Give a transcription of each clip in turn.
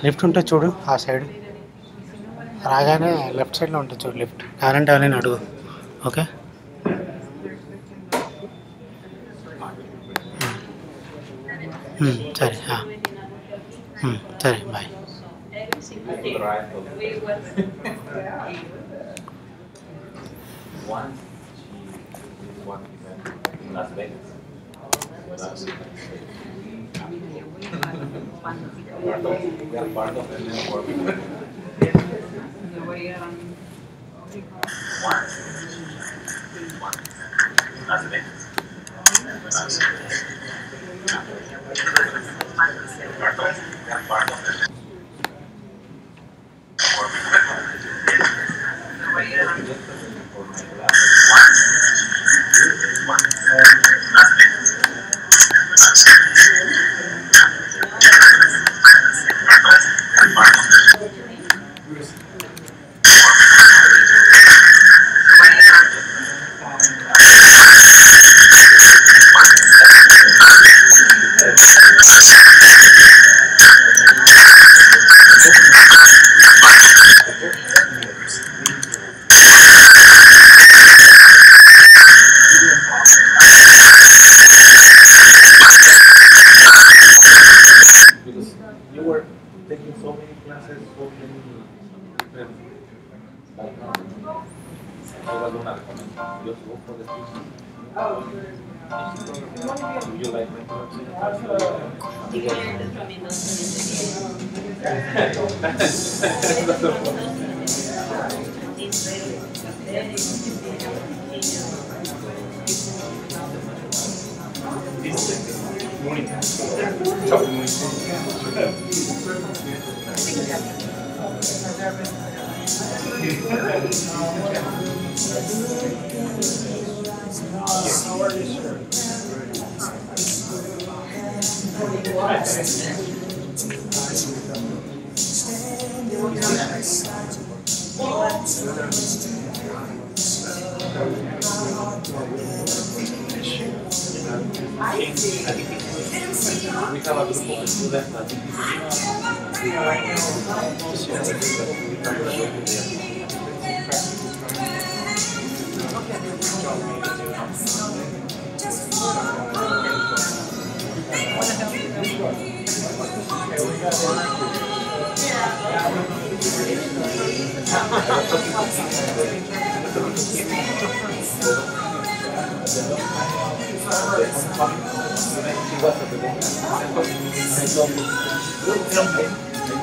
Lift ఉంటే చూడు ఆ సైడ్ రాగానే లెఫ్ట్ సైడ్లో ఉంటుంది చూడు లిఫ్ట్ కావాలంటే ఎవరైనా అడుగు ఓకే సరే సరే bye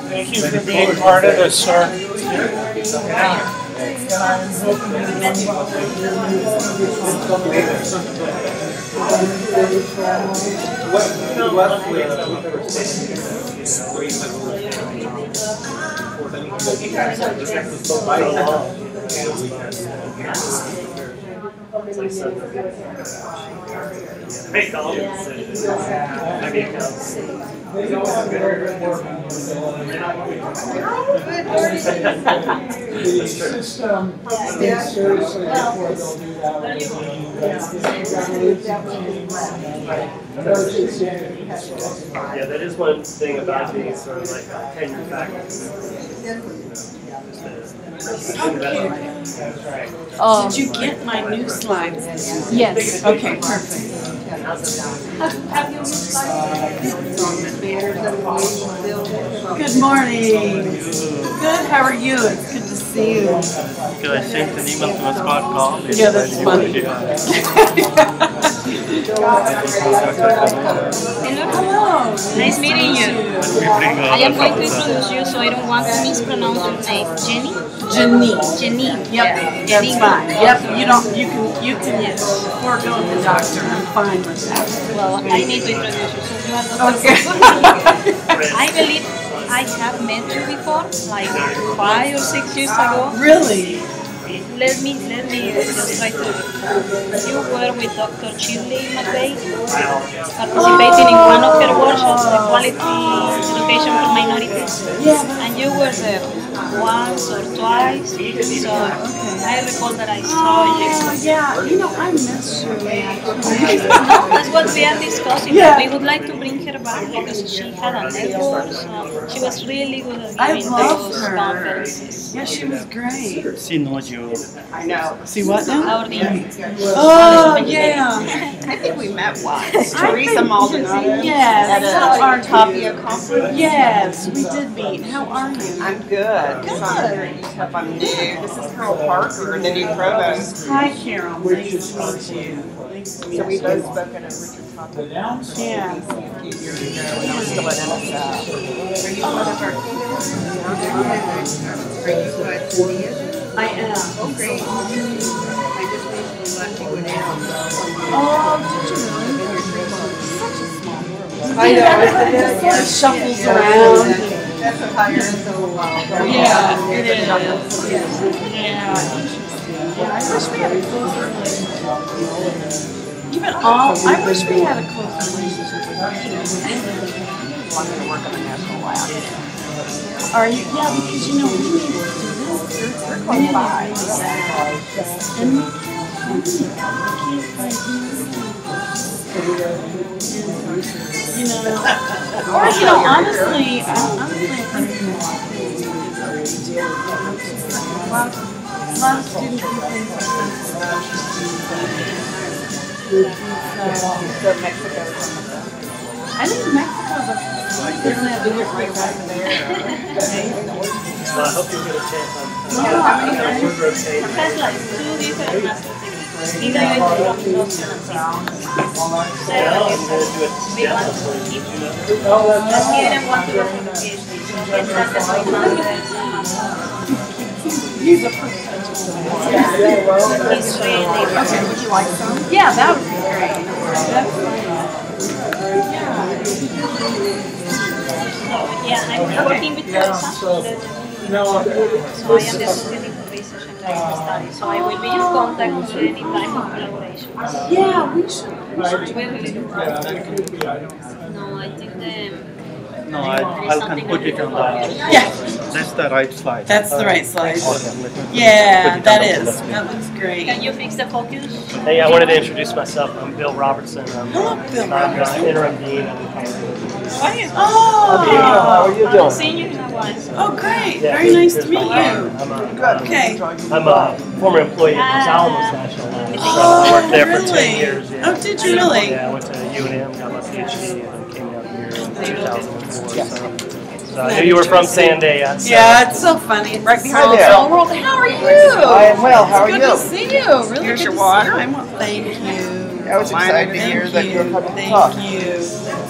Thank you for being part of this, sir. Hey, Colin. The system takes seriously before they'll do that. Yeah, that is one thing about being sort of like a tenured faculty. Did you get my new slides? Yes. Okay, perfect. Have you used Good morning. Good, how are you? It's good to see you. Because I sent an email to a spot call. Yeah, that's funny. Hello. Nice meeting you. I am going to introduce you, so I don't want to mispronounce your name. Jenny? Jenny. Yep, That's fine. Yep, you can forego the doctor. I'm fine with that. Well, I need to introduce you. So you are the Okay. I believe I have met you before, like 5 or 6 years ago. Really? Let me just try to You were with Dr. Shirley McVeigh, participating in one of her workshops, Equality Education for Minorities. And you were there once or twice, so I recall that I saw you. Yeah, you know, I miss Shirley actually. That's what we are discussing. Yeah. We would like to bring her back because she had a network. She was really good at I giving loved those her. conferences. Yeah, she was great. She knows you. See what now? Our dean. Oh, yeah. I think we met once. Teresa Maldonado. Yes. How are Tapia you? conference. Yes, we did meet. How are you? I'm good. Good. I'm new. This is Carol Parker, the new provost. Hi, Carol. Nice to meet you. Nice to meet So we you. both spoken at Richard Tapia Yeah. a few years ago when I was still at NSF. Are you one of our I am. Oh, great. I just recently left you went out. Oh, did you really? I know. It shuffles around. That's a higher so Yeah, it is. Yeah. Yeah, I wish we had a closer relationship. Even all, I wish we had a closer relationship with I'm going to work on the national lab. Are you? Yeah, because you know, we need to do this. We're close by. And we can't find you know, or you know, honestly, I think a lot of students do things like So Mexico is on the I think Mexico, but they don't have to do it right back there. Well, I hope you get a chance. Has like two different master techniques. Individual and industrial and systems. We want to keep it. But he didn't want to go for the PhD, so he started with masters and He's a professional. he's really Okay, would you like some? Yeah, that would be great. That's fine. yeah, I'm working with Paso. So I am the Socioeconomic Research and Learning Studies. So I will be in contact with any type of collaboration. Yeah, we should. We really do. No, I think No, I can put it on the. Yeah, That's the right slide. that's the right slide. Okay, let me put Yeah, it that on the is. left. That looks great. Can you fix the focus? Hey, I wanted to introduce myself. I'm Bill Robertson. Hello, Bill Robertson. Interim dean of the How are you? Oh, How are you I haven't seen you in a while. oh, great. Very nice to meet you. Okay. I'm a former employee at Los Alamos National Lab. So I worked there for 10 years. Really? Yeah. Oh, did you really? Yeah, I went to UNM, got my PhD, and then came down here in 2004. So I knew you were from Sandia. So. Yeah, it's so funny. Right behind Hi there. the world. How are you? I am well. How are Good you? to see you. Really Here's good your to water. see you. Thank you. I was excited to hear that you were coming to talk. Thank you.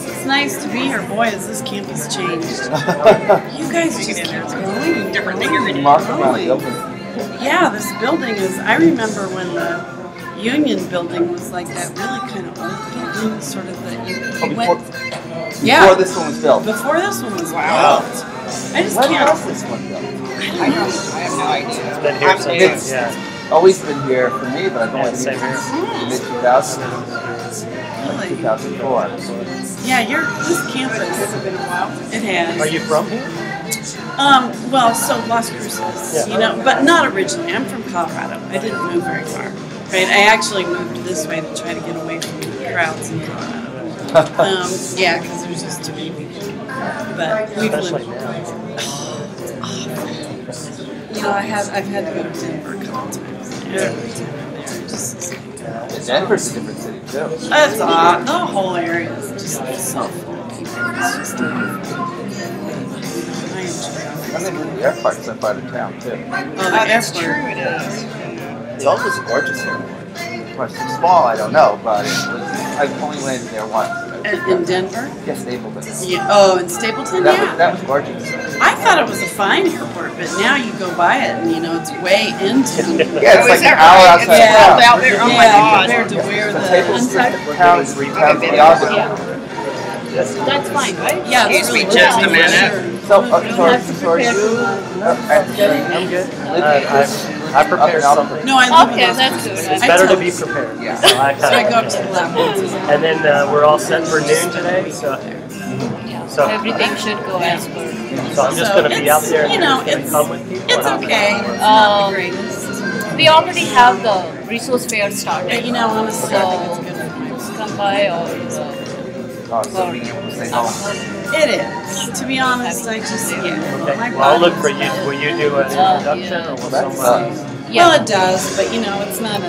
It's nice to be here. Boy, has this campus changed. You guys just keep going. Different thing every day. Yeah, this building is, I remember when the Union building was like that really kind of old building, sort of that you went. Yeah. Before this one was built. Before this one was built. Wow. I just When can't. was this one built? I have no idea. It's been here since, It's yeah. always been here for me, but I've only been same here here. since the mid-2000s, Really? 2004. Yeah, this campus. It has. Are you from here? Well, so Las Cruces, Yeah. you know, but not originally. I'm from Colorado. I didn't move very far. Right? I actually moved this way to try to get away from the crowds in Colorado. Yeah, because there's just too many people. But we've Especially lived. now. You know, I've had to go to Denver a couple times. Yeah. Denver's a different city, too. That's odd. The whole area is just so full of people. It's just I enjoy it. I mean, the airport's that part of town, too. Oh, that's true. It is. The Oakland's a gorgeous airport. Of course, it's small, I don't know, but I've only landed there once. In Denver? Yes, Stapleton. Yeah. Oh, in Stapleton? Yeah. That was gorgeous. I thought it was a fine airport, but now you go by it and you know it's way into. Yeah, it's like an hour outside Yeah. town. Out there, oh my Yeah, God. compared to where The the Stapleton town is 3 times the other. That's fine, right? yeah, it's Excuse me really just a cool. minute. Sure. So, so are you Have to prepare I'm good. I I prepare something. No, I live Okay, in that's good. It's I better to tell- be prepared. Yeah. So I So I kinda- go up to the lab once a month. And then we're all set for noon today. So So- Everything should go as per. I'm just So going to be out it's, there. you know, and it's- come with people. It's or how- okay. It's not the Um, greatest. We already have the resource fair started. But, you know, honestly, I think it's So good for my just come by or So being able to stay home. It is. To be honest, I just, yeah. Okay. My Well, I'll look for body- you. Will you do an introduction or will That's someone? Well, it does, but you know, it's not a.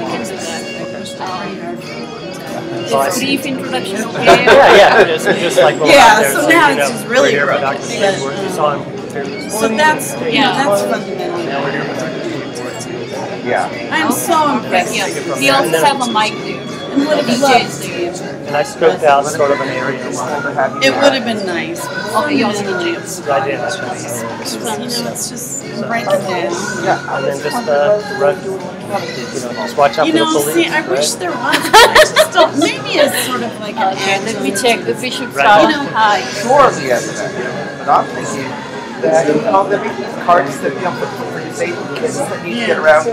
it's brief introduction. Yeah. Just like going Yeah, out there. so and now saying, it's you know, just really we're here for broken. Dr. Smith. You saw him here this So morning. that's, you know, Yeah. that's fundamentally. Now we're here for Dr. Smith. Yeah. I'm so impressed. Yeah. We also have a mic there. And would have DJs loved there. And I scoped out sort of an area. It would have been nice. Okay, you also Fundamentally, did. it's I did. you know, it's just break it down. Yeah. And then just run, just watch out You for the know, police. see, I right? wish there was. I just don't. Maybe it's sort of like an Okay, let me check if we should Right. start. You know, Hi. Sure, we have that. But I'm thinking that, you know, there be these carts that, you know, for disabled kids that need to get around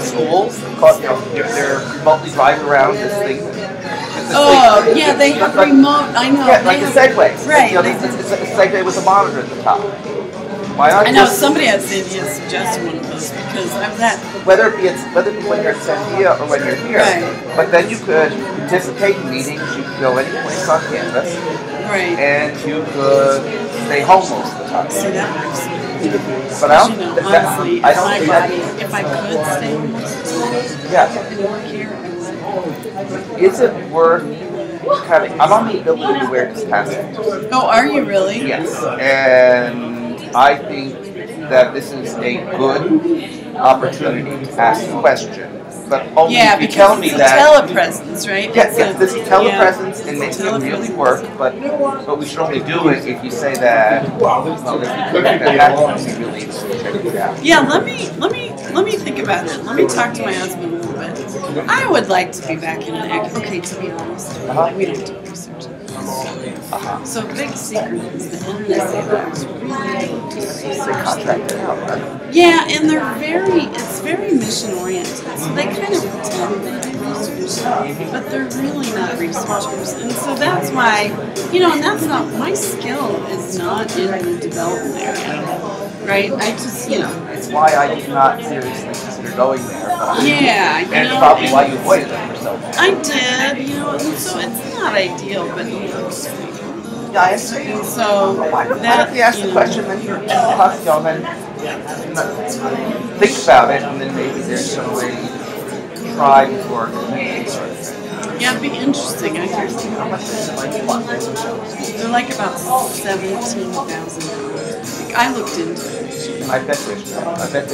schools. Because, you know, if they're remotely driving around this thing. Oh, yeah, they have remote. I know. Yeah, they like a have- Segway. Right, You know, they it's a Segway with a monitor at the top. Why not I know just, somebody has suggested one of those because of that. whether it be when you're at Sandia or when you're here, Right. but then you could participate in meetings, you could go any place on campus, Right. and you could stay home most of the time. See, that works. But I You know, don't, honestly, I if don't my think body, if I could stay home most of the time yeah. and work here, I would. Is it worth having, I'm on the ability to wear disconnect. Oh, are you really? Yes. And I think that this is a good opportunity to ask a question. But only Yeah, if you because tell me it's a that. telepresence, right? Yes, It's this a- is telepresence yeah, and makes it's a it really telepresence. work, but we should only do it if you say that, well, if you could make that happen, we really need to check it out. Yeah, let me think about it. Let me talk to my husband a little bit. I would like to be back in an act. Okay, to be honest, we don't do research. So big secret is the internet is really They contract it out, right? yeah, and it's very mission oriented. So they kind of pretend they do research, but they're really not researchers. And so that's why, you know, and that's not, my skill is not in the development area, right? I just, you know, It's why I did not seriously consider going there. But yeah, you and it's know. probably why you avoided it for so long. I did, you know, and so it's not ideal, but you know, Yeah, I understand. and so Why don't that, you ask you the know, question, then you then think about it, and then maybe there's some way to try before committing sort of thing. yeah, it'd be interesting. I How think much is it like one? they're like about $17,000. I looked into it. I bet there's I bet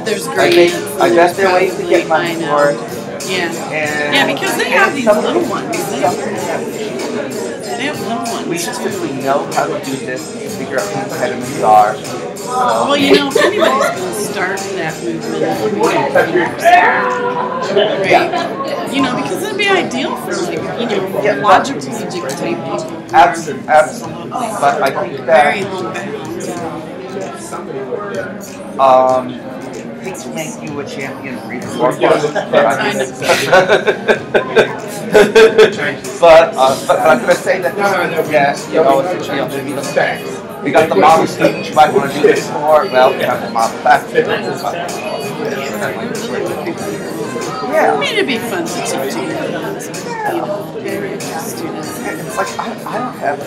there's I grants. I bet there are ways to get money I know. for it. Yeah, And yeah, because they have these some- little ones. They something that have little ones. we just simply know how to do this, figure out what the impediments are. Well, you know, if anybody's going to start that movement, right? You know, because it'd be ideal for like, you know, Yeah, quadriplegic type people. Absolutely. But I think Very that homebound. hate to make you a champion of reading more books, but I'm going to say that yes, you know, it's, you know, we got the model students you might want to do this for. Well, we have the model faculty. Yeah. I mean, it'd be fun to teach you know, very students. It's like I don't have,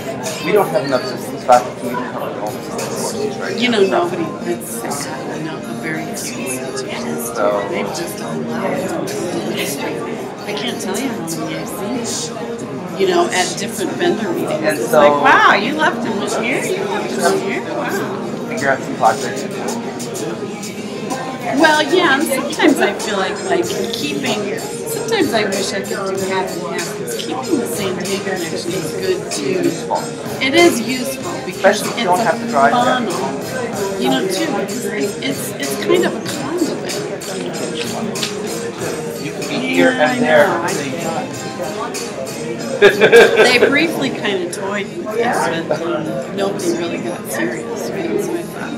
we don't have enough systems faculty to cover all the courses right You now. know, nobody, that's sad. I know, a very few institutions. So- They've just allowed history. I can't tell you how many I've seen, you know, at different vendor meetings. And It's so- like, wow, you left him here, you left him here, wow. Figure out some projects to do. Well, yeah, and sometimes I feel like keeping, sometimes I wish I could do half and half, because keeping the San Diego connection is good too. It is useful because Especially if it's you don't have to drive there. funnel, you know, too, because it's kind of a conduit. You can be here Yeah, and there. I know. They briefly kind of toyed with this, but nobody really got serious, right? So I thought,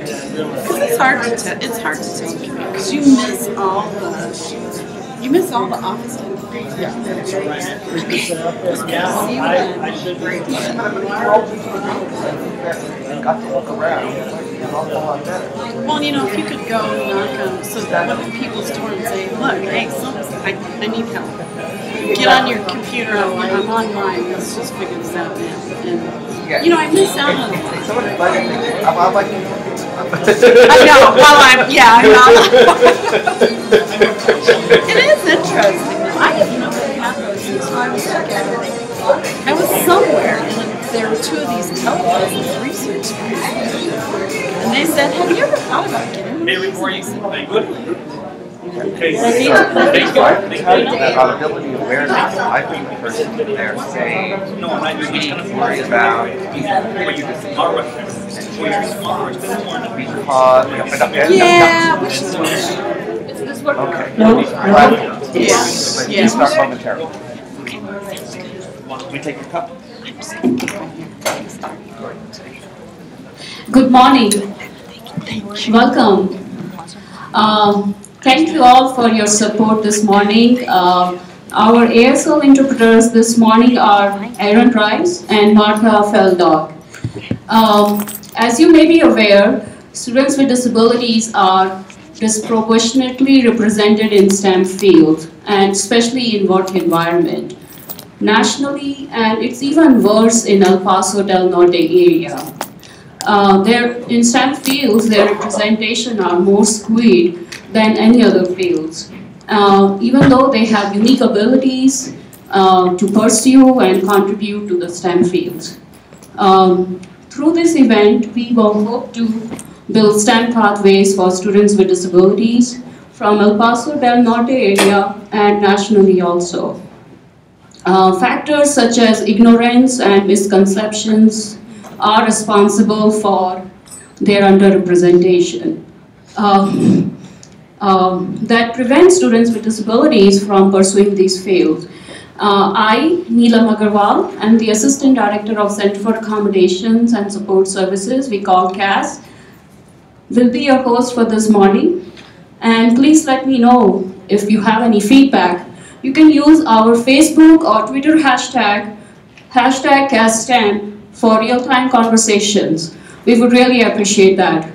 It's hard to tell. It's hard to tell because you miss all the office. Got to look around. Well, you know, if you could go knock on one people's door and say, "Look, hey, I need help. Get on your computer. I'm online. Let's just figure this out now." And you know, I miss out on it. I'm like. I know. Well, I'm not. It is interesting. I didn't know that happened. So I was somewhere, and there were two of these television research guys, and they said, "Have you ever thought about getting into this?" Accountability awareness. I think the person there saying, we need to worry about what you just Yeah. Start momentarily. We take your cup. Good morning. Welcome. Thank you all for your support this morning. Our ASL interpreters this morning are Aaron Rice and Martha Feldog. As you may be aware, students with disabilities are disproportionately represented in STEM field, and especially in work environment. Nationally, and it's even worse in El Paso del Norte area. In STEM fields, their representation are more skewed than any other fields. Even though they have unique abilities to pursue and contribute to the STEM fields. Through this event, we will hope to build STEM pathways for students with disabilities from El Paso del Norte area and nationally also. Factors such as ignorance and misconceptions are responsible for their underrepresentation. That prevents students with disabilities from pursuing these fields. I, Neelam Agarwal, am the Assistant Director of Center for Accommodations and Support Services, we call CASS, will be your host for this morning. And please let me know if you have any feedback. You can use our Facebook or Twitter hashtag CASSSTEM for real-time conversations. We would really appreciate that.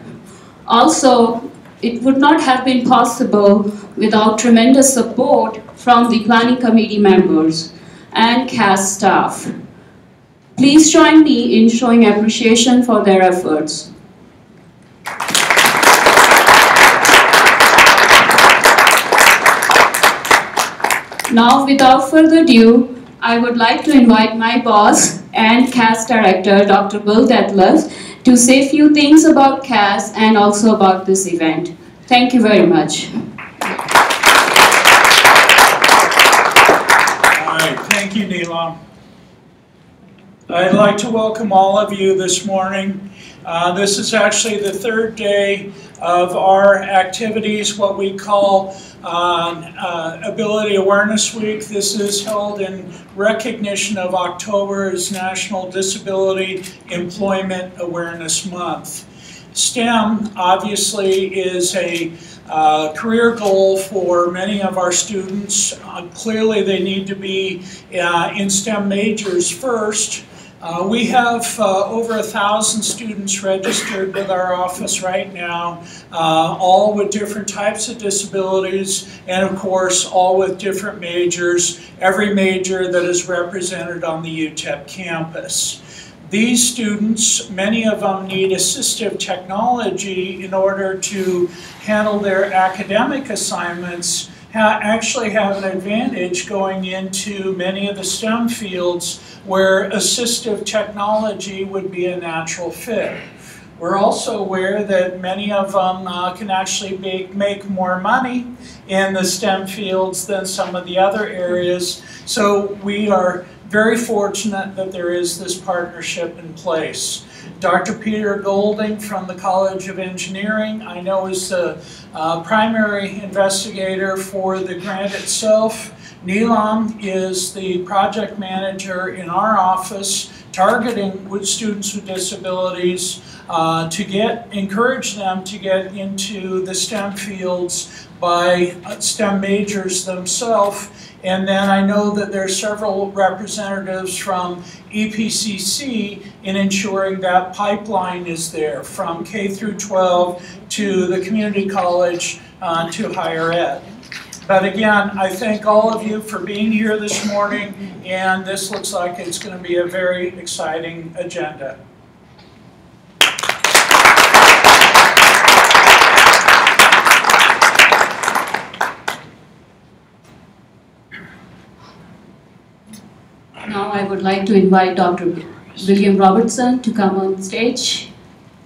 Also, it would not have been possible without tremendous support from the planning committee members and CASS staff. Please join me in showing appreciation for their efforts. Now, without further ado, I would like to invite my boss and CASS director, Dr. Bill Detlef, to say a few things about CASS and also about this event. Thank you very much. Thank you, Neelam. I'd like to welcome all of you this morning. This is actually the third day of our activities, what we call Ability Awareness Week. This is held in recognition of October as National Disability Employment Awareness Month. STEM obviously is a career goal for many of our students. Clearly they need to be in STEM majors first. We have over 1,000 students registered with our office right now, all with different types of disabilities, and of course all with different majors, every major that is represented on the UTEP campus. These students, many of them need assistive technology in order to handle their academic assignments, actually have an advantage going into many of the STEM fields where assistive technology would be a natural fit. We're also aware that many of them can actually make more money in the STEM fields than some of the other areas. So we are very fortunate that there is this partnership in place. Dr. Peter Golding from the College of Engineering, I know, is the primary investigator for the grant itself. Neelam is the project manager in our office targeting with students with disabilities to encourage them to get into the STEM fields by STEM majors themselves. And then I know that there's several representatives from EPCC in ensuring that pipeline is there from K through 12 to the community college to higher ed. But again, I thank all of you for being here this morning, and this looks like it's going to be a very exciting agenda. Now I would like to invite Dr. William Robertson to come on stage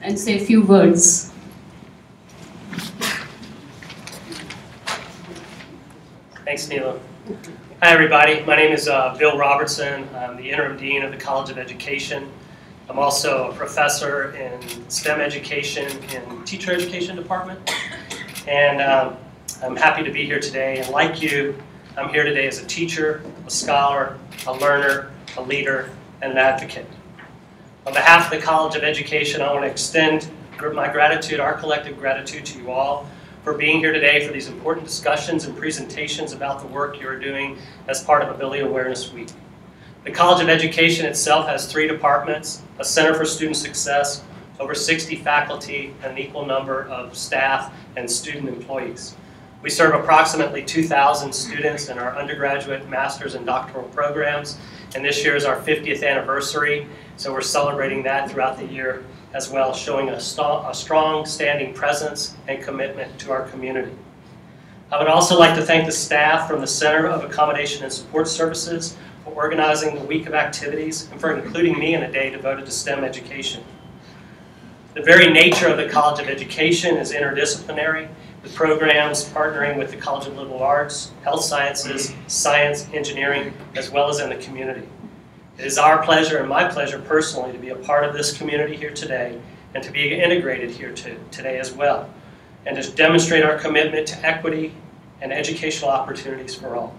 and say a few words. Thanks, Neela. Hi, everybody. My name is Bill Robertson. I'm the Interim Dean of the College of Education. I'm also a professor in STEM education in Teacher Education Department. And I'm happy to be here today. And like you, I'm here today as a teacher, a scholar, a learner, a leader, and an advocate. On behalf of the College of Education, I want to extend my gratitude, our collective gratitude to you all for being here today for these important discussions and presentations about the work you're doing as part of Ability Awareness Week. The College of Education itself has 3 departments, a Center for Student Success, over 60 faculty, and an equal number of staff and student employees. We serve approximately 2,000 students in our undergraduate, master's, and doctoral programs, and this year is our 50th anniversary, so we're celebrating that throughout the year as well, showing a strong standing presence and commitment to our community. I would also like to thank the staff from the Center of Accommodation and Support Services for organizing the week of activities and for including me in a day devoted to STEM education. The very nature of the College of Education is interdisciplinary, with programs partnering with the College of Liberal Arts, Health Sciences, Science, Engineering, as well as in the community. It is our pleasure and my pleasure personally to be a part of this community here today and to be integrated here today as well, and to demonstrate our commitment to equity and educational opportunities for all.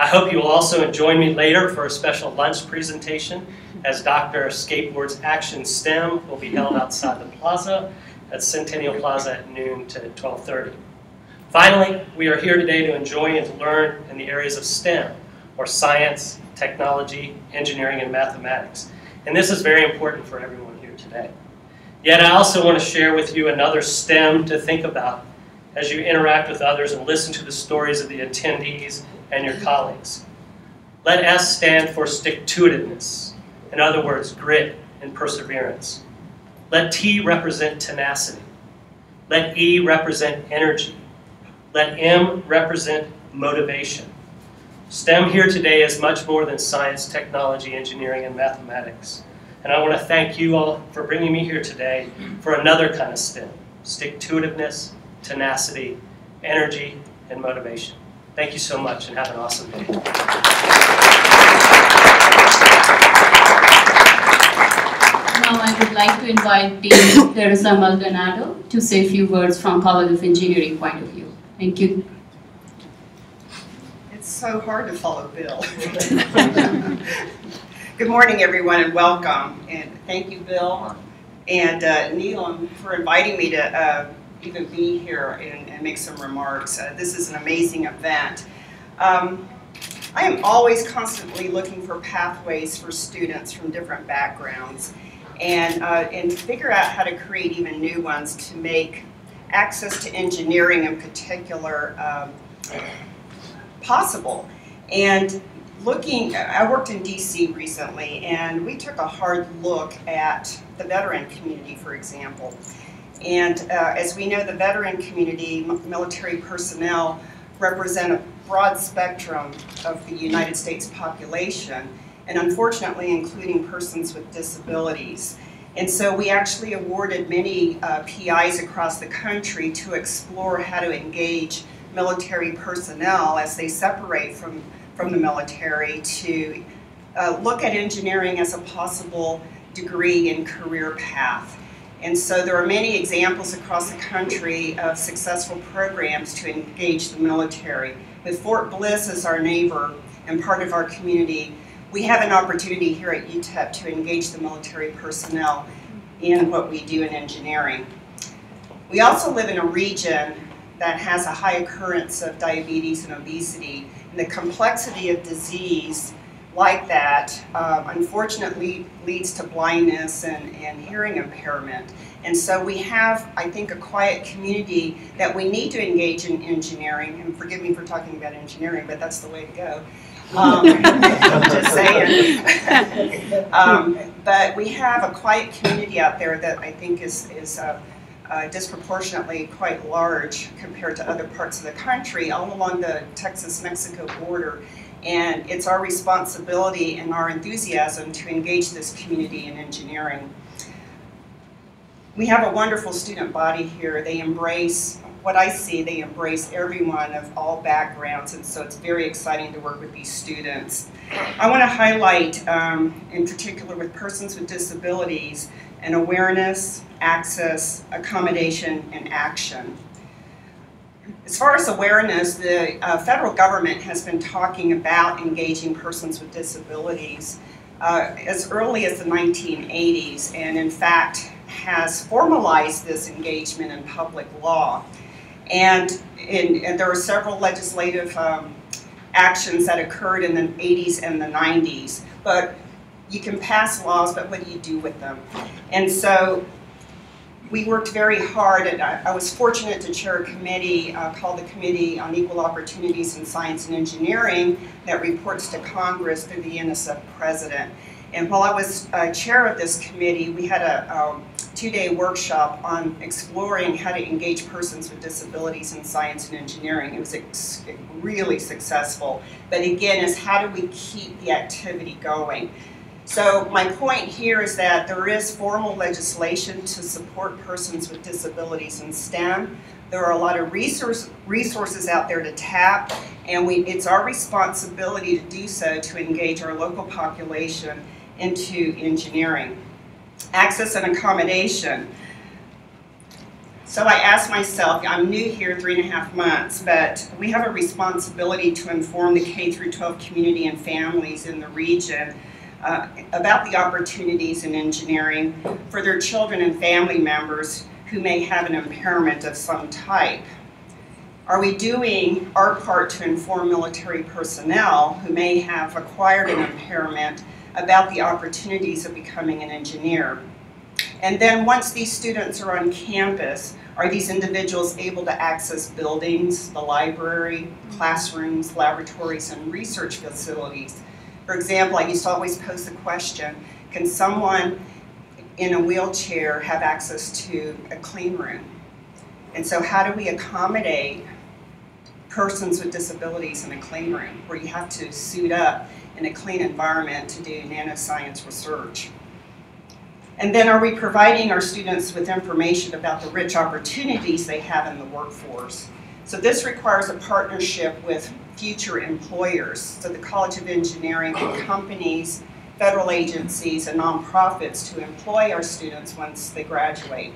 I hope you will also join me later for a special lunch presentation as Dr. Skateboard's Action STEM will be held outside the plaza at Centennial Plaza at noon to 12:30. Finally, we are here today to enjoy and to learn in the areas of STEM, or science, technology, engineering, and mathematics. And this is very important for everyone here today. Yet I also want to share with you another STEM to think about as you interact with others and listen to the stories of the attendees and your colleagues. Let S stand for stick-to-itiveness. In other words, grit and perseverance. Let T represent tenacity. Let E represent energy. Let M represent motivation. STEM here today is much more than science, technology, engineering, and mathematics. And I want to thank you all for bringing me here today for another kind of STEM, stick-to-itiveness, tenacity, energy, and motivation. Thank you so much and have an awesome day. Now I would like to invite Dean Teresa Maldonado to say a few words from College of Engineering point of view. Thank you. It's so hard to follow Bill. Good morning, everyone, and welcome. And thank you, Bill and Neelam, for inviting me to even be here and make some remarks. This is an amazing event. I am always constantly looking for pathways for students from different backgrounds and figure out how to create even new ones to make access to engineering in particular possible. And I worked in DC recently, and we took a hard look at the veteran community, for example. And as we know, the veteran community, military personnel, represent a broad spectrum of the United States population, and unfortunately including persons with disabilities. And so we actually awarded many PIs across the country to explore how to engage military personnel as they separate from the military to look at engineering as a possible degree and career path. And so there are many examples across the country of successful programs to engage the military. With Fort Bliss as our neighbor and part of our community, we have an opportunity here at UTEP to engage the military personnel in what we do in engineering. We also live in a region that has a high occurrence of diabetes and obesity, and the complexity of disease like that unfortunately leads to blindness and hearing impairment. And so we have, I think, a quiet community that we need to engage in engineering, and forgive me for talking about engineering, but that's the way to go. Just saying. But we have a quiet community out there that I think is disproportionately quite large compared to other parts of the country, all along the Texas-Mexico border. And it's our responsibility and our enthusiasm to engage this community in engineering. We have a wonderful student body here. They embrace, what I see, they embrace everyone of all backgrounds, and so it's very exciting to work with these students. I want to highlight, in particular with persons with disabilities, an awareness, access, accommodation, and action. As far as awareness, the federal government has been talking about engaging persons with disabilities as early as the 1980s, and in fact has formalized this engagement in public law. And there are several legislative actions that occurred in the 80s and the 90s. But you can pass laws, but what do you do with them? And so we worked very hard, and I was fortunate to chair a committee called the Committee on Equal Opportunities in Science and Engineering that reports to Congress through the NSF president. And while I was chair of this committee, we had a two-day workshop on exploring how to engage persons with disabilities in science and engineering. It was really successful. But again, is how do we keep the activity going? So my point here is that there is formal legislation to support persons with disabilities in STEM. There are a lot of resources out there to tap, and it's our responsibility to do so to engage our local population into engineering. Access and accommodation. So I asked myself, I'm new here 3.5 months, but we have a responsibility to inform the K-12 community and families in the region about the opportunities in engineering for their children and family members who may have an impairment of some type. Are we doing our part to inform military personnel who may have acquired an impairment about the opportunities of becoming an engineer? And then once these students are on campus, are these individuals able to access buildings, the library, classrooms, laboratories, and research facilities? For example, I used to always pose the question, can someone in a wheelchair have access to a clean room? And so how do we accommodate persons with disabilities in a clean room where you have to suit up in a clean environment to do nanoscience research? And then are we providing our students with information about the rich opportunities they have in the workforce? So this requires a partnership with future employers. So the College of Engineering and companies, federal agencies, and nonprofits to employ our students once they graduate.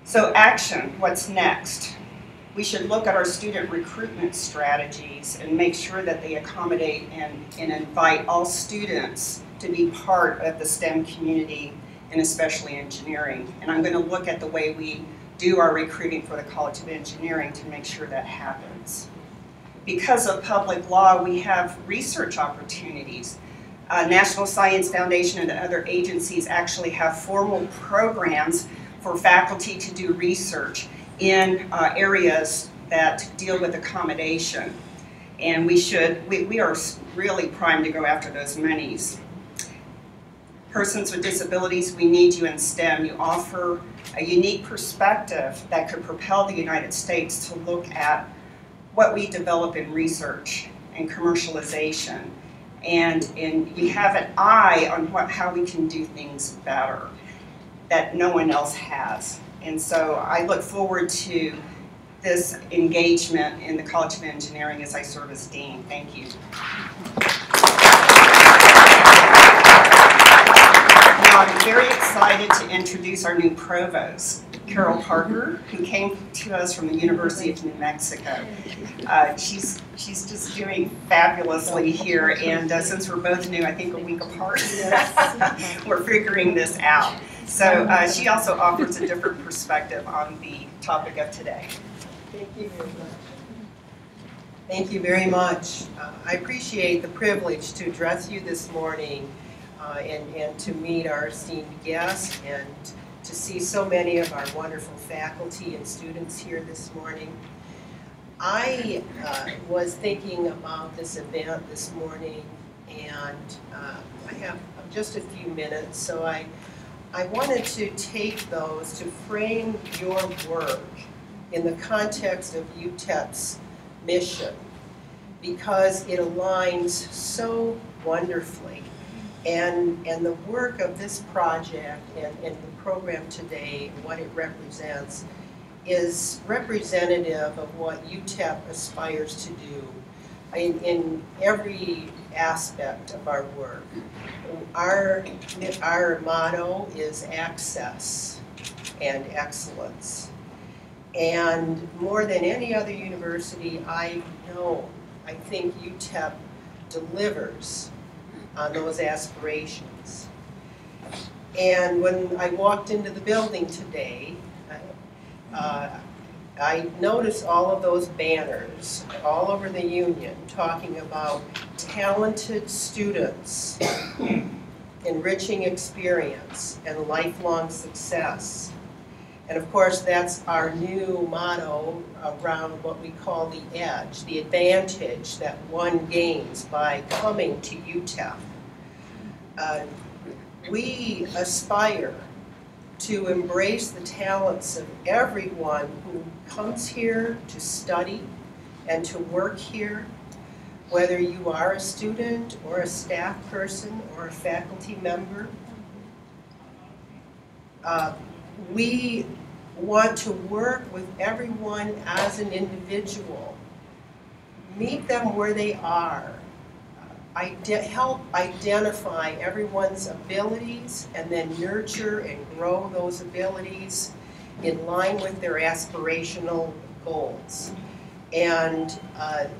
So action, what's next? We should look at our student recruitment strategies and make sure that they accommodate and invite all students to be part of the STEM community, and especially engineering. And I'm going to look at the way we do our recruiting for the College of Engineering to make sure that happens. Because of public law, we have research opportunities. National Science Foundation and other agencies actually have formal programs for faculty to do research in areas that deal with accommodation. And we are really primed to go after those monies. Persons with disabilities, we need you in STEM. You offer a unique perspective that could propel the United States to look at what we develop in research and commercialization. And we have an eye on how we can do things better that no one else has. And so I look forward to this engagement in the College of Engineering as I serve as Dean. Thank you. Now I'm very excited to introduce our new provost. Carol Parker, who came to us from the University of New Mexico. She's just doing fabulously here, and since we're both new, I think a week apart, we're figuring this out. So she also offers a different perspective on the topic of today. Thank you very much. Thank you very much. I appreciate the privilege to address you this morning and to meet our esteemed guests and to see so many of our wonderful faculty and students here this morning. I was thinking about this event this morning, and I have just a few minutes, so I wanted to take those to frame your work in the context of UTEP's mission, because it aligns so wonderfully. And the work of this project and the program today, what it represents, is representative of what UTEP aspires to do in every aspect of our work. Our motto is access and excellence. And more than any other university I know, I think UTEP delivers on those aspirations. And when I walked into the building today, I noticed all of those banners all over the Union talking about talented students, enriching experience, and lifelong success. And of course, that's our new motto around what we call the edge, the advantage that one gains by coming to UTEP. We aspire to embrace the talents of everyone who comes here to study and to work here, whether you are a student or a staff person or a faculty member. We want to work with everyone as an individual, meet them where they are, help identify everyone's abilities and then nurture and grow those abilities in line with their aspirational goals. And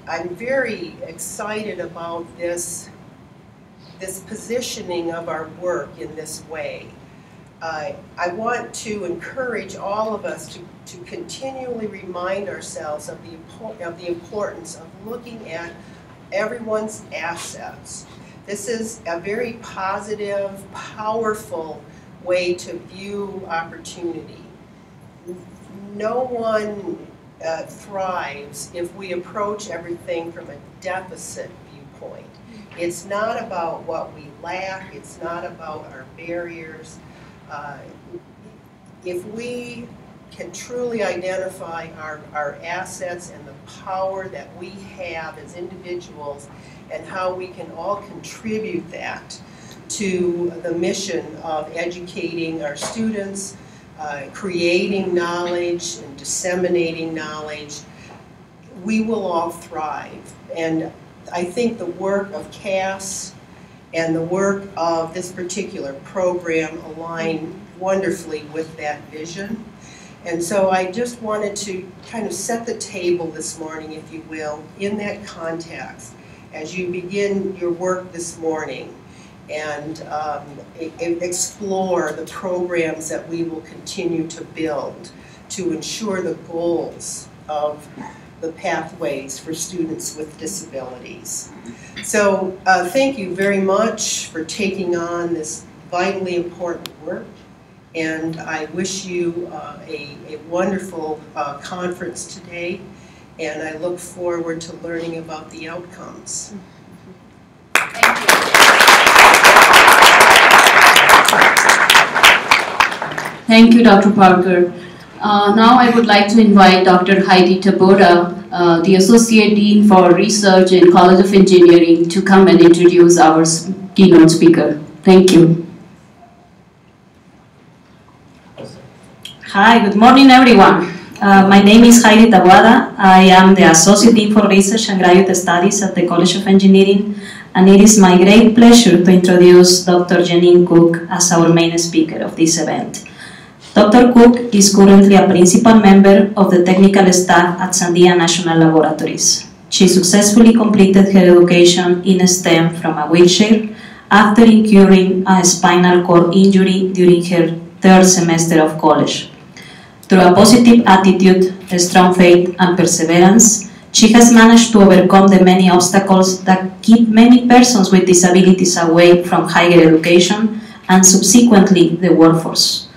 I'm very excited about this positioning of our work in this way. I want to encourage all of us to continually remind ourselves of the importance of looking at everyone's assets. This is a very positive, powerful way to view opportunity. No one thrives if we approach everything from a deficit viewpoint. It's not about what we lack, it's not about our barriers. If we can truly identify our assets and the power that we have as individuals and how we can all contribute that to the mission of educating our students, creating knowledge and disseminating knowledge, we will all thrive. And I think the work of CASS and the work of this particular program align wonderfully with that vision. And so I just wanted to kind of set the table this morning, if you will, in that context as you begin your work this morning and explore the programs that we will continue to build to ensure the goals of the pathways for students with disabilities. So thank you very much for taking on this vitally important work. And I wish you a wonderful conference today, and I look forward to learning about the outcomes. Thank you. Thank you, Dr. Parker. Now I would like to invite Dr. Heidi Taboda, the Associate Dean for Research in College of Engineering, to come and introduce our keynote speaker. Thank you. Hi, good morning everyone. My name is Heidi Taboada. I am the Associate Dean for Research and Graduate Studies at the College of Engineering, and it is my great pleasure to introduce Dr. Janine Cook as our main speaker of this event. Dr. Cook is currently a principal member of the technical staff at Sandia National Laboratories. She successfully completed her education in STEM from a wheelchair after incurring a spinal cord injury during her third semester of college. Through a positive attitude, a strong faith, and perseverance, she has managed to overcome the many obstacles that keep many persons with disabilities away from higher education and subsequently the workforce.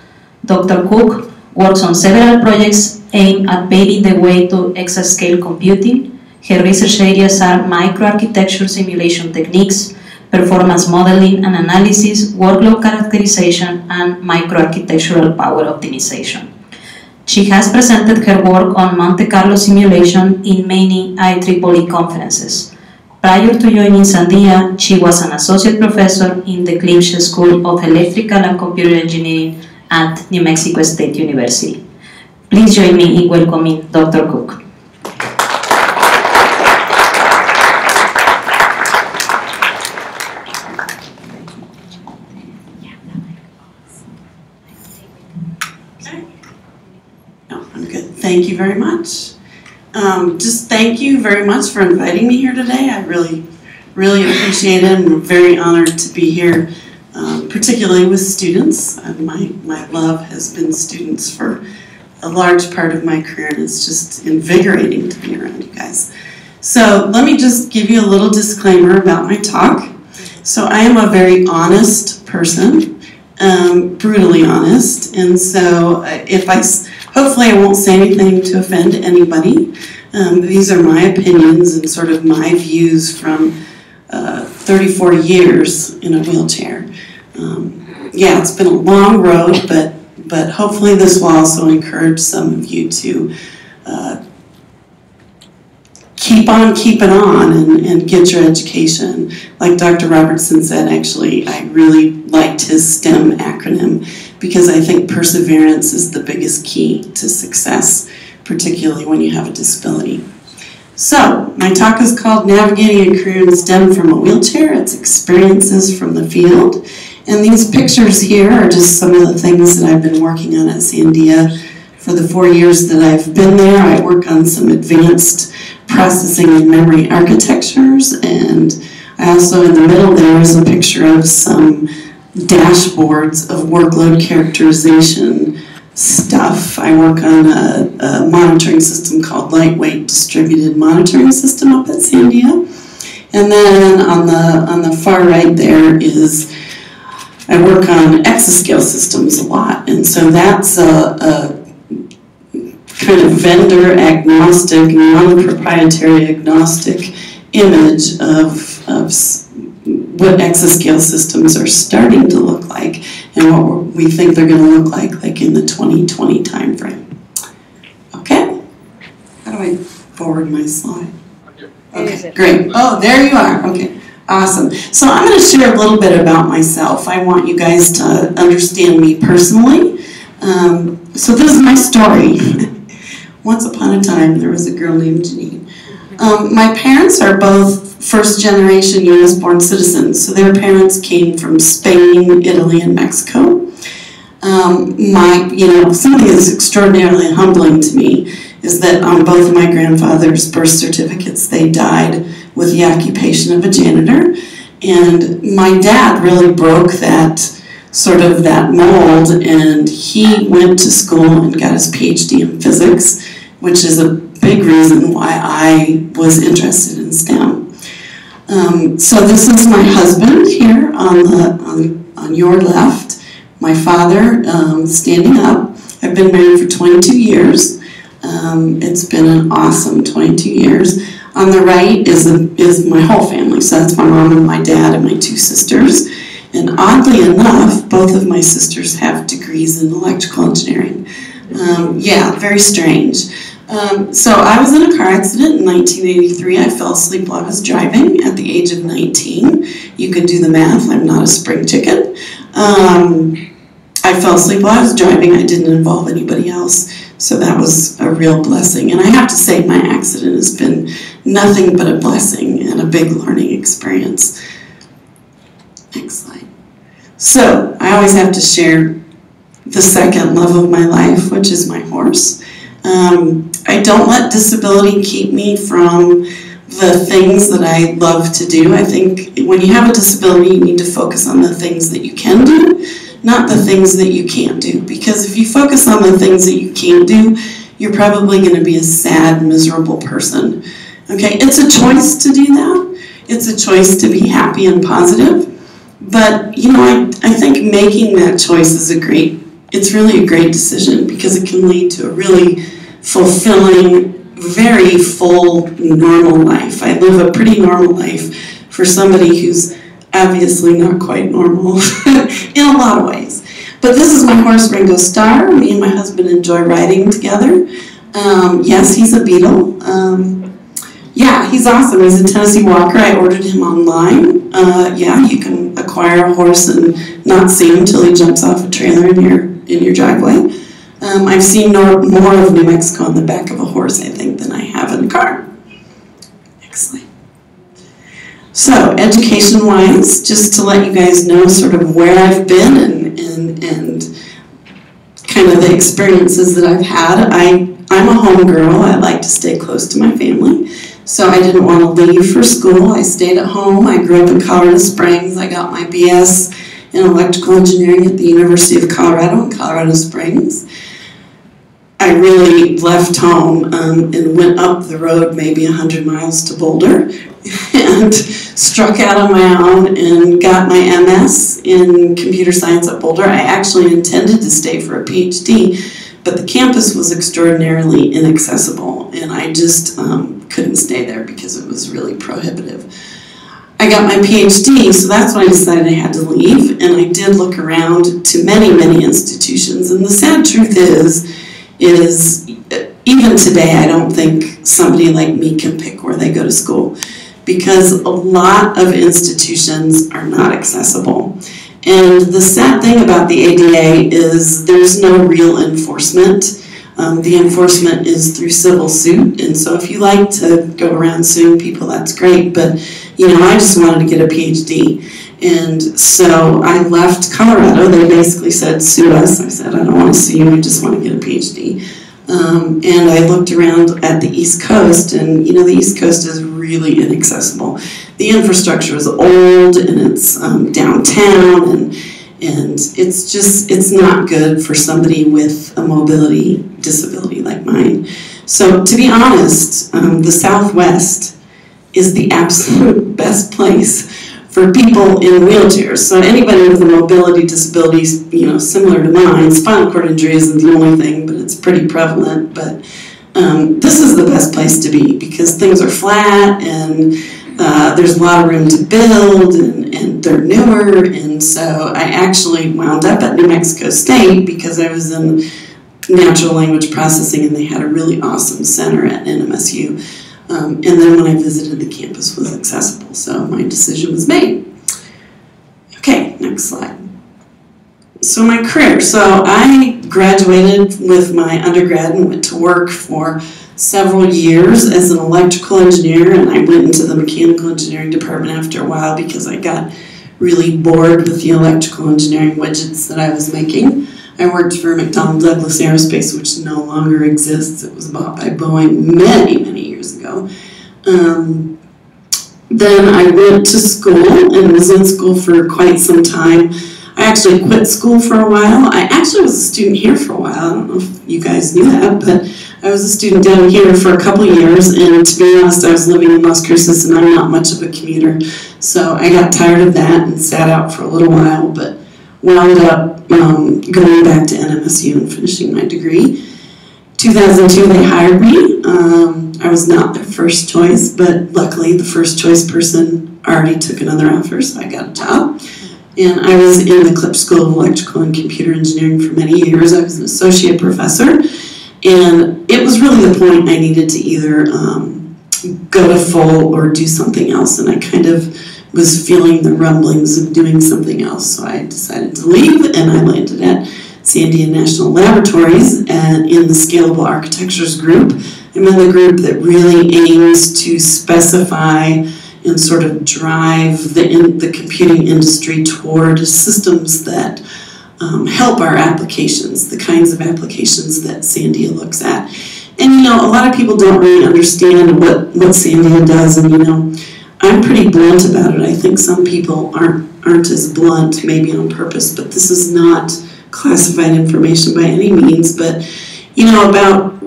Dr. Cook works on several projects aimed at paving the way to exascale computing. Her research areas are microarchitecture simulation techniques, performance modeling and analysis, workload characterization, and microarchitectural power optimization. She has presented her work on Monte Carlo simulation in many IEEE conferences. Prior to joining Sandia, she was an associate professor in the Klimsch School of Electrical and Computer Engineering at New Mexico State University. Please join me in welcoming Dr. Cook. Thank you very much. Just thank you very much for inviting me here today. I really appreciate it, and I'm very honored to be here, particularly with students. My love has been students for a large part of my career, and it's just invigorating to be around you guys. So let me just give you a little disclaimer about my talk. So I am a very honest person, brutally honest, and so hopefully I won't say anything to offend anybody. These are my opinions and sort of my views from 34 years in a wheelchair. Yeah, it's been a long road, but hopefully this will also encourage some of you to keep on keeping on and get your education. Like Dr. Robertson said, actually, I really liked his STEM acronym because I think perseverance is the biggest key to success, particularly when you have a disability. So, my talk is called Navigating a Career in STEM from a Wheelchair. It's experiences from the field. And these pictures here are just some of the things that I've been working on at Sandia for the 4 years that I've been there. I work on some advanced processing and memory architectures, and I also, in the middle there is a picture of some dashboards of workload characterization stuff. I work on a monitoring system called Lightweight Distributed Monitoring System up at Sandia. And then on the far right there is, I work on exascale systems a lot, and so that's a kind of vendor agnostic, non-proprietary agnostic image of what exascale systems are starting to look like and what we think they're going to look like in the 2020 timeframe. Okay? How do I forward my slide? Okay, great. Oh, there you are. Okay, awesome. So I'm going to share a little bit about myself. I want you guys to understand me personally. So this is my story. Once upon a time, there was a girl named Janine. My parents are both first-generation U.S.-born citizens, so their parents came from Spain, Italy, and Mexico. Something that's extraordinarily humbling to me is that on both of my grandfather's birth certificates, they died with the occupation of a janitor, and my dad really broke that mold, and he went to school and got his PhD in physics, which is a big reason why I was interested in STEM. So this is my husband here on your left, my father standing up. I've been married for 22 years. It's been an awesome 22 years. On the right is my whole family, so that's my mom and my dad and my two sisters. And oddly enough, both of my sisters have degrees in electrical engineering. Yeah, very strange. So I was in a car accident in 1983. I fell asleep while I was driving at the age of 19. You can do the math, I'm not a spring chicken. I fell asleep while I was driving. I didn't involve anybody else, so that was a real blessing. And I have to say my accident has been nothing but a blessing and a big learning experience. Next slide. So I always have to share the second love of my life, which is my horse. I don't let disability keep me from the things that I love to do. I think when you have a disability, you need to focus on the things that you can do, not the things that you can't do. Because if you focus on the things that you can't do, you're probably going to be a sad, miserable person. Okay, it's a choice to do that. It's a choice to be happy and positive. But, you know, I think making that choice is it's really a great decision, because it can lead to a really fulfilling, very full, normal life. I live a pretty normal life for somebody who's obviously not quite normal in a lot of ways. But this is my horse, Ringo Starr. Me and my husband enjoy riding together. Yes, he's a beetle. Yeah, he's awesome. He's a Tennessee Walker. I ordered him online. Yeah, you can acquire a horse and not see him until he jumps off a trailer in your driveway. I've seen more of New Mexico on the back of a horse, I think, than I have in a car. Excellent. So, education-wise, just to let you guys know sort of where I've been and kind of the experiences that I've had. I'm a home girl. I like to stay close to my family. So I didn't want to leave for school. I stayed at home. I grew up in Colorado Springs. I got my BS in electrical engineering at the University of Colorado in Colorado Springs. I really left home and went up the road maybe 100 miles to Boulder and struck out on my own and got my MS in computer science at Boulder. I actually intended to stay for a PhD, but the campus was extraordinarily inaccessible, and I just couldn't stay there because it was really prohibitive. I got my PhD, so that's when I decided I had to leave, and I did look around to many, many institutions, and the sad truth is even today I don't think somebody like me can pick where they go to school, because a lot of institutions are not accessible. And the sad thing about the ADA is there's no real enforcement. The enforcement is through civil suit, and so if you like to go around suing people, that's great, but you know, I just wanted to get a PhD. And so I left Colorado. They basically said, sue us. I said, I don't want to sue you, I just want to get a PhD. And I looked around at the East Coast, and you know, the East Coast is really inaccessible. The infrastructure is old, and it's downtown, and it's not good for somebody with a mobility disability like mine. So to be honest, the Southwest is the absolute best place for people in wheelchairs. So anybody with a mobility disability, you know, similar to mine, spinal cord injury isn't the only thing, but it's pretty prevalent. But this is the best place to be, because things are flat, and there's a lot of room to build, and they're newer. And so I actually wound up at New Mexico State because I was in natural language processing, and they had a really awesome center at NMSU. And then when I visited, the campus was accessible, so my decision was made. Okay, next slide. So my career. So I graduated with my undergrad and went to work for several years as an electrical engineer, and I went into the mechanical engineering department after a while because I got really bored with the electrical engineering widgets that I was making. I worked for McDonnell Douglas Aerospace, which no longer exists. It was bought by Boeing many, many years ago. Then I went to school and was in school for quite some time. I actually quit school for a while. I actually was a student here for a while. I don't know if you guys knew that, but I was a student down here for a couple of years, and to be honest, I was living in Las Cruces, and I'm not much of a commuter. So I got tired of that and sat out for a little while, but wound up going back to NMSU and finishing my degree. 2002, they hired me. I was not their first choice, but luckily the first choice person already took another offer, so I got a job. And I was in the Clip School of Electrical and Computer Engineering for many years. I was an associate professor, and it was really the point I needed to either go to full or do something else, and I kind of was feeling the rumblings of doing something else, so I decided to leave, and I landed at Sandia National Laboratories and in the Scalable Architectures group. I'm in the group that really aims to specify and sort of drive the computing industry toward systems that help our applications, the kinds of applications that Sandia looks at. And you know, a lot of people don't really understand what Sandia does, and you know, I'm pretty blunt about it. I think some people aren't as blunt, maybe on purpose, but this is not classified information by any means. But you know,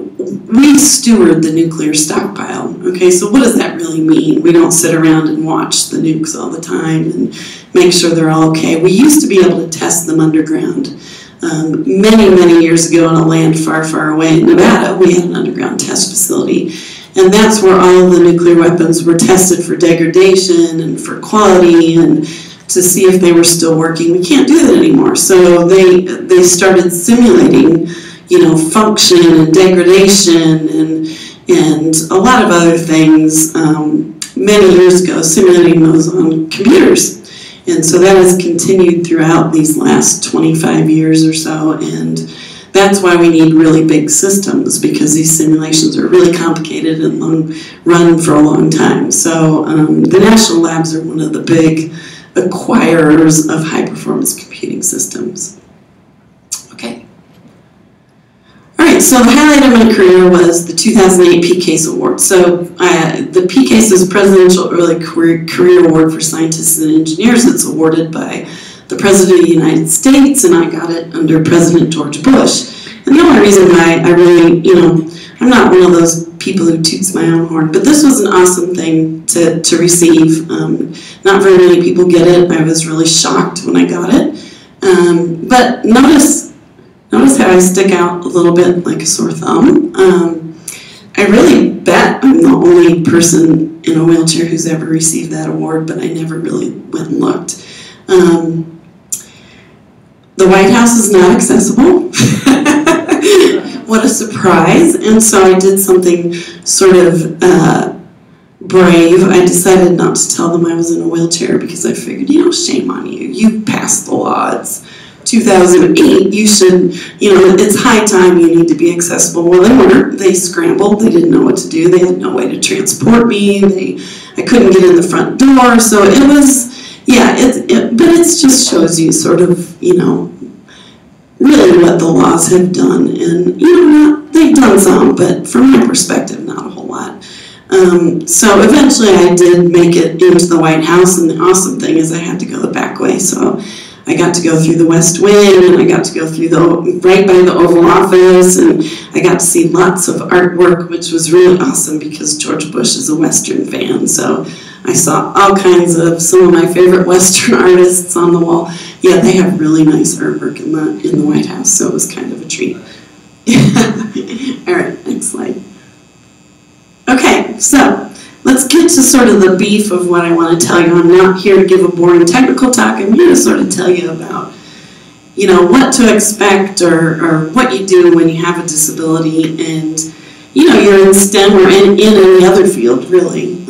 we steward the nuclear stockpile. Okay, so what does that really mean? We don't sit around and watch the nukes all the time and make sure they're all okay. We used to be able to test them underground. Many years ago in a land far, far away in Nevada, we had an underground test facility. And that's where all the nuclear weapons were tested for degradation and for quality and to see if they were still working. We can't do that anymore. So they started simulating, you know, function and degradation and a lot of other things many years ago, simulating those on computers. And so that has continued throughout these last 25 years or so, and that's why we need really big systems, because these simulations are really complicated and run for a long time. So the national labs are one of the big acquirers of high-performance computing systems. Okay. All right, so the highlight of my career was the 2008 PCASE Award. So the PCASE is Presidential Early Career Award for Scientists and Engineers. It's awarded by the President of the United States, and I got it under President George Bush. And the only reason why I really, you know, I'm not one of those people who toots my own horn, but this was an awesome thing to receive. Not very many people get it. I was really shocked when I got it. But notice how I stick out a little bit like a sore thumb. I really bet I'm the only person in a wheelchair who's ever received that award, but I never really went and looked. The White House is not accessible. What a surprise. And so I did something sort of brave. I decided not to tell them I was in a wheelchair because I figured, you know, shame on you. You passed the law. It's 2008. You should, you know, it's high time you need to be accessible. Well, they weren't. They scrambled. They didn't know what to do. They had no way to transport me. I couldn't get in the front door. So it was, yeah, but it just shows you sort of, you know, really what the laws have done. And, you know, they've done some, but from my perspective, not a whole lot. So eventually I did make it into the White House, and the awesome thing is I had to go the back way. So I got to go through the West Wing, and I got to go through right by the Oval Office, and I got to see lots of artwork, which was really awesome because George Bush is a Western fan. So I saw all kinds of some of my favorite Western artists on the wall. Yeah, they have really nice artwork in the White House, so it was kind of a treat. All right, next slide. Okay, so let's get to sort of the beef of what I want to tell you. I'm not here to give a boring technical talk. I'm here to sort of tell you about, you know, what to expect or what you do when you have a disability, and, you know, you're in STEM or in any other field, really.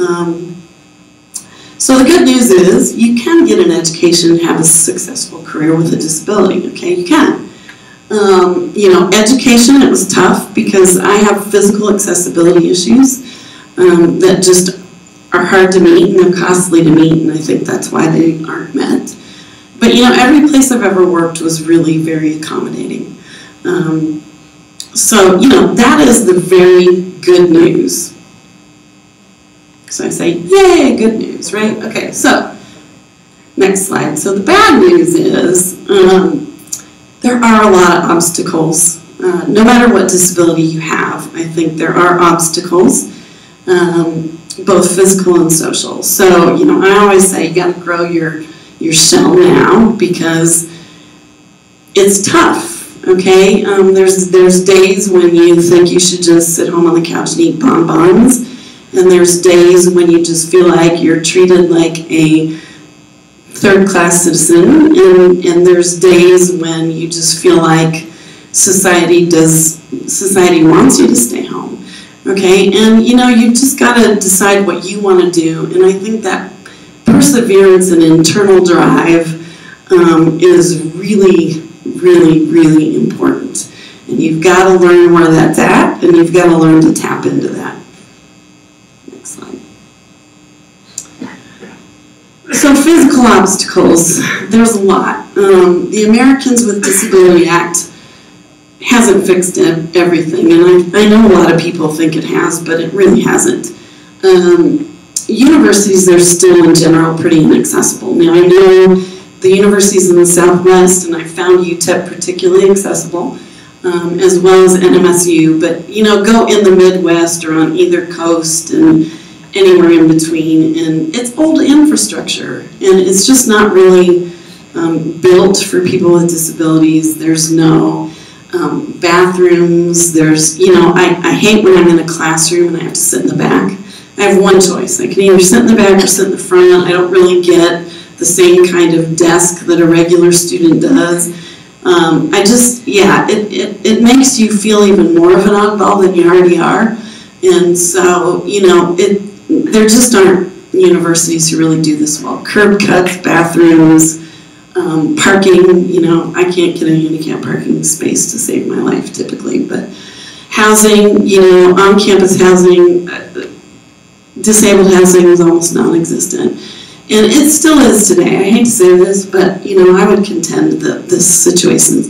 So the good news is you can get an education and have a successful career with a disability, okay? You can. You know, education, it was tough because I have physical accessibility issues that just are hard to meet and they're costly to meet, and I think that's why they aren't met. But, you know, every place I've ever worked was really very accommodating. So, you know, that is the very good news. So I say, yay, good news, right? Okay, so next slide. So the bad news is there are a lot of obstacles. No matter what disability you have, I think there are obstacles, both physical and social. So, you know, I always say you got to grow your shell now because it's tough, okay? There's days when you think you should just sit home on the couch and eat bonbons. And there's days when you just feel like you're treated like a third-class citizen, and there's days when you just feel like society wants you to stay home, okay? And, you know, you just got to decide what you want to do, and I think that perseverance and internal drive is really, really, really important. And you've got to learn where that's at, and you've got to learn to tap into that. So physical obstacles, there's a lot. The Americans with Disability Act hasn't fixed everything, and I know a lot of people think it has, but it really hasn't. Universities are still in general pretty inaccessible. Now I know the universities in the Southwest, and I found UTEP particularly accessible, as well as NMSU, but go in the Midwest or on either coast and anywhere in between, and it's old infrastructure, and it's just not really built for people with disabilities. There's no bathrooms. There's, I hate when I'm in a classroom and I have to sit in the back. I have one choice. I can either sit in the back or sit in the front. I don't really get the same kind of desk that a regular student does. It makes you feel even more of an oddball than you already are. And so, there just aren't universities who really do this well. Curb cuts, bathrooms, parking, I can't get a handicap parking space to save my life typically, but housing, on-campus housing, disabled housing is almost non-existent. And it still is today. I hate to say this, but I would contend that this situation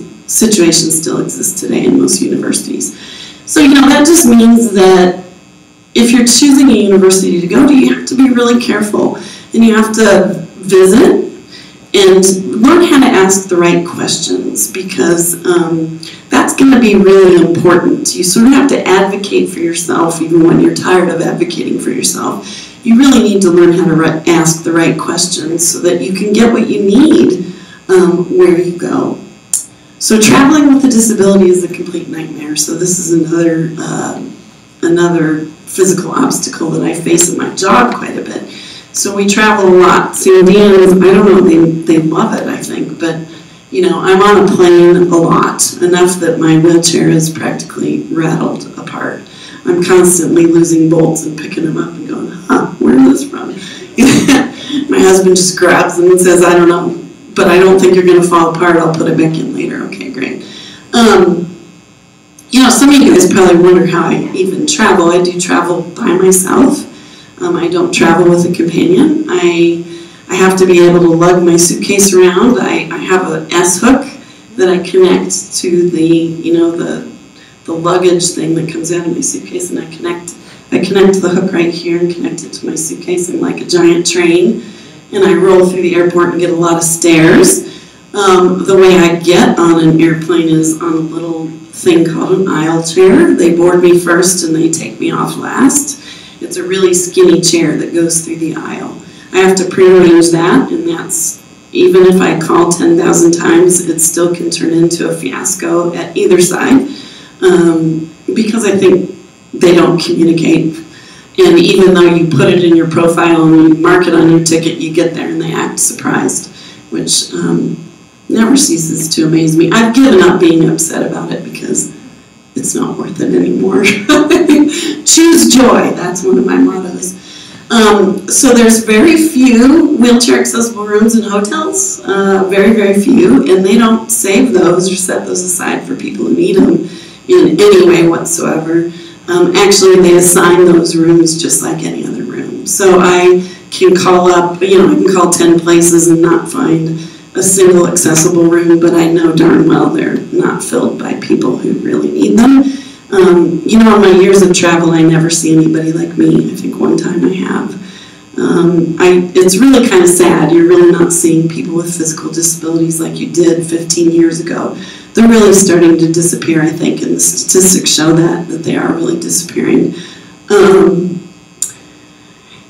still exists today in most universities. So that just means that if you're choosing a university to go to, you have to be really careful, and you have to visit and learn how to ask the right questions, because that's going to be really important. You sort of have to advocate for yourself even when you're tired of advocating for yourself. You really need to learn how to ask the right questions so that you can get what you need where you go. So traveling with a disability is a complete nightmare. So this is another physical obstacle that I face in my job quite a bit. So we travel a lot. Sandians, I don't know, they love it, I think, but I'm on a plane a lot, enough that my wheelchair is practically rattled apart. I'm constantly losing bolts and picking them up and going, where is this from? My husband just grabs them and says, I don't know, but I don't think you're going to fall apart. I'll put it back in later. Okay, great. Some of you guys probably wonder how I even travel. I do travel by myself. I don't travel with a companion. I have to be able to lug my suitcase around. I have an S-hook that I connect to the luggage thing that comes out of my suitcase, and I connect the hook right here and connect it to my suitcase. I'm like a giant train, and I roll through the airport and get a lot of stairs. The way I get on an airplane is on a little thing called an aisle chair. They board me first and they take me off last. It's a really skinny chair that goes through the aisle. I have to prearrange that, and that's, even if I call 10,000 times, it still can turn into a fiasco at either side, because I think they don't communicate. And even though you put it in your profile and you mark it on your ticket, you get there and they act surprised, which never ceases to amaze me. I've given up being upset about it because it's not worth it anymore. Choose joy, that's one of my mottos. So there's very few wheelchair accessible rooms in hotels, very, very few, and they don't save those or set those aside for people who need them in any way whatsoever. Actually, they assign those rooms just like any other room. So I can call up, I can call 10 places and not find a single accessible room, but I know darn well they're not filled by people who really need them. In my years of travel, I never see anybody like me. I think one time I have. It's really kind of sad. You're really not seeing people with physical disabilities like you did 15 years ago. They're really starting to disappear, I think, and the statistics show that they are really disappearing.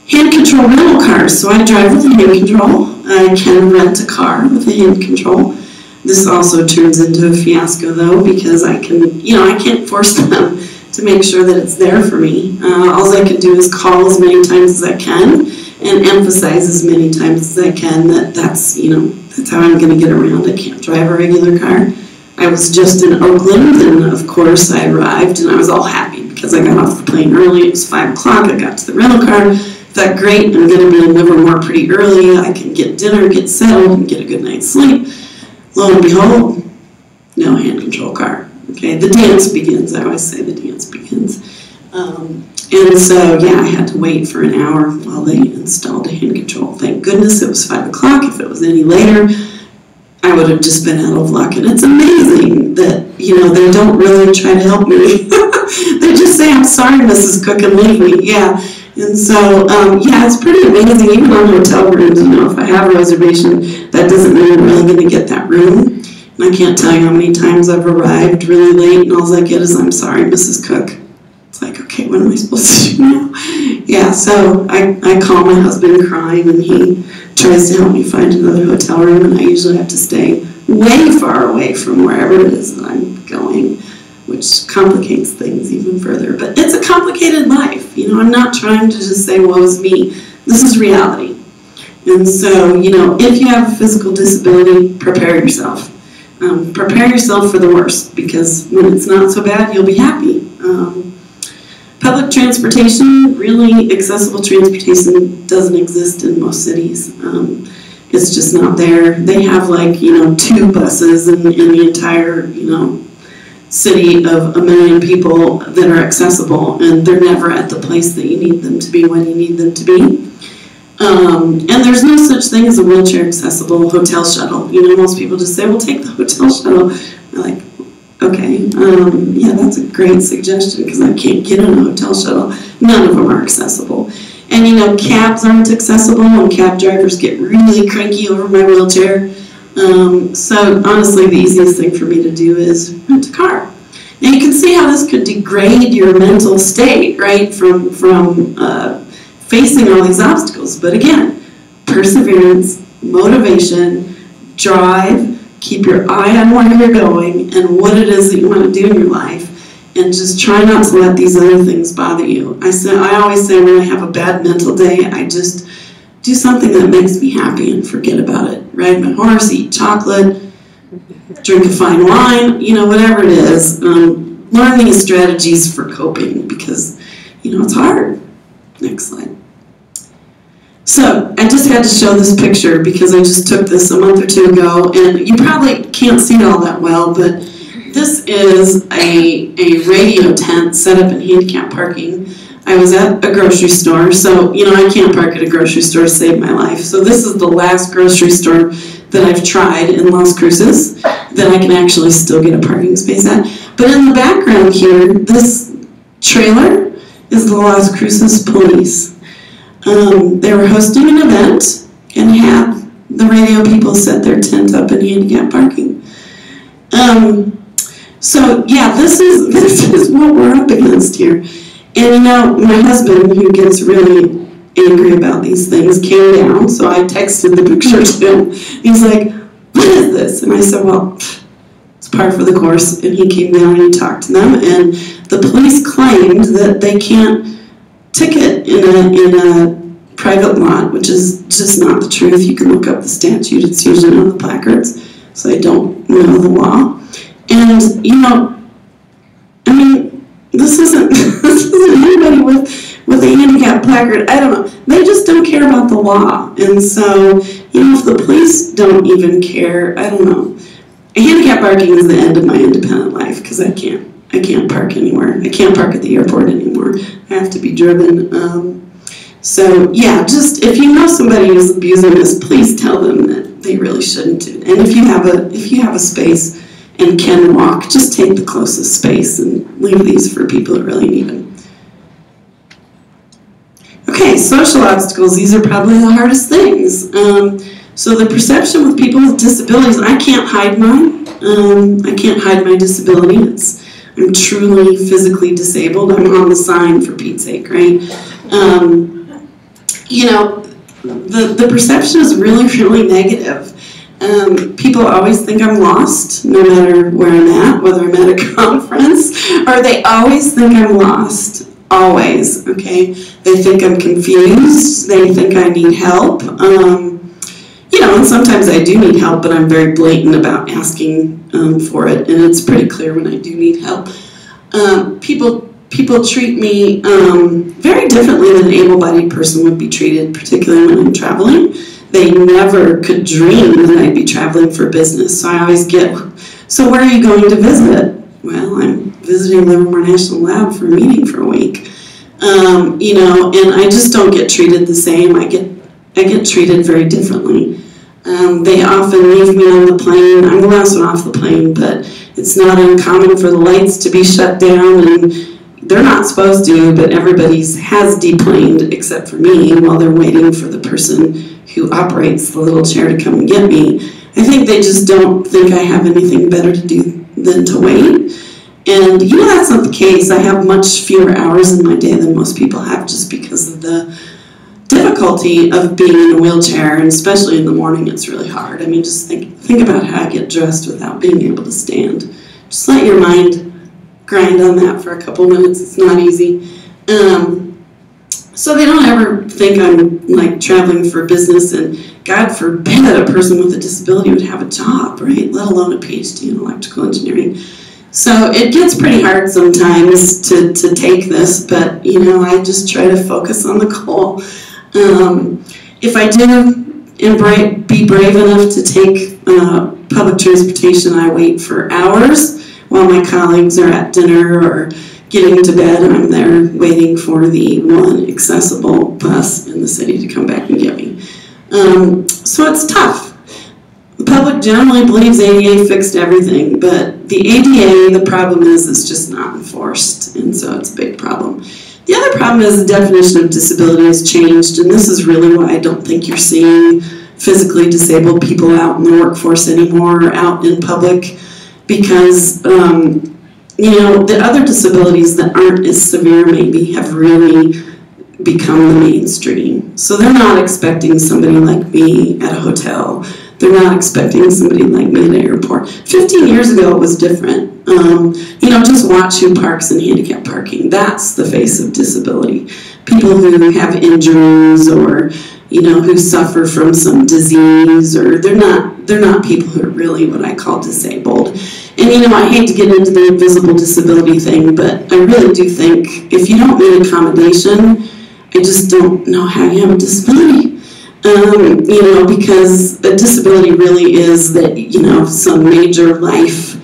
Hand control rental cars. So I drive with a hand control. I can rent a car with a hand control. This also turns into a fiasco though, because I can't force them to make sure that it's there for me. All I can do is call as many times as I can and emphasize as many times as I can that's how I'm going to get around. I can't drive a regular car. I was just in Oakland, and of course I arrived and I was all happy because I got off the plane early. It was 5 o'clock. I got to the rental car. Thought, great, I'm going to be in Livermore pretty early. I can get dinner, get settled, and get a good night's sleep. Lo and behold, no hand control car. Okay, the dance begins. I always say the dance begins. And so, yeah, I had to to wait for an hour while they installed a hand control. Thank goodness it was 5 o'clock. If it was any later, I would have just been out of luck. And it's amazing that, you know, they don't really try to help me. They just say, I'm sorry, Mrs. Cook, and leave me. Yeah. And so, yeah, it's pretty amazing. Even on hotel rooms, you know, if I have a reservation, that doesn't mean I'm really going to get that room. And I can't tell you how many times I've arrived really late and all I get is, I'm sorry, Mrs. Cook. It's like, okay, what am I supposed to do now? Yeah, so I call my husband crying, and he tries to help me find another hotel room, and I usually have to stay way far away from wherever it is that I'm going, which complicates things even further. But it's a complicated life. You know, I'm not trying to just say, woe is me. This is reality. And so, you know, if you have a physical disability, prepare yourself. Prepare yourself for the worst, because when it's not so bad, you'll be happy. Public transportation, really accessible transportation doesn't exist in most cities. It's just not there. They have, like, you know, 2 buses in the entire, you know, city of 1 million people that are accessible, and they're never at the place that you need them to be when you need them to be. And there's no such thing as a wheelchair accessible hotel shuttle. You know, most people just say, well, take the hotel shuttle. I'm like, okay, yeah, that's a great suggestion, because I can't get on a hotel shuttle. None of them are accessible. And, you know, cabs aren't accessible, and cab drivers get really cranky over my wheelchair. So, honestly, the easiest thing for me to do is rent a car. Now, you can see how this could degrade your mental state, right, from facing all these obstacles. But again, perseverance, motivation, drive, keep your eye on where you're going and what it is that you want to do in your life, and just try not to let these other things bother you. I always say, when I have a bad mental day, I just do something that makes me happy and forget about it. Ride my horse, eat chocolate, drink a fine wine, you know, whatever it is. Learn these strategies for coping, because, you know, it's hard. Next slide. So, I just had to show this picture because I just took this a month or 2 ago, and you probably can't see it all that well, but this is a radio tent set up in handicap parking. I was at a grocery store, so, you know, I can't park at a grocery store to save my life. So this is the last grocery store that I've tried in Las Cruces that I can actually still get a parking space at. But in the background here, this trailer is the Las Cruces police. They were hosting an event and had the radio people set their tent up in handicap parking. So yeah, this is what we're up against here. And, you know, my husband, who gets really angry about these things, came down, so I texted the picture to him. He's like, what is this? And I said, well, it's par for the course. And he came down and he talked to them, and the police claimed that they can't ticket in a private lot, which is just not the truth. You can look up the statute. It's usually on the placards, so I don't know the law. And, you know, I mean, this isn't anybody with a handicap placard. I don't know. They just don't care about the law. And so, you know, if the police don't even care, I don't know. Handicap parking is the end of my independent life, because I can't park anywhere. I can't park at the airport anymore. I have to be driven. So yeah, just if you know somebody who's abusing this, please tell them that they really shouldn't. And if you have a space and can walk, just take the closest space and leave these for people that really need them. Okay, social obstacles. These are probably the hardest things. So the perception with people with disabilities, I can't hide mine. I can't hide my disability. I'm truly physically disabled. I'm on the sign, for Pete's sake, right? You know, the perception is really, really negative. People always think I'm lost, no matter where I'm at, whether I'm at a conference, or they always think I'm lost, always, okay? They think I'm confused, they think I need help. You know, and sometimes I do need help, but I'm very blatant about asking for it, and it's pretty clear when I do need help. People treat me very differently than an able-bodied person would be treated, particularly when I'm traveling. They never could dream that I'd be traveling for business. So I always get, so where are you going to visit? Well, I'm visiting Livermore National Lab for a meeting for a week. You know, and I just don't get treated the same. I get treated very differently. They often leave me on the plane. I'm the last one off the plane, but it's not uncommon for the lights to be shut down, and they're not supposed to, but everybody has deplaned except for me while they're waiting for the person who operates the little chair to come and get me. I think they just don't think I have anything better to do than to wait. And you know, that's not the case. I have much fewer hours in my day than most people have just because of the difficulty of being in a wheelchair, and especially in the morning, it's really hard. I mean, just think about how I get dressed without being able to stand. Just let your mind grind on that for a couple minutes. It's not easy. So they don't ever think I'm like traveling for business, and God forbid a person with a disability would have a job, right? Let alone a PhD in electrical engineering. So it gets pretty hard sometimes to take this, but you know, I just try to focus on the goal. If I do be brave enough to take public transportation, I wait for hours while my colleagues are at dinner or getting to bed, and I'm there waiting for the one accessible bus in the city to come back and get me. So it's tough. The public generally believes ADA fixed everything, but the ADA, the problem is it's just not enforced, and so it's a big problem. The other problem is the definition of disability has changed, and this is really why I don't think you're seeing physically disabled people out in the workforce anymore, or out in public, because you know, the other disabilities that aren't as severe maybe have really become the mainstream. So they're not expecting somebody like me at a hotel. They're not expecting somebody like me at an airport. 15 years ago it was different. You know, just watch who parks in handicap parking. That's the face of disability. People who have injuries, or you know, who suffer from some disease, or they're not people who are really what I call disabled. And you know, I hate to get into the invisible disability thing, but I really do think if you don't need accommodation, I just don't know how you have a disability. You know, because a disability really is that, you know, some major life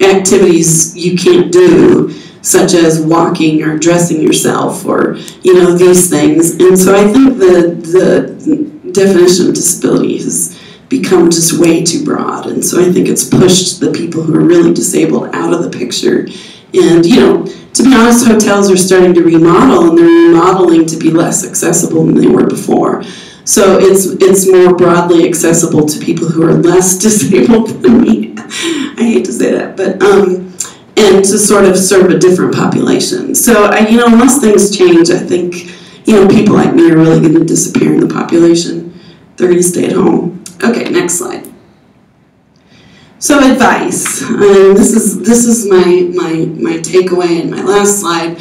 activities you can't do, such as walking or dressing yourself, or, you know, these things. And so I think the definition of disability has become just way too broad. And so I think it's pushed the people who are really disabled out of the picture. And, you know, to be honest, hotels are starting to remodel, and they're remodeling to be less accessible than they were before. So it's more broadly accessible to people who are less disabled than me. I hate to say that, but and to sort of serve a different population. So you know, unless things change, I think, you know, people like me are really going to disappear in the population. They're going to stay at home. Okay, next slide. So advice, this is my takeaway and my last slide.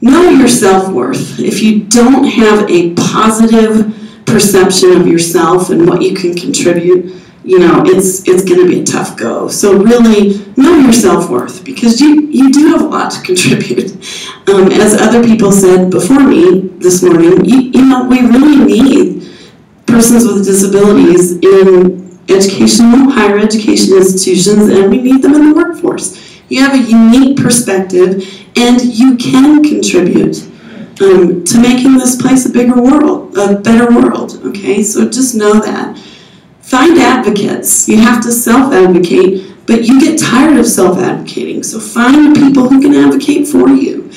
Know your self-worth. If you don't have a positive perception of yourself and what you can contribute, you know, it's going to be a tough go. So really know your self-worth, because you do have a lot to contribute. As other people said before me this morning, you know, we really need persons with disabilities in educational, higher education institutions, and we need them in the workforce. You have a unique perspective, and you can contribute to making this place a bigger world, a better world, okay? So just know that. Find advocates. You have to self-advocate, but you get tired of self-advocating, so find people who can advocate for you.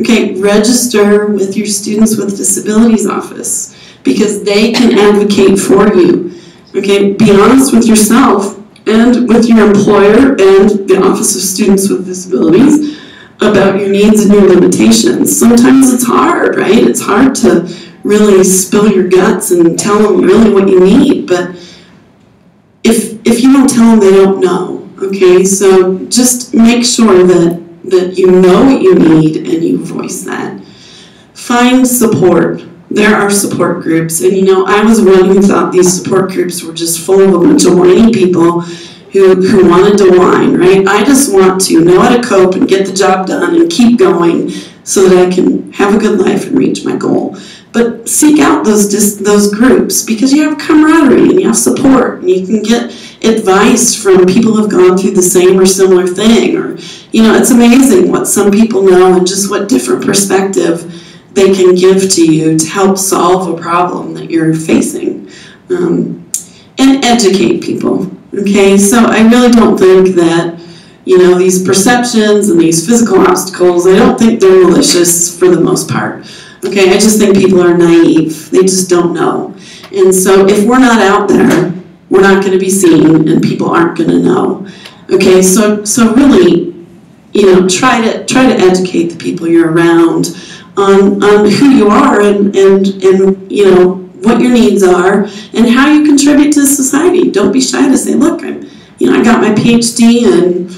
Okay, register with your Students with Disabilities office, because they can advocate for you. Okay, be honest with yourself and with your employer and the Office of Students with Disabilities about your needs and your limitations. Sometimes it's hard, right? It's hard to really spill your guts and tell them really what you need, but if you don't tell them, they don't know, okay? So just make sure that you know what you need and you voice that. Find support. There are support groups, and you know, I was one who thought these support groups were just full of a bunch of whiny people who wanted to whine, right? I just want to know how to cope and get the job done and keep going so that I can have a good life and reach my goal. But seek out those groups, because you have camaraderie and you have support, and you can get advice from people who have gone through the same or similar thing. Or, it's amazing what some people know and just what different perspective they can give to you to help solve a problem that you're facing. And educate people. Okay, so I really don't think that, these perceptions and these physical obstacles, I don't think they're malicious for the most part. Okay, I just think people are naive. They just don't know. And so if we're not out there, we're not going to be seen, and people aren't going to know. Okay, so really, try to educate the people you're around on who you are and what your needs are and how you contribute to society. Don't be shy to say, look, I got my PhD in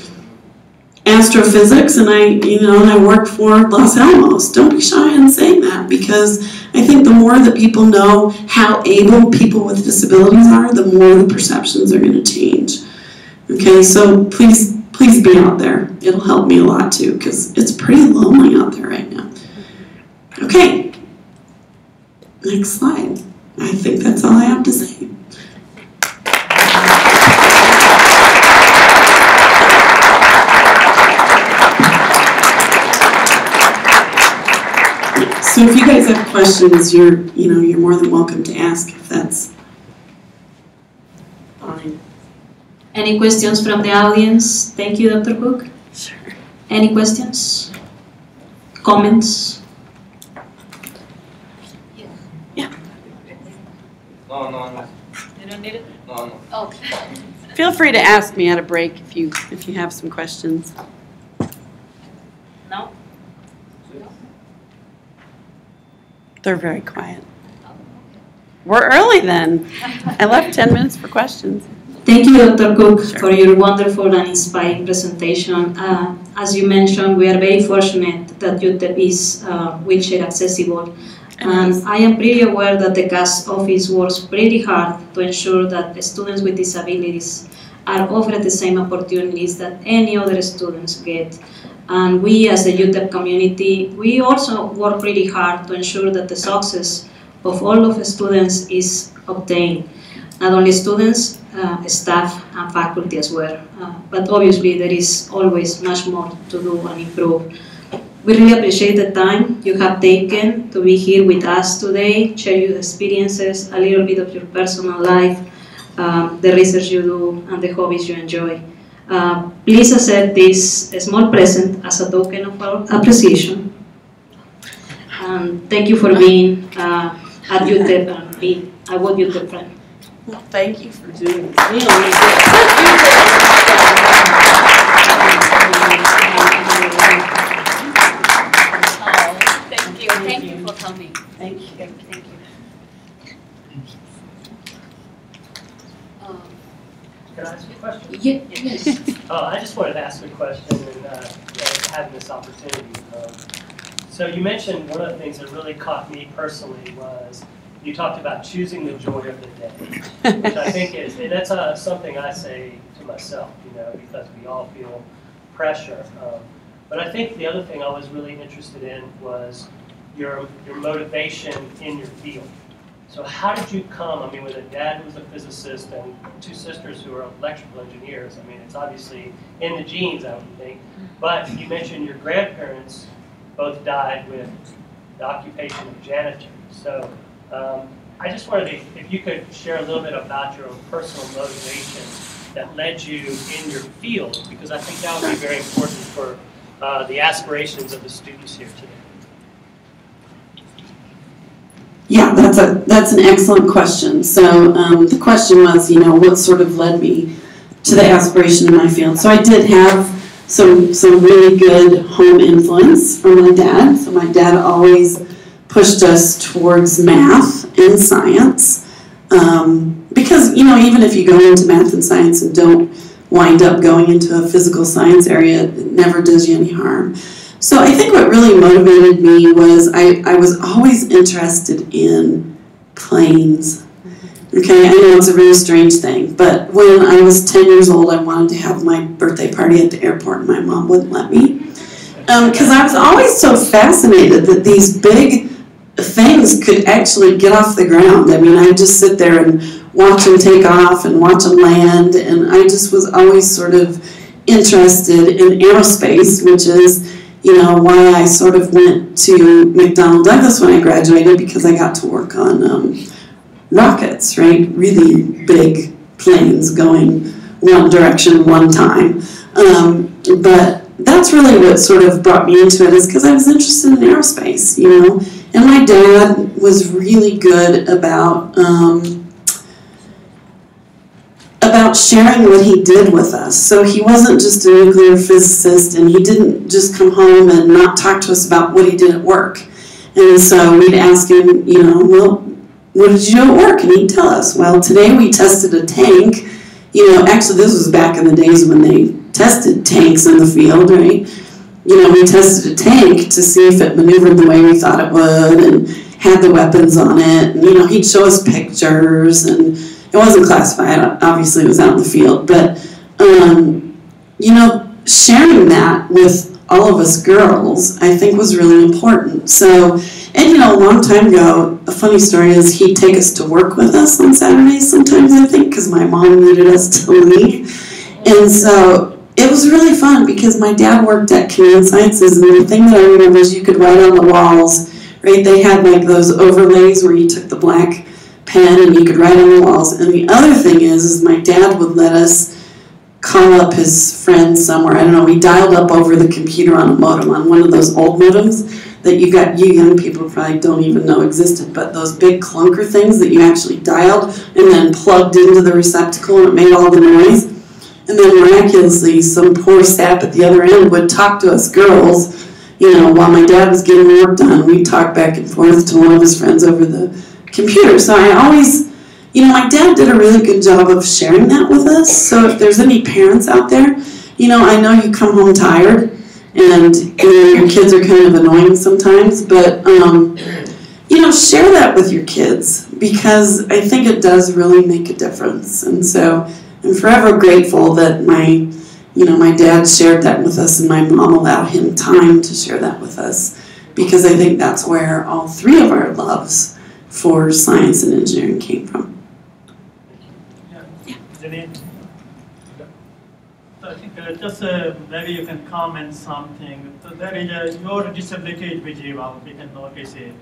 astrophysics, and I work for Los Alamos. Don't be shy in saying that, because I think the more that people know how able people with disabilities are, the more the perceptions are going to change. Okay, so please be out there. It'll help me a lot too, because it's pretty lonely out there right now. Okay, next slide. I think that's all I have to say. So if you guys have questions, you're more than welcome to ask, if that's fine. Any questions from the audience? Thank you, Dr. Cook. Sure. Any questions? Comments? Yeah. No. You don't need it? No. Oh. Feel free to ask me at a break if you have some questions. No? They're very quiet. We're early then. I left 10 minutes for questions. Thank you, Dr. Cook, for your wonderful and inspiring presentation. As you mentioned, we are very fortunate that UTEP is wheelchair accessible. And I am pretty aware that the CAS office works pretty hard to ensure that students with disabilities are offered the same opportunities that any other students get. And we as the UTEP community, we also work pretty hard to ensure that the success of all of the students is obtained. Not only students, staff and faculty as well. But obviously there is always much more to do and improve. We really appreciate the time you have taken to be here with us today, share your experiences, a little bit of your personal life, the research you do, and the hobbies you enjoy. Please accept this small present as a token of our appreciation. And thank you for being at UTEP and being a good UTEP friend. Well, thank you for doing this. Thank you for coming. Thank you. Thank you. Can I ask you a question? Yes. I just wanted to ask a question and having this opportunity. So you mentioned one of the things that really caught me personally was you talked about choosing the joy of the day, which I think is, and that's something I say to myself, because we all feel pressure. But I think the other thing I was really interested in was your motivation in your field. So how did you come, with a dad who was a physicist and two sisters who are electrical engineers, it's obviously in the genes, I would think. But you mentioned your grandparents both died with the occupation of janitor. So I just wanted if you could share a little bit about your own personal motivation that led you in your field, because I think that would be very important for the aspirations of the students here today. Yeah, that's an excellent question. So the question was, what sort of led me to the aspiration in my field. So I did have some really good home influence from my dad. So my dad always pushed us towards math and science. Because, even if you go into math and science and don't wind up going into a physical science area, it never does you any harm. So I think what really motivated me was I was always interested in planes. Okay, I know it's a really strange thing, but when I was 10 years old, I wanted to have my birthday party at the airport, and my mom wouldn't let me. Because I was always so fascinated that these big things could actually get off the ground. I mean, I'd just sit there and watch them take off and watch them land, and I just was always sort of interested in aerospace, which is, you know, why I sort of went to McDonnell Douglas when I graduated, because I got to work on rockets, right? Really big planes going one direction one time. But that's really what sort of brought me into it, is because I was interested in aerospace, you know. And my dad was really good about sharing what he did with us. So he wasn't just a nuclear physicist, and he didn't just come home and not talk to us about what he did at work. And so we'd ask him, you know, well, what did you do at work? And he'd tell us, well, today we tested a tank. You know, actually this was back in the days when they tested tanks in the field, right? You know, we tested a tank to see if it maneuvered the way we thought it would, and had the weapons on it. And, you know, he'd show us pictures, and it wasn't classified, obviously it was out in the field, but, you know, sharing that with all of us girls, I think, was really important. So, and, you know, a long time ago, a funny story is he'd take us to work with us on Saturdays sometimes, I think, because my mom needed us to leave. And so it was really fun, because my dad worked at Command Sciences, and the thing that I remember is you could write on the walls, right? They had like those overlays where you took the black pen and you could write on the walls. And the other thing is my dad would let us call up his friends somewhere. I don't know, we dialed up over the computer on a modem, on one of those old modems that you young people probably don't even know existed, but those big clunker things that you actually dialed and then plugged into the receptacle, and it made all the noise. And then miraculously, some poor sap at the other end would talk to us girls, you know, while my dad was getting work done. We'd talk back and forth to one of his friends over the computer. So I always, you know, my dad did a really good job of sharing that with us. So if there's any parents out there, you know, I know you come home tired, and you know, your kids are kind of annoying sometimes, but you know, share that with your kids, because I think it does really make a difference. And so I'm forever grateful that my dad shared that with us, and my mom allowed him time to share that with us, because I think that's where all three of our loves for science and engineering came from. Yeah. Janine? So I think just maybe you can comment something. So there is your disability is visible, we can notice it.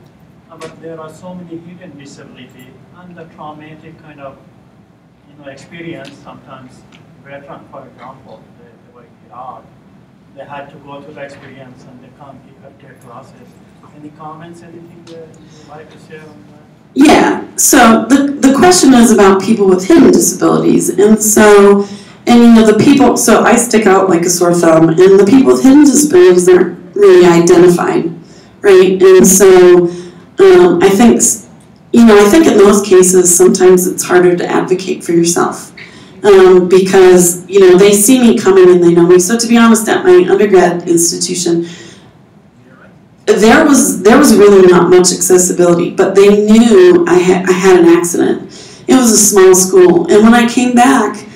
But there are so many hidden disabilities and the traumatic kind of experience. Sometimes veteran, for example, they were out. They had to go through the experience and they can't pick up their classes. Any comments, anything you'd like to share on that? Yeah, so the question is about people with hidden disabilities. And so, and you know, the people, so I stick out like a sore thumb, and the people with hidden disabilities aren't really identified, right? And so I think, you know, I think in those cases, sometimes it's harder to advocate for yourself. Because, you know, they see me coming and they know me. So to be honest, at my undergrad institution, there was really not much accessibility, but they knew I had an accident. It was a small school, and when I came back,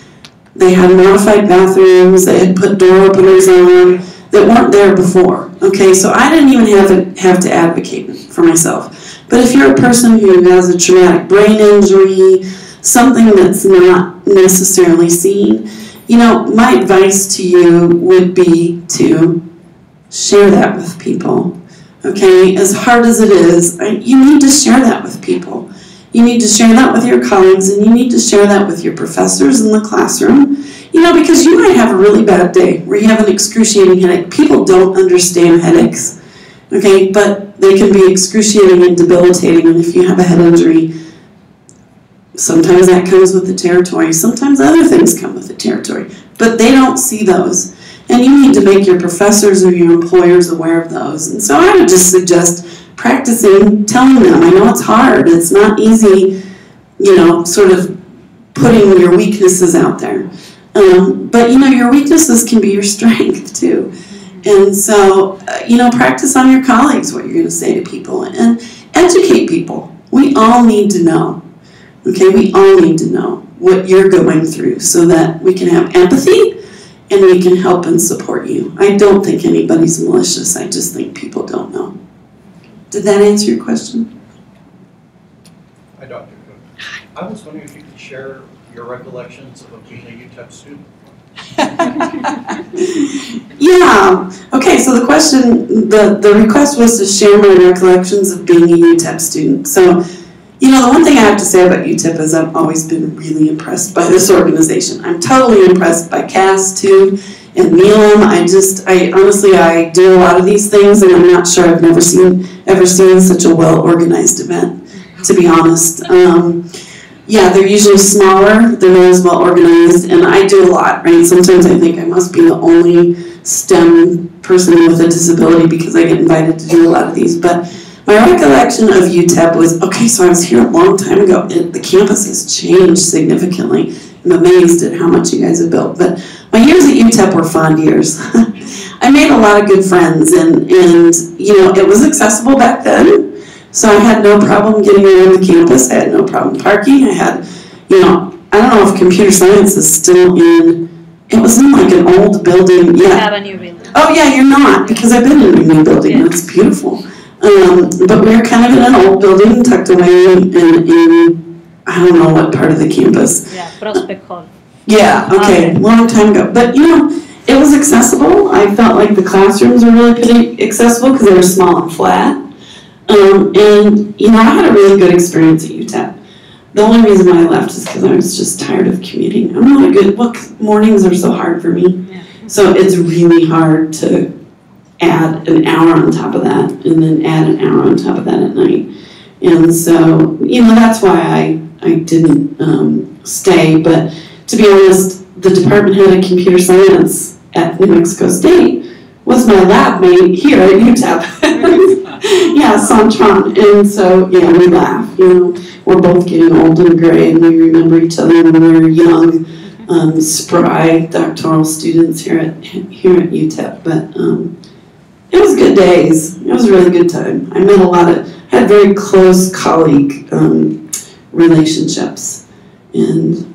they had modified bathrooms, they had put door openers on that weren't there before. Okay, so I didn't even have to advocate for myself. But if you're a person who has a traumatic brain injury, something that's not necessarily seen, you know, my advice to you would be to share that with people. Okay, as hard as it is, you need to share that with people. You need to share that with your colleagues, and you need to share that with your professors in the classroom. You know, because you might have a really bad day where you have an excruciating headache. People don't understand headaches, okay, but they can be excruciating and debilitating, and if you have a head injury, sometimes that comes with the territory. Sometimes other things come with the territory, but they don't see those. And you need to make your professors or your employers aware of those. And so I would just suggest practicing, telling them. I know it's hard. It's not easy, you know, sort of putting your weaknesses out there. But, you know, your weaknesses can be your strength, too. And so, you know, practice on your colleagues what you're going to say to people. And educate people. We all need to know. Okay, we all need to know what you're going through so that we can have empathy and we can help and support you. I don't think anybody's malicious. I just think people don't know. Did that answer your question? Hi, Dr. Cook. I was wondering if you could share your recollections of being a UTEP student. Yeah. Okay, so the question, the request was to share my recollections of being a UTEP student. So, you know, the one thing I have to say about UTEP is I've always been really impressed by this organization. I'm totally impressed by CASS too, and Milam. I honestly, I do a lot of these things, and I'm not sure I've ever seen such a well-organized event, to be honest. Yeah, they're usually smaller, they're not as well organized, and I do a lot, right? Sometimes I think I must be the only STEM person with a disability because I get invited to do a lot of these. But my recollection of UTEP was, okay, so I was here a long time ago, and the campus has changed significantly. I'm amazed at how much you guys have built. But my years at UTEP were fond years. I made a lot of good friends, and you know, it was accessible back then. So I had no problem getting around the campus. I had no problem parking. I had, you know, I don't know if computer science is still in, it was in like an old building. Yeah. Have a new building. Oh yeah, you're not, because I've been in a new building. Yeah. That's beautiful. But we were kind of in an old building tucked away in I don't know what part of the campus. Yeah, Prospect Hall. Yeah, okay, long time ago. But you know, it was accessible. I felt like the classrooms were really pretty accessible because they were small and flat. And, you know, I had a really good experience at UTEP. The only reason why I left is because I was just tired of commuting. I'm not a good, mornings are so hard for me. Yeah. So it's really hard to add an hour on top of that and then add an hour on top of that at night. And so, you know, that's why I didn't stay. But to be honest, the department head of computer science at New Mexico State was my lab mate here at UTEP. Yeah, Santron. And so, yeah, we laugh, you know. We're both getting old and gray, and we remember each other when we were young, spry doctoral students here at UTEP. But it was good days. It was a really good time. I met had very close colleague relationships. And,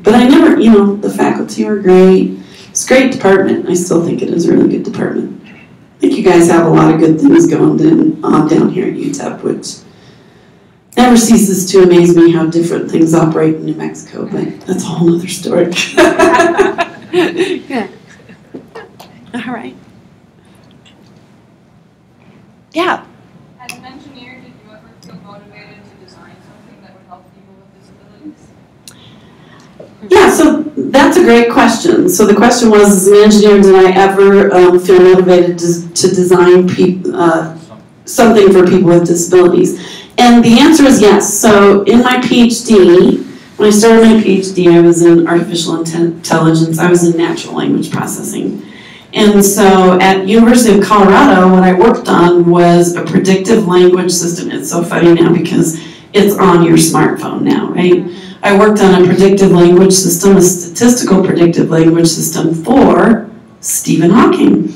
but I never, you know, the faculty were great. It's a great department. I still think it is a really good department. I think you guys have a lot of good things going on down here at UTEP, which never ceases to amaze me how different things operate in New Mexico, but that's a whole other story. Yeah. All right. Yeah. As an engineer, did you ever feel motivated to design something that would help people with disabilities? Yeah, so that's a great question. So the question was, as an engineer, did I ever feel motivated to design something for people with disabilities? And the answer is yes. So in my PhD, when I started my PhD, I was in artificial intelligence. I was in natural language processing. And so at University of Colorado, what I worked on was a predictive language system. It's so funny now because it's on your smartphone now, right? I worked on a predictive language system, a statistical predictive language system for Stephen Hawking.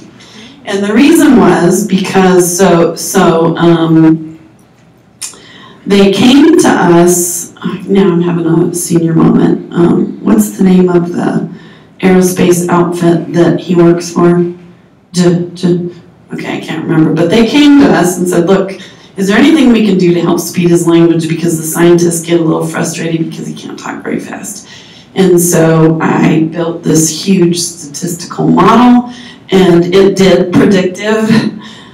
And the reason was because, they came to us, now I'm having a senior moment, what's the name of the aerospace outfit that he works for? Okay, I can't remember, but they came to us and said, look, is there anything we can do to help speed his language because the scientists get a little frustrated because he can't talk very fast. And so I built this huge statistical model, and it did predictive,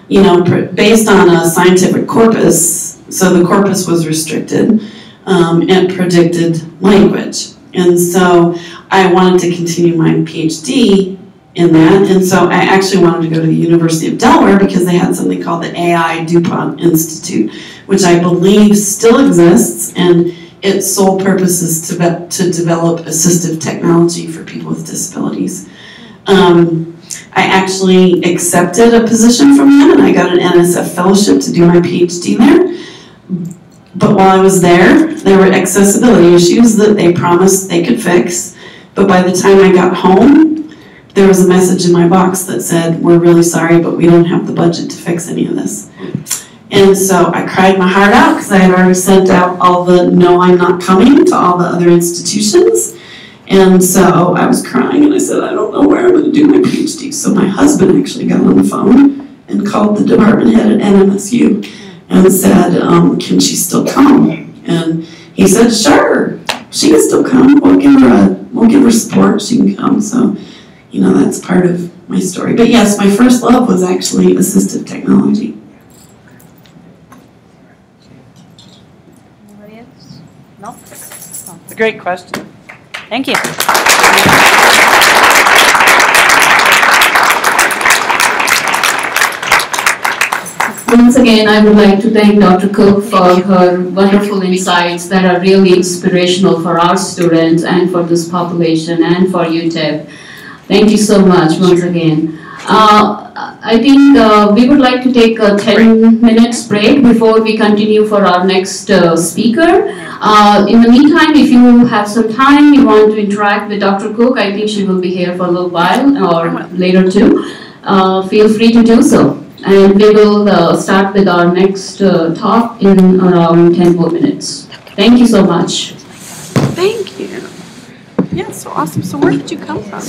you know, based on a scientific corpus. So the corpus was restricted, and predicted language. And so I wanted to continue my PhD in that, and so I actually wanted to go to the University of Delaware because they had something called the AI DuPont Institute, which I believe still exists, and its sole purpose is to develop assistive technology for people with disabilities. I actually accepted a position from them, and I got an NSF fellowship to do my PhD there. But while I was there were accessibility issues that they promised they could fix. But by the time I got home, there was a message in my box that said, we're really sorry, but we don't have the budget to fix any of this. And so I cried my heart out because I had already sent out all the no, I'm not coming to all the other institutions. And so I was crying and I said, I don't know where I'm going to do my PhD. So my husband actually got on the phone and called the department head at NMSU and said, can she still come? And he said, sure, she can still come. We'll give her support. She can come. So, you know, that's part of my story. But yes, my first love was actually assistive technology. Anybody else? No? It's a great question. Thank you. Once again, I would like to thank Dr. Cook for her wonderful insights that are really inspirational for our students and for this population and for UTEP. Thank you so much once again. I think we would like to take a 10 minutes break before we continue for our next speaker. In the meantime, if you have some time, you want to interact with Dr. Cook, I think she will be here for a little while or later too. Feel free to do so. And we will start with our next talk in around 10 more minutes. Thank you so much. Thank you. Yeah, so awesome. So where did you come from?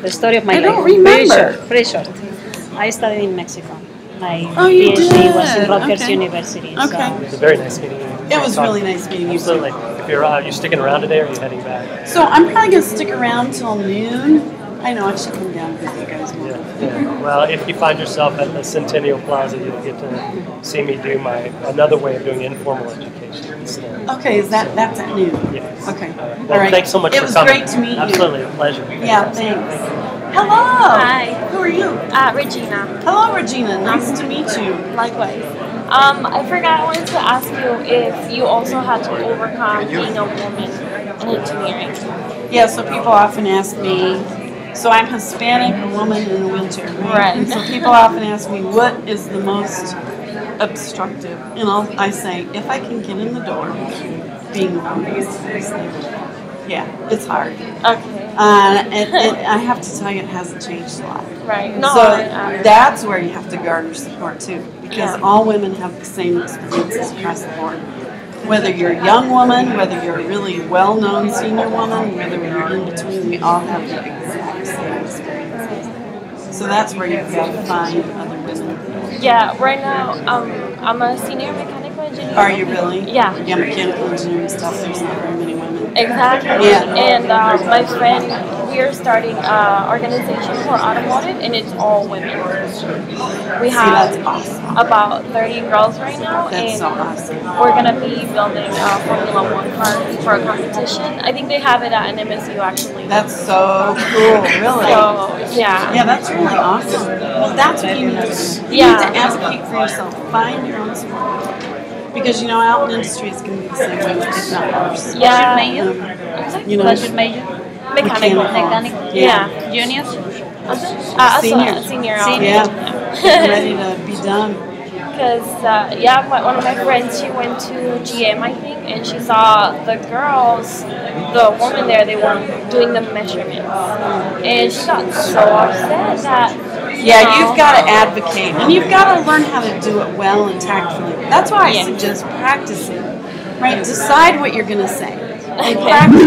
The story of my I life. don't remember. Pretty short. I studied in Mexico. My you PhD did? was in Rutgers Okay. University. Okay. It was a very nice meeting you. It was really nice meeting you. Absolutely. If you're sticking around today, or are you heading back? So I'm probably going to stick around till noon. I know I should come down because you guys want. Yeah. Well, if you find yourself at the Centennial Plaza, you'll get to see me do another way of doing informal education instead. Okay, that's at noon? Yes. Okay. Well, All right. thanks so much it for was coming. Great to meet you. Absolutely, a pleasure. Yeah, thanks. Hello. Hi. Who are you? Regina. Hello, Regina. Nice to meet you. Likewise. I forgot, I wanted to ask you if you also had to overcome being a woman in engineering. Yeah, so people often ask me, so I'm Hispanic, a woman in a wheelchair, right? Right. And so people often ask me, what is the most obstructive? And I say, if I can get in the door, being a woman is yeah, it's hard. Okay. And I have to tell you, it hasn't changed a lot. Right. No, So I that's where you have to garner support too, because Yeah. all women have the same experiences across the board. Whether you're a young woman, whether you're a really well-known senior woman, whether you're in between, we all have the exact same experiences. So that's where you've got to find other women. Yeah, right now, I'm a senior mechanical engineer. Are you really? Yeah. Yeah, mechanical engineering stuff, there's not very many women. Exactly. Yeah. And my friend, we are starting an organization for automotive, and it's all women. We have that's awesome. about 30 girls right now, That's and so awesome. we're going to be building a Formula 1 car for a competition. I think they have it at an MSU, actually. That's so cool, really. So, yeah. Yeah, that's really awesome. Well, that's what you need to do. You need to advocate for yourself. Find your own support. Because, you know, out in industry, it's going to be the same way, if not worse. Yeah. You know, What's your major? Mechanical. Mechanical. Yeah. Juniors? Senior. Senior. Yeah. Getting ready to be done. Because, one of my friends, she went to GM, I think, and she saw the girls, the woman there, they were doing the measurements. And she got so upset that... Yeah, you've got to advocate, and you've got to learn how to do it well and tactfully. That's why I suggest practicing, right? Decide what you're going to say. And practice.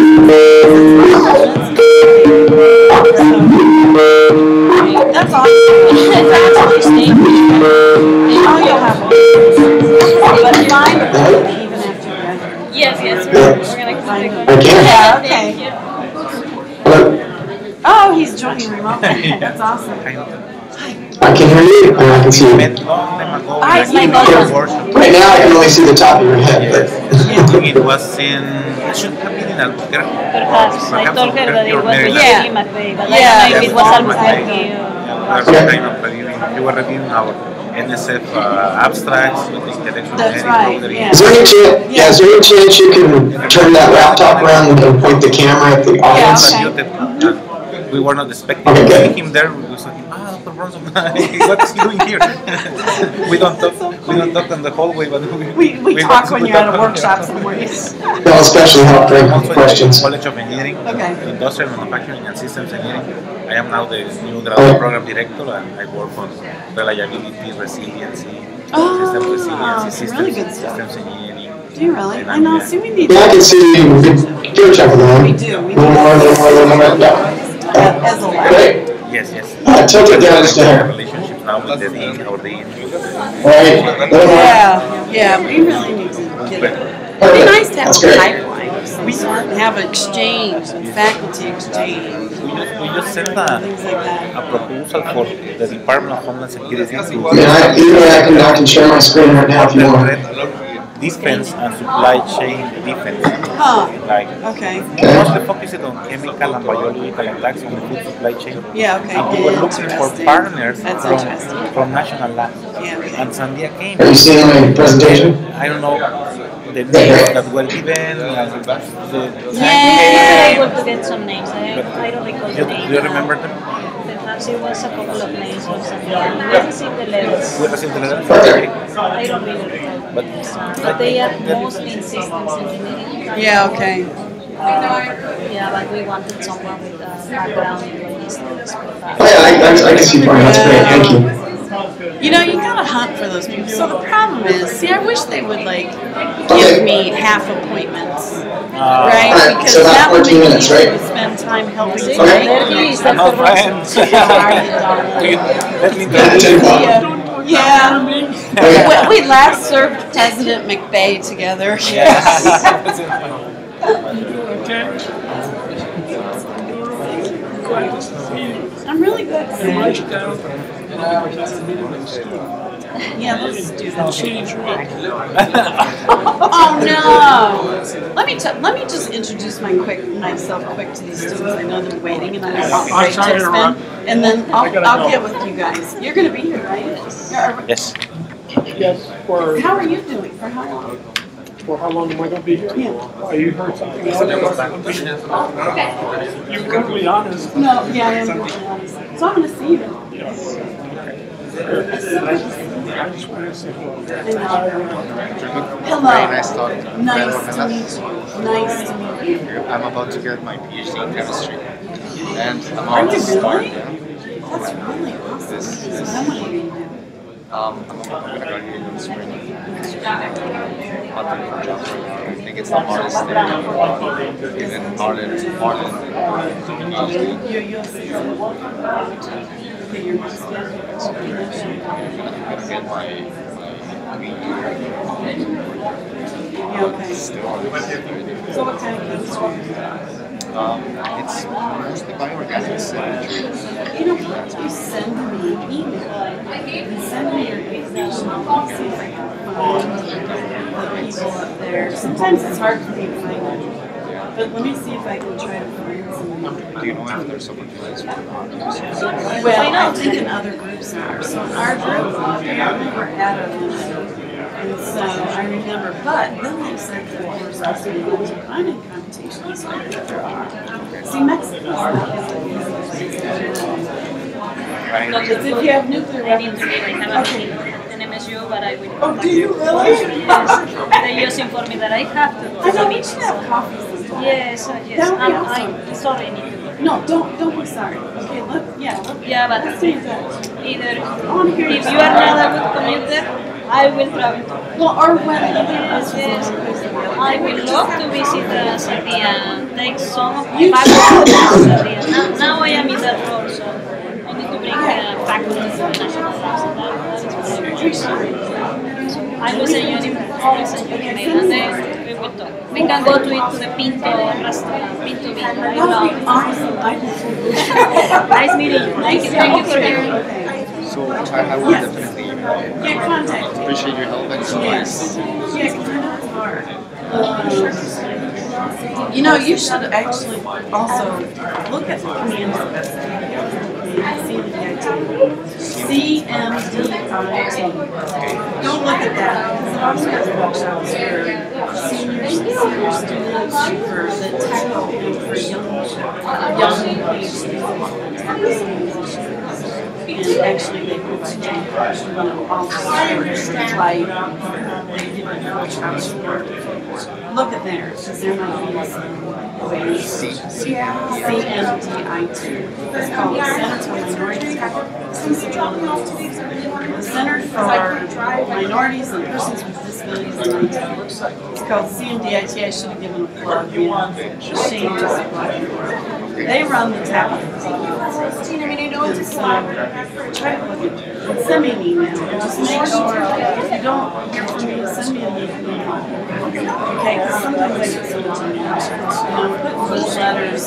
That's awesome. Congratulations. Oh, you'll have one. But find it even after you graduate. Yes, we're going to Find keep it. it. Yeah, Thank okay. you. Oh, he's joining remotely. That's awesome. I can hear you and I can see you. Hi, my Right now I can only see the top of your head, but It was in, it should have been in Albuquerque. Perhaps. I told her that it was with Yeah. Lima, but I don't know Yeah. if it was Albuquerque. You were reviewing our NSF abstracts with intellectual That's merit. right, yeah. is there any chance, is there any chance you can turn that laptop around and point the camera at the audience? We were not expecting Okay, to good. see him there. We was like, Dr. Bronson, what is he doing here? we don't talk in the hallway, but We talk when you're at a workshop somewhere. That'll especially help during questions. College of Engineering, Industrial Manufacturing and Systems Engineering. I am now the new graduate program director, and I work on reliability, resiliency, systems resiliency, systems engineering. Do you really? I know. See, we need. Yeah, I can see you. Give a check with that. We do. We A little more, a little more, a little more. Yeah. As a lab. Great. Yes. Tilt it down just a hair. Relationships now with the dean or dean. Yeah, we really need to get it. It'd be nice to have a pipeline. We have an exchange, faculty exchange. We just sent a proposal for the Department of Homeland Security to I can share my screen right now if you want. Defense and supply chain defense. Like, mostly focused on chemical and biological attacks on the food supply chain. Yeah, okay. And we were looking for partners from national labs. And Sandia came. Are you seeing my presentation? I don't know the names that were given. Yeah, able to get some names. I don't recall the names. Do you remember them? Perhaps it was a couple of names or something. We received the letters. We received the letters? I don't really recall. But they are mostly in systems engineering. Yeah, okay. Yeah, but we wanted someone with a background in logistics. I can see your point. That's great. Thank you. You know, you gotta hunt for those people. So the problem is, see, I wish they would like give me half appointments, right? Because so that would make it minutes, easier right? to spend time helping. No friends. Let me Yeah. We last served President McVeigh together. I'm really good. Yeah, let's do that. Oh no! Let me just introduce myself quick to these students. I know they're waiting, and I have a great tips then. And then I'll get with you guys. You're going to be here, right? Yes. Yes. How are you doing? For how long? For how long am I going to be here? Yeah. You heard something else? You're brutally honest. No, yeah, I am brutally honest. So I'm going to see you. I just want to say hello. Hello. Very nice talk. Nice to meet you. Nice to meet you. I'm about to get my PhD in chemistry. And I'm Are about you to start. really? That's really awesome. So then what are you going to do? I'm going to graduate in the spring. Hunting for jobs right now. I think it's the hardest thing in Ireland. You're Get my okay. So what kind of chemistry? It's mostly bioorganics. You know, why don't you send me an email? Send me your information. I'll see if I can find the people up there. Sometimes it's hard for me to find them. But let me see if I can try to find some. Do you know if there's opportunities for Well, I think in other groups are. So in our group, apparently we're at a limit. And so I remember, but then they said that we're supposed to be able to find in computational, so I think there are. See, Mexico's not as easy. Because if you have nuclear weapons, An MSU, but I will. Oh, do you really? Yes. They just informed me that I have to. I know we should have coffee sometime. Yes, yes. I'm sorry, I need to go. No, don't be sorry. Okay, Yeah, but let's stay in touch. Either if you are not a good commuter, I will travel to. Well, or when yes, I will love to visit Sandia and take some of You my faculty. Now I am in that role, so I need to bring faculty to the national labs and that is what I will send you an email, and then we will talk. We can go to the Pinto restaurant, Pinto Vino. That would be awesome. Nice meeting you. Thank you for hearing. So I will definitely contact. appreciate your help and advice. Yes, I know it's hard. You know, you should actually also look at the command CMDIT. Don't look at that, because it also has workshops for senior students, for the technical, for young and actually they put all the like look at there, because there might be some ways. CMDIT. It's called the Center for Minorities. The Center for Minorities and Persons with Disabilities. disabilities in retail. It's called CMDIT. I should have given a plug. Shame to supply. They run the tab. I mean, I know it's a small. Try to look at. Send me an email. Just make sure if you don't hear from me, send me an email. Okay, because sometimes I get so much put little letters.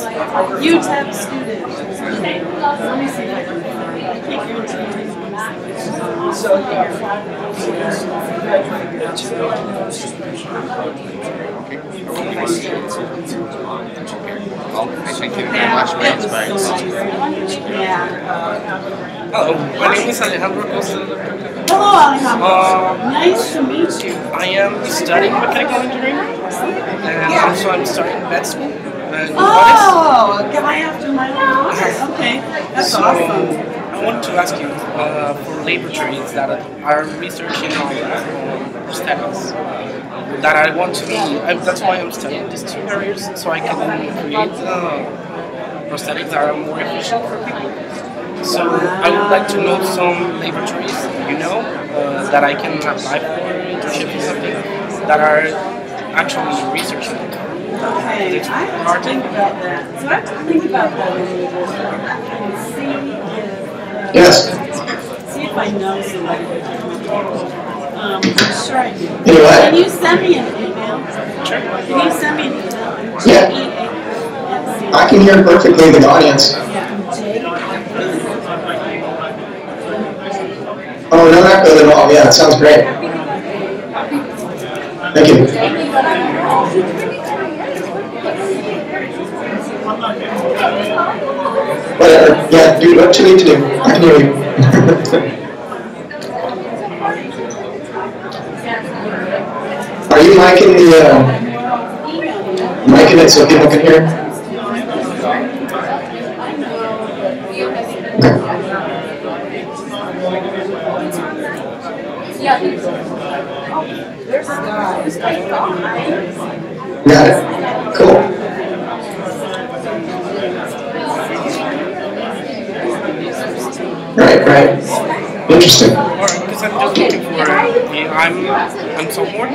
UTEP student. Okay, let me see if I can. I can't guarantee anything. Thank you very much for inspiring. Hello, my name is Alejandro Costa. Hello, Alejandro. Nice to meet you. I am studying mechanical engineering, and also I'm starting med school. Oh, a guy after my own heart. Okay, that's awesome. I want to ask you for laboratories that are researching on prosthetics. That I want to be. That's why I'm studying these two areas, so I can create prosthetics that are more efficient for people. So I would like to know some laboratories, that I can apply for internship or something that are actually researching. Okay, I have to think about that. So I have to think about that a little bit and see if. Yes. See if I know somebody. I'm sure I do. Anyway. Can you send me an email? Sure. Can you send me an email? Yeah. I can hear perfectly the audience. Oh, no echo at all. Yeah, it sounds great. Thank you. Whatever. Yeah, do what you need to do. I can hear you. Are you miking it so people can hear? Got it. Cool. Right. Interesting. Because I'm just looking for, I'm sophomore,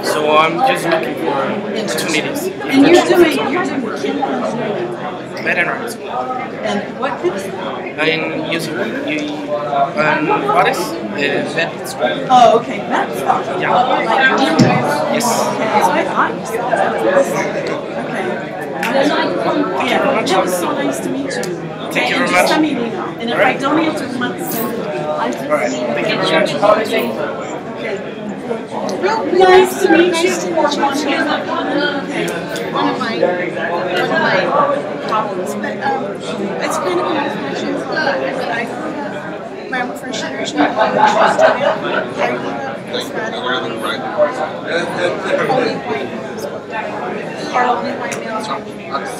so I'm just looking for opportunities. And you're doing mechanical engineering. Veterinary school. And what course? I'm using what is vet school. Oh, okay, vet school. Yeah. Like yes. Okay, so I thought you said that. Okay. Yeah, it was so nice to meet you. Thank you very Just much. send me an email. And if I don't answer, you might send it. Alright, thank you very much. Real nice to meet you. One of my problems, but it's kind of a reflection of I'm a first generation Australian. I grew up Hispanic, only white males are engineers.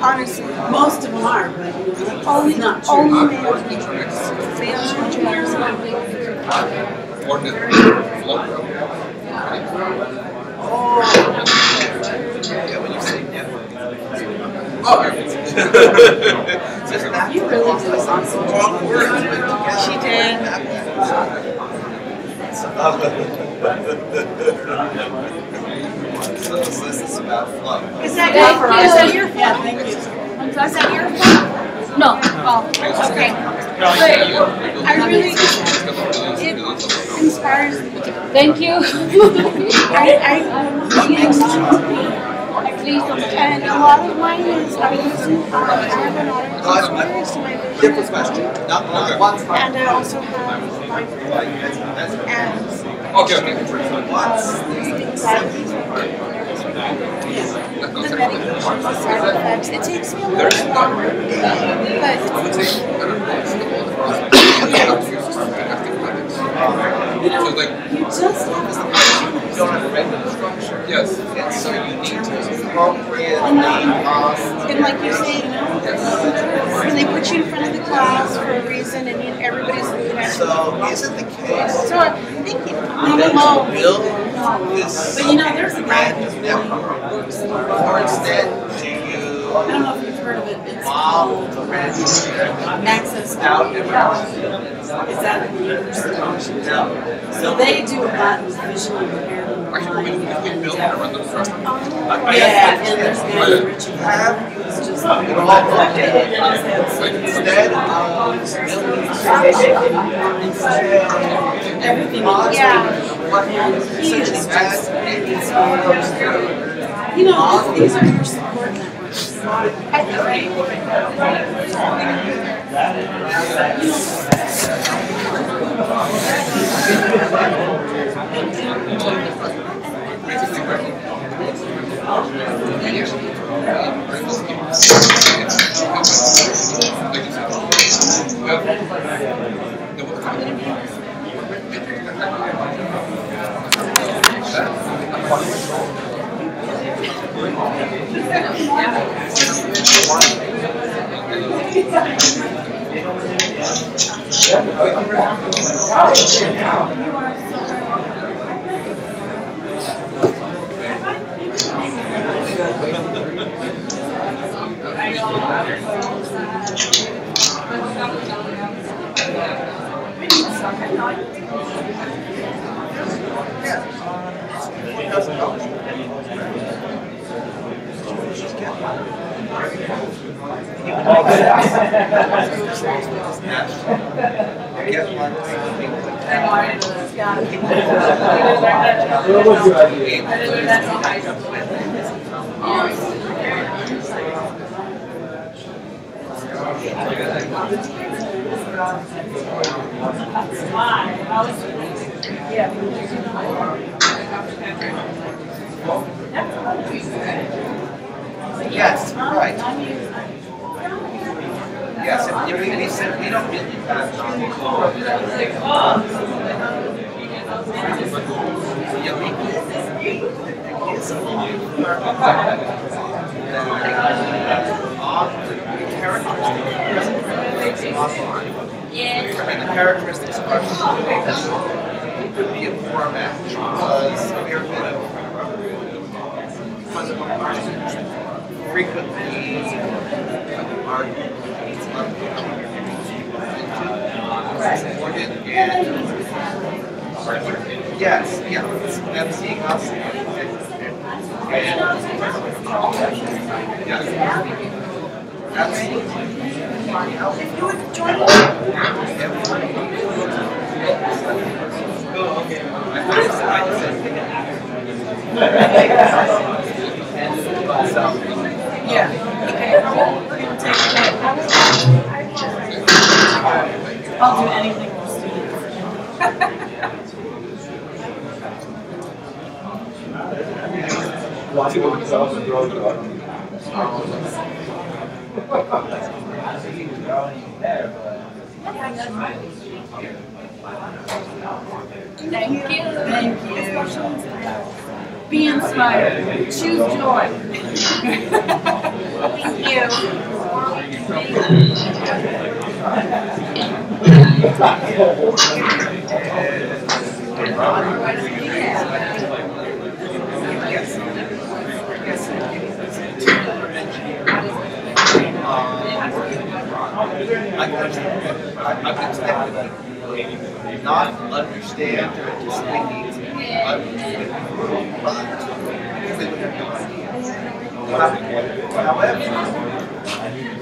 Honestly, most of them are, but only not only males are engineers. You really did this awesome job. She did. Is that your phone? Yeah, thank you. Is that your phone? No. Oh, okay. But I really, it inspires me. Thank you. And a lot of mine is I have an automatic experience in my vision. And I also have my and the medications, the side effects. It takes me a little bit longer, You just Yes. It's so unique to appropriate and like you say, when they put you in front of the class for a reason and everybody's looking at you. So is it the case? So I'm thinking, I'm alone. But there's a guy who's really works in or instead do you I don't know if you've heard of it. It's called Access to Is that the University of Washington? So they do a lot with visually impaired and blind and deaf. Yeah, and there's guys Richard who's just everything. Yeah. And he is just, you know, these are your support networks. Yes, right. Yes, we don't really have the characteristics of our could be a format because a fair bit of frequently yes, yeah, them seeing us absolutely. If you would join yeah. We're going to take it. I'll do anything for students. Thank you. Thank you. Be inspired. Choose joy. Thank you. I've expected not understand or anticipate however,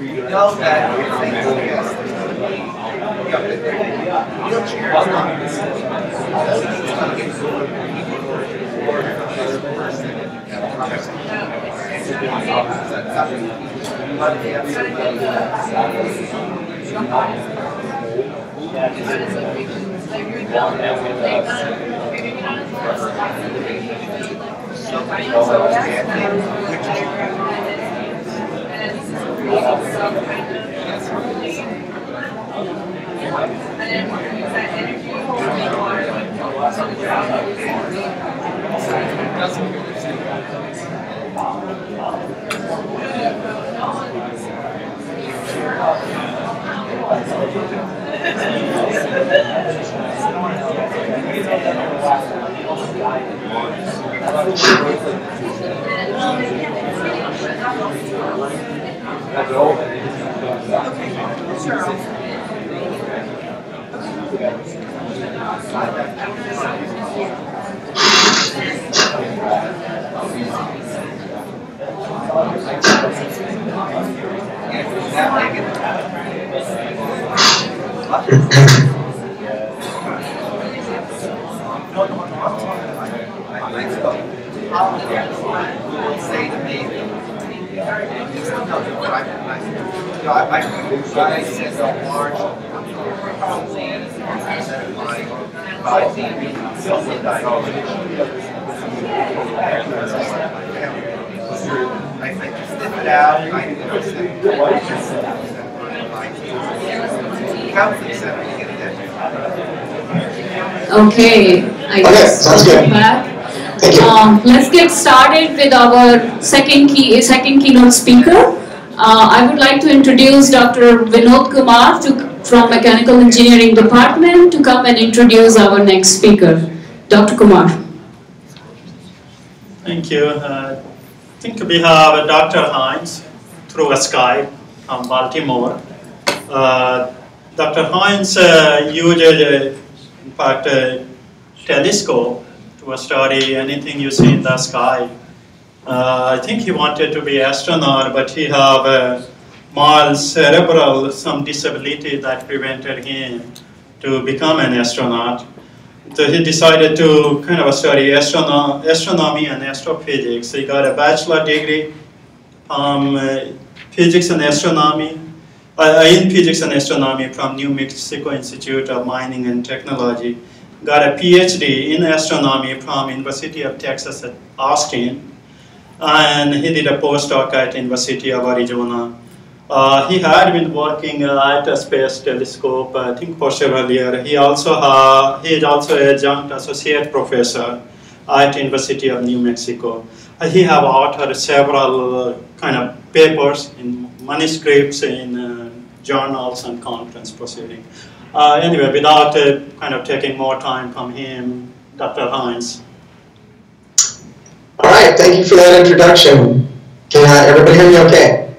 we know that things wheelchair is not That's all. Okay, I guess sounds good. Back. Thank you. Let's get started with our second keynote speaker. I would like to introduce Dr. Vinod Kumar from Mechanical Engineering Department to come and introduce our next speaker. Dr. Kumar. Thank you. I think we have Dr. Hines through a Skype from Baltimore. Dr. Hines uses, in fact, a telescope to study anything you see in the sky. I think he wanted to be astronaut, but he have a mild cerebral, some disability that prevented him to become an astronaut. So he decided to kind of study astronomy and astrophysics. He got a bachelor degree physics and astronomy, in physics and astronomy from New Mexico Institute of Mining and Technology. Got a PhD in astronomy from University of Texas at Austin. And he did a postdoc at University of Arizona. He had been working at a space telescope, I think, for several years. He is also adjunct associate professor at University of New Mexico. He have authored several kind of papers in manuscripts in journals and conference proceedings. Anyway, without kind of taking more time from him, Dr. Hines. All right, thank you for that introduction. Can everybody hear me okay?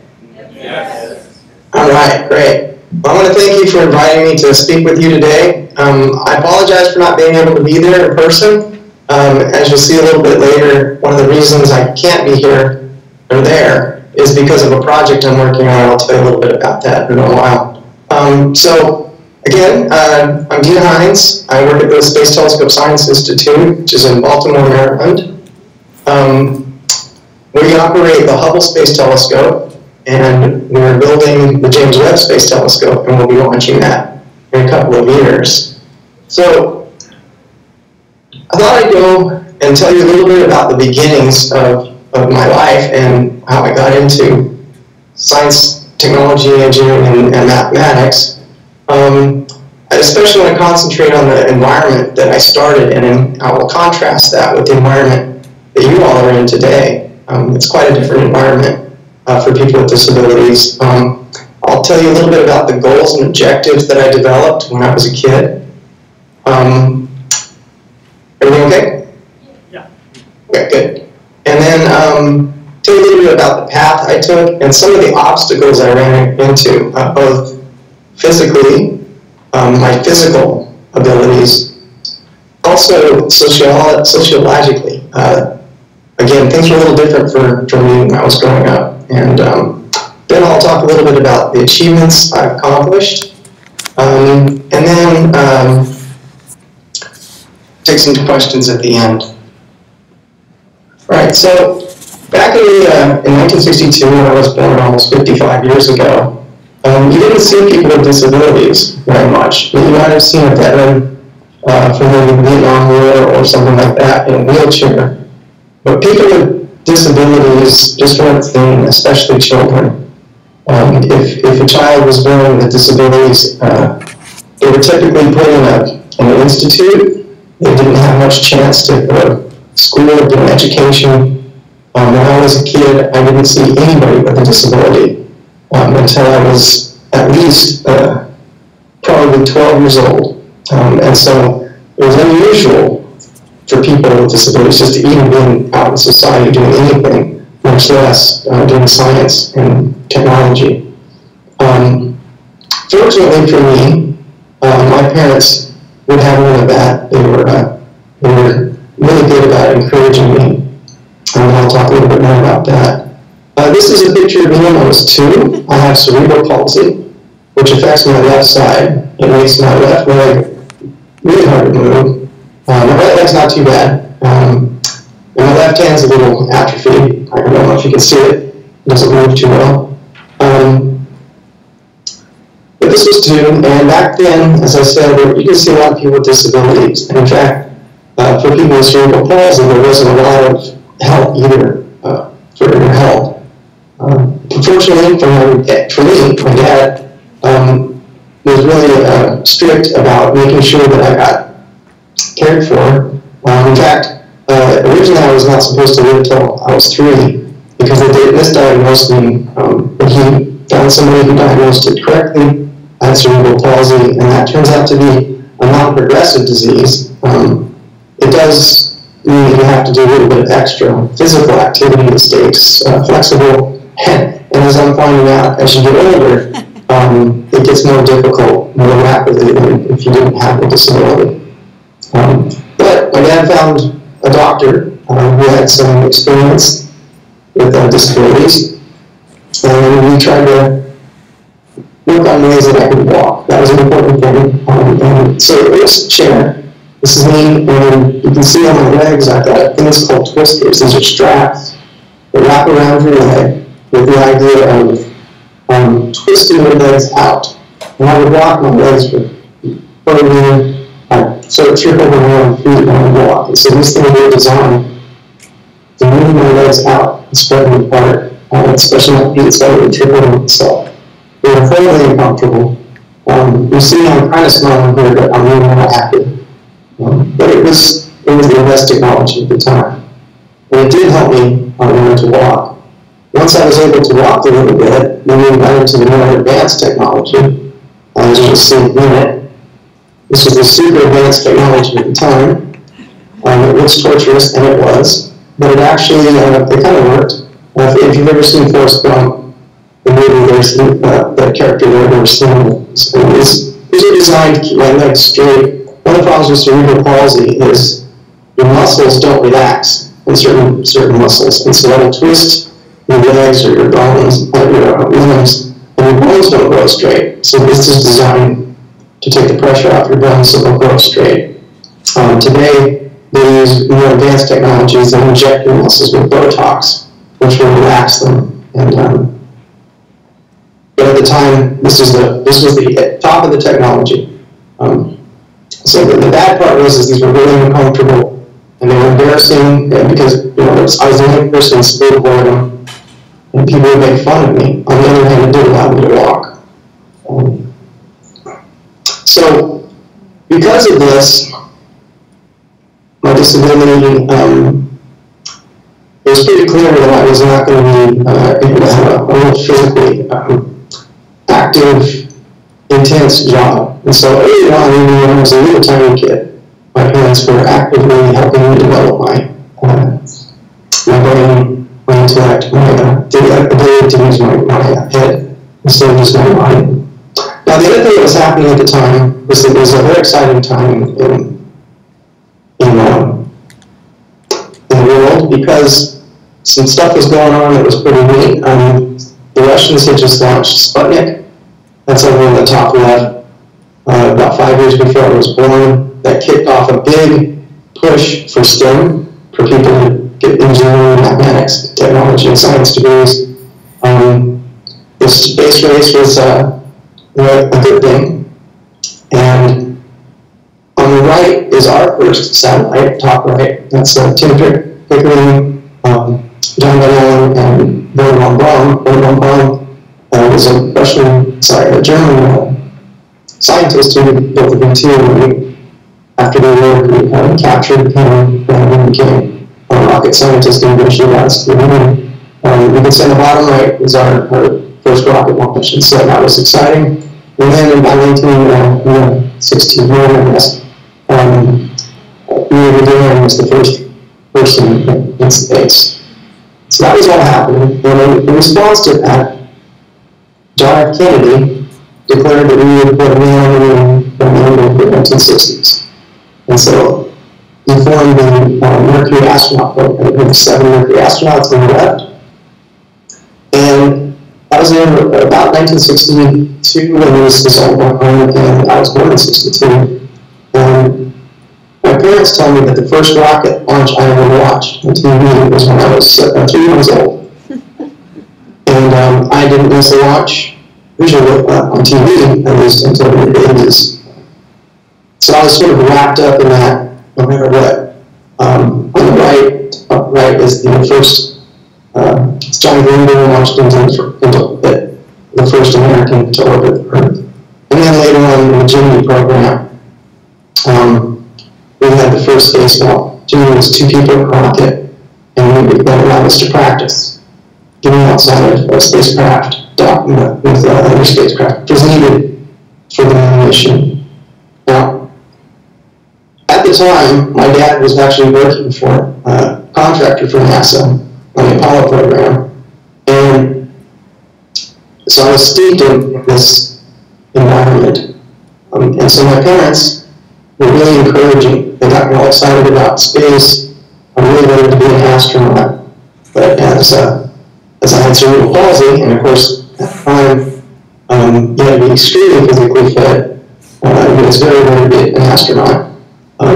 Yes. All right, great. Well, I want to thank you for inviting me to speak with you today. I apologize for not being able to be there in person. As you'll see a little bit later, one of the reasons I can't be here or there is because of a project I'm working on. I'll tell you a little bit about that in a while. Again, I'm Dean Hines. I work at the Space Telescope Science Institute, which is in Baltimore, Maryland. We operate the Hubble Space Telescope, and we're building the James Webb Space Telescope, and we'll be launching that in a couple of years. So, I thought I'd go and tell you a little bit about the beginnings of my life and how I got into science, technology, engineering, and mathematics. I especially want to concentrate on the environment that I started in, and I will contrast that with the environment that you all are in today. It's quite a different environment for people with disabilities. I'll tell you a little bit about the goals and objectives that I developed when I was a kid. Everything okay? Yeah. Okay, good. And then tell you a little bit about the path I took and some of the obstacles I ran into, both physically, my physical abilities, also sociologically. Again, things were a little different for me when I was growing up. And then I'll talk a little bit about the achievements I've accomplished. And then take some questions at the end. All right, so back in 1962, when I was born almost 55 years ago, you didn't see people with disabilities very much. You might have seen a veteran from the Vietnam War or something like that in a wheelchair. But people with disabilities just weren't seen, especially children. If a child was born with disabilities, they were typically put in an institute. They didn't have much chance to go to school or get an education. When I was a kid, I didn't see anybody with a disability until I was at least probably 12 years old. And so it was unusual for people with disabilities just to even be out in society doing anything, much less doing science and technology. Fortunately for me, my parents would have none of that. They were really good about encouraging me. I'll talk a little bit more about that. This is a picture of me when I was 2. I have cerebral palsy, which affects my left side. It makes my left leg really hard to move. My right leg's not too bad. And my left hand's a little atrophied. I don't know if you can see it. It doesn't move too well. But this was 2, and back then, as I said, you can see a lot of people with disabilities. And in fact, for people with cerebral palsy, there wasn't a lot of help either for their health. Unfortunately, for me, my dad was really strict about making sure that I got cared for. In fact, originally I was not supposed to live until I was 3 because they misdiagnosed me. But he found somebody who diagnosed it correctly. I had cerebral palsy, and that turns out to be a non-progressive disease. It does mean you have to do a little bit of extra physical activity that stays flexible. And as I'm finding out, as you get older, it gets more difficult more rapidly than if you didn't have a disability. But my dad found a doctor who had some experience with disabilities, and we tried to work on ways that I could walk. That was an important thing. So this chair, this is me, and you can see on my legs I've got things called twisters. These are straps that wrap around your leg with the idea of twisting your legs out. And I would walk, my legs would firmly sort of trip over my own feet when I walk. And so these things were designed to move my legs out and spread them apart, especially my feet, so I would tip over itself. They were fairly uncomfortable. You see I'm kind of smiling here, but I'm really not happy. But it was the best technology at the time. And it did help me learn to walk. Once I was able to walk a little bit, then we got into the more advanced technology. As you'll see in a minute, this was the super advanced technology at the time. It looks torturous, and it was, but it actually, it kind of worked. If you've ever seen Forrest Gump, the movie, there's the character there, these are designed to keep my legs straight. One of the problems with cerebral palsy is your muscles don't relax in certain muscles, and so that'll twist your legs or your bones, or your limbs, and your bones don't grow straight. So this is designed to take the pressure off your bones so they'll grow straight. Today, they use more advanced technologies that inject your muscles with Botox, which will relax them. And but at the time, this was the top of the technology. So the bad part was these were really uncomfortable, and they were embarrassing because I was the only person in school who wore them. And people would make fun of me. On the other hand, it did allow me to walk. So, because of this, my disability, it was pretty clear that I was not going to be able to have a real physically active, intense job. And so early on, even when I was a little tiny kid, my parents were actively helping me develop my brain, my intellect, my ability to use my head instead of just my mind. Now, the other thing that was happening at the time was that it was a very exciting time in the world because some stuff was going on that was pretty neat. The Russians had just launched Sputnik. That's over in the top left. About 5 years before I was born, that kicked off a big push for STEM, for people to get engineering, mathematics, technology, and science degrees. The space race was a good thing. And on the right is our first satellite, top right. That's Tim Pickering, John Van Allen, and Wernher von Braun. Was a German scientist who built the B-2. After the war, we captured him and became a rocket scientist and eventually got us to the moon. You can see on the bottom right is our first rocket launch, and so that was exciting. And then by 1916, I guess, Neil Gagarin was the first person in space. So that was all happening. And in response to that, John F. Kennedy declared that we would put man on the moon by the end of the 1960s. And so we formed the Mercury astronaut program. We had 7 Mercury astronauts on the left. And I was in about 1962 when this all went on, and I was born in 62. And my parents told me that the first rocket launch I ever watched on TV was when I was 3 years old. And I didn't miss a launch visually on TV, at least until the mid-80s. So I was sort of wrapped up in that no matter what. On the right, up right is the first Johnny Greenberg launched into the first American to orbit Earth. And then later on in the Gemini program, we had the first spacewalk. Gemini was 2 people per rocket, and that allowed us to practice getting outside of a spacecraft, docking with other spacecraft, which was needed for the moon mission. Now, at the time, my dad was actually working for a contractor for NASA on the Apollo program, and so I was steeped in this environment. And so my parents were really encouraging. They got me all excited about space. I really wanted to be an astronaut, but as I had cerebral palsy, and of course at the time you had to be extremely physically fit, it was very hard to be an astronaut. I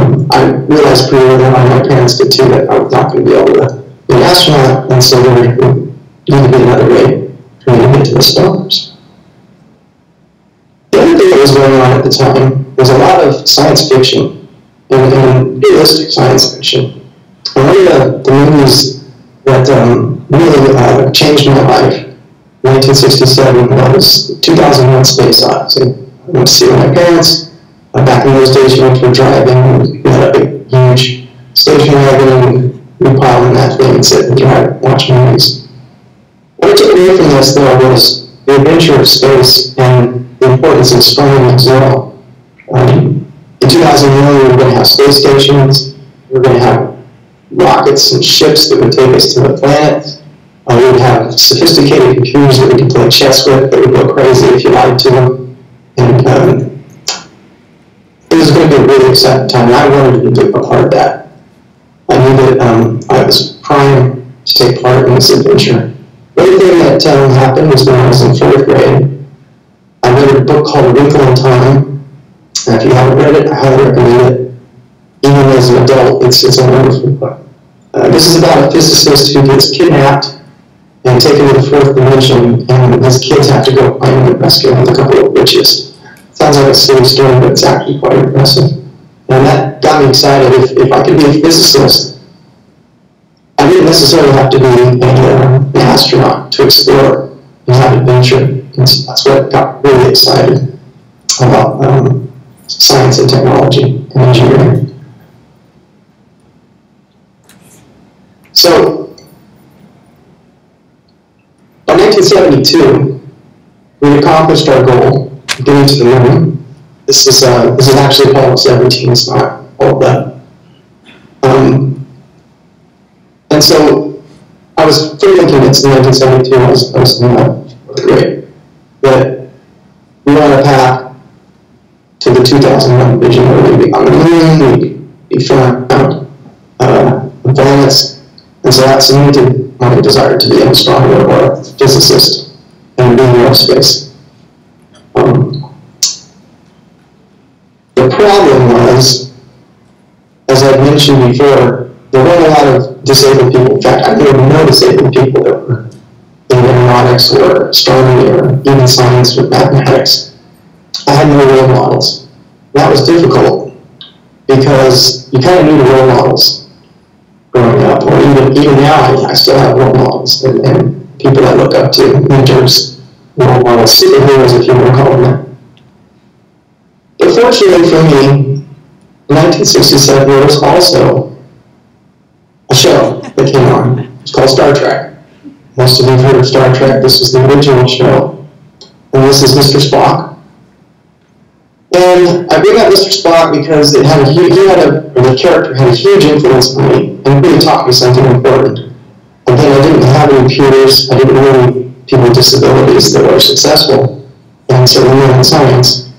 realized pretty early on, my parents did too, that I was not going to be able to be an astronaut, and so there would need to be another way for me to get to the stars. The other thing that was going on at the time was a lot of science fiction, and realistic science fiction. And one of the movies that really changed my life in 1967 was 2001: Space Odyssey. I went to see it with my parents. Back in those days, you went for driving. We had a big, huge station wagon, and we piled in that thing and sit and drive, watch movies. What I took away from this, though, was the adventure of space and the importance of astronomy as well. In 2001, we were going to have space stations. We were going to have rockets and ships that would take us to the planets. We would have sophisticated computers that we could play chess with that would go crazy if you lied to them. And it was going to be a really exciting time, and I wanted to be a part of that. I knew that I was primed to take part in this adventure. The other thing that happened was when I was in 4th grade, I read a book called A Wrinkle in Time. And if you haven't read it, I highly recommend it. Even as an adult, it's a wonderful book. This is about a physicist who gets kidnapped and taken to the 4th dimension, and his kids have to go find him and rescue him with a couple of witches. Sounds like a silly story, but it's actually quite impressive. And that got me excited. If I could be a physicist, I didn't necessarily have to be an astronaut to explore and have adventure. And so that's what got really excited about science and technology and engineering. So, by 1972, we accomplished our goal of getting to the moon. This is actually Apollo 17, it's not all that. And so, I was firmly convinced in 1972, I was in 4th grade, that we were on a path to the 2001 vision where we'd be on the moon, we'd be flying around the planets. And so that cemented my desire to be an astronomer or a physicist and be in aerospace. The problem was, as I mentioned before, there weren't a lot of disabled people. In fact, I knew no disabled people that were in aeronautics or astronomy or even science or mathematics. I had no role models. That was difficult because you kind of need role models growing up, or even now, I still have role models and people I look up to, mentors, role models, superheroes, if you want to call them that. But fortunately for me, in 1967, there was also a show that came on. It's called Star Trek. Most of you have heard of Star Trek. This was the original show. And this is Mr. Spock. And I bring up Mr. Spock because the character had a huge influence on me, and it really taught me something important. Again, I didn't have any peers, I didn't know any people with disabilities that were successful, and certainly not in science.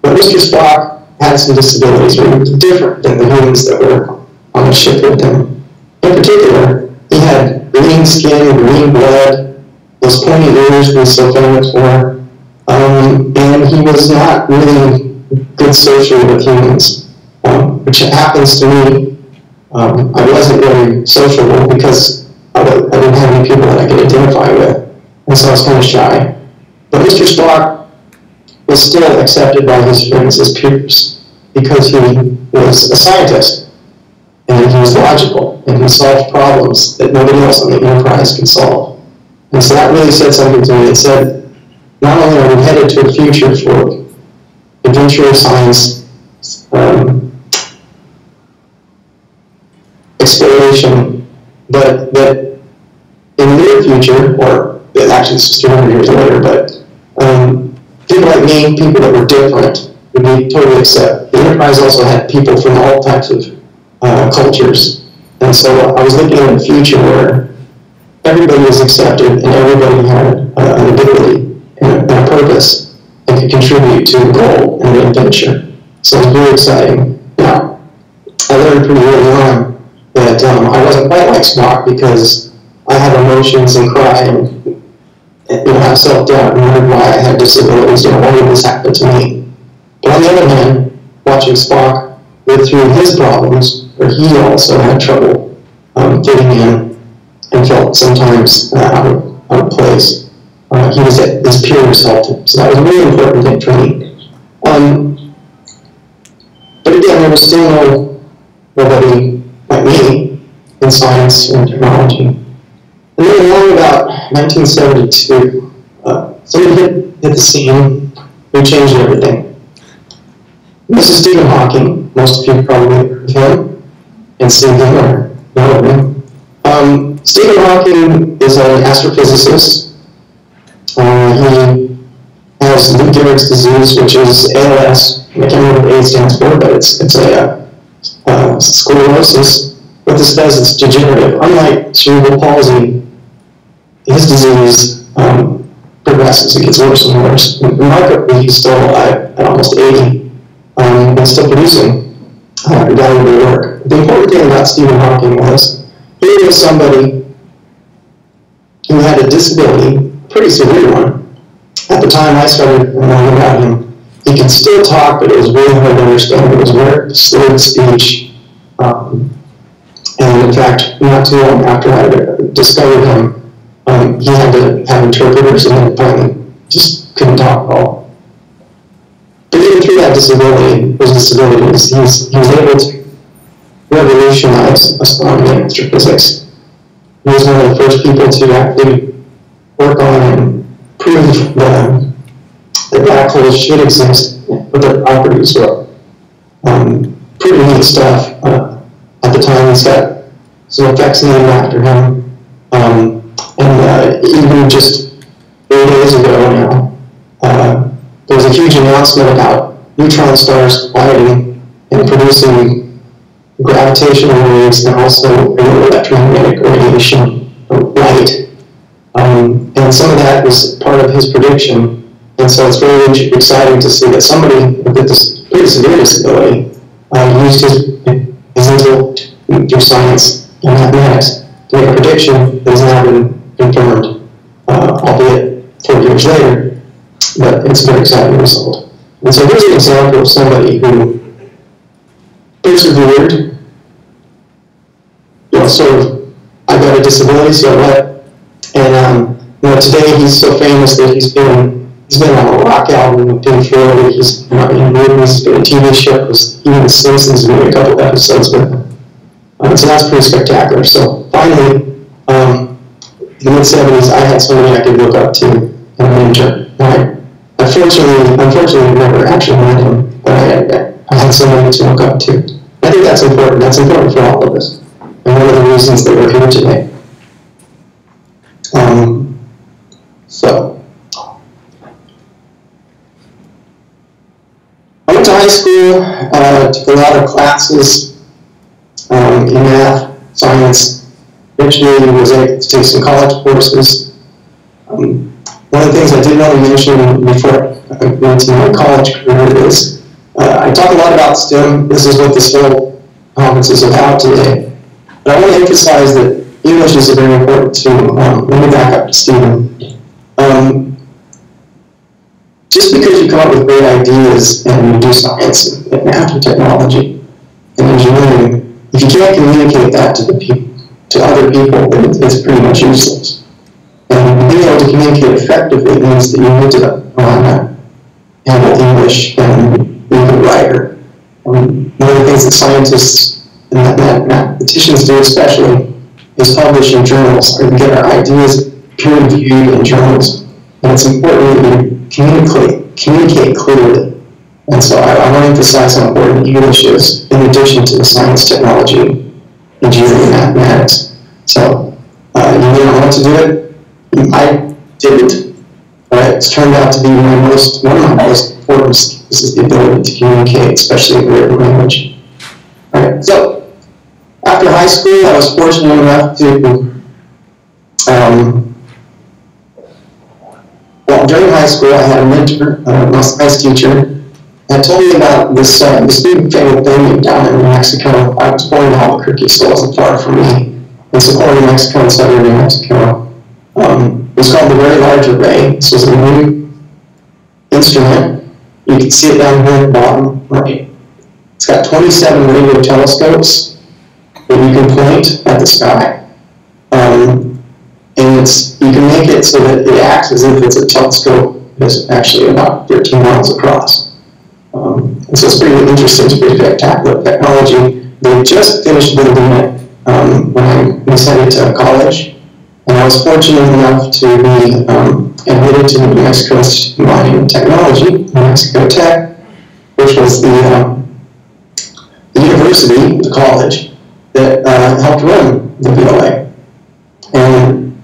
But Mr. Spock had some disabilities that were different than the humans that were on the ship with him. In particular, he had green skin, green blood, those pointy ears we're so famous for, and he was not really good socially with humans, which happens to me. I wasn't very sociable because I didn't have any people that I could identify with, and so I was kind of shy. But Mr. Spock was still accepted by his friends as peers because he was a scientist, and he was logical, and he solved problems that nobody else on the Enterprise could solve. And so that really said something to me. It said, not only are we headed to a future for adventure, science, exploration, but that in the near future, or actually it's 200 years later, but people like me, people that were different, would be totally accepted. The Enterprise also had people from all types of cultures. And so I was looking at a future where everybody was accepted and everybody had an ability and a purpose and could contribute to the goal and the adventure. So it was very exciting. Now, I learned pretty early on that I wasn't quite like Spock because I had emotions and cry and have self-doubt and wondered why I had disabilities and why did this happen to me. But on the other hand, watching Spock live through his problems, where he also had trouble fitting in and felt sometimes out of place, he was at his peers helped him. So that was a really important thing for me. But again, there was still nobody like me in science and technology. And then along about 1972, somebody hit the scene who changed everything. This is Stephen Hawking. Most of you probably heard of him and seen him or know of him. Stephen Hawking is an astrophysicist. He has Lou Gehrig's disease, which is ALS. I can't remember what A stands for, but it's a sclerosis. What this does is degenerative. Unlike cerebral palsy, his disease progresses. It gets worse and worse. Remarkably, he's still alive at almost 80 and still producing valuable work. The important thing about Stephen Hawking was he was somebody who had a disability, a pretty severe one. At the time I started learning about him, he could still talk, but it was really hard to understand. It was very slurred speech. And in fact, not too long after I discovered him, he had to have interpreters and then finally just couldn't talk at all. But even through that disability, he was able to revolutionize astronomy and astrophysics. He was one of the first people to actually work on and prove that black holes should exist, what their properties were. Pretty neat stuff. At the time, he's got some effects named after him. Even just 3 days ago now, there was a huge announcement about neutron stars colliding and producing gravitational waves and also electromagnetic radiation, light. And some of that was part of his prediction. And so it's very exciting to see that somebody with this pretty severe disability used his intellect through science and mathematics to make a prediction that has now been confirmed, albeit 40 years later, but it's a very exciting result. And so here's an example of somebody who persevered, sort of, I've got a disability, so what? And today he's so famous that he's been on a rock album with Pink Floyd. He's been in movies, he's been in TV shows, even The Simpsons made a couple episodes with him. So that's pretty spectacular. So finally, in the mid-70s, I had somebody I could look up to and mentor. Unfortunately, I never actually met him, but I had somebody to look up to. I think that's important. That's important for all of us. And one of the reasons that we're here today. I went to high school, took a lot of classes in math, science, eventually was able to take some college courses. one of the things I did want to mention before I went to my college career is I talk a lot about STEM. This is what this whole conference is about today. But I want to emphasize that English is very important too. Let me back up to Stephen. Just because you come up with great ideas and you do science and math and technology and engineering, if you can't communicate that to other people, then it's pretty much useless. And being able to communicate effectively means that you need to handle English and be a good writer. One of the things that scientists and mathematicians do especially is publish in journals, or get our ideas peer-reviewed in journals. And it's important that you communicate clearly. And so I want to emphasize how important English is, in addition to the science, technology, engineering, and mathematics. So you may not want to do it. I didn't, but it's turned out to be one of my most important skills is the ability to communicate, especially in written language. All right, so after high school, I was fortunate enough to well, during high school, I had a mentor, my science teacher, that told me about this big famous thing down in New Mexico. I was born in Albuquerque, so it wasn't far from me. It's a part of Mexico and southern New Mexico. It's called the Very Large Array. This was a new instrument. You can see it down here at the bottom, right? It's got 27 radio telescopes that you can point at the sky. And you can make it so that it acts as if it's a telescope that's actually about 13 miles across. And so it's pretty interesting, it's pretty spectacular technology. They just finished building it when I sent it to college. And I was fortunate enough to be admitted to New Mexico Institute of Mining and Technology, New Mexico Tech, which was the university, the college, that helped run the BLA. And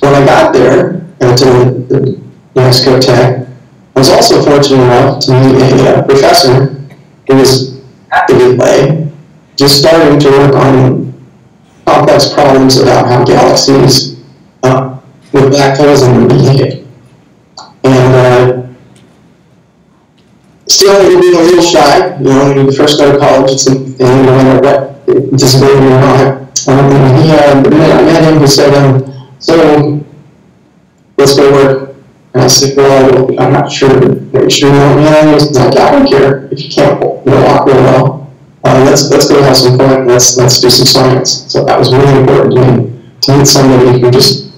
when I got there to the New Mexico Tech, I was also fortunate enough to meet a professor who was at the BLA, just starting to work on complex problems about how galaxies with black holes in them behave. And still being a little shy, you know, when you first go to college, it's a thing, no matter what disability or not. The minute I met him, he said, so let's go work. And I said, well, I'm not sure. Are you sure you want me on? He's like, I don't care if you can't walk real well. Let's go have some fun. Let's do some science. So that was really important to me, to meet somebody who just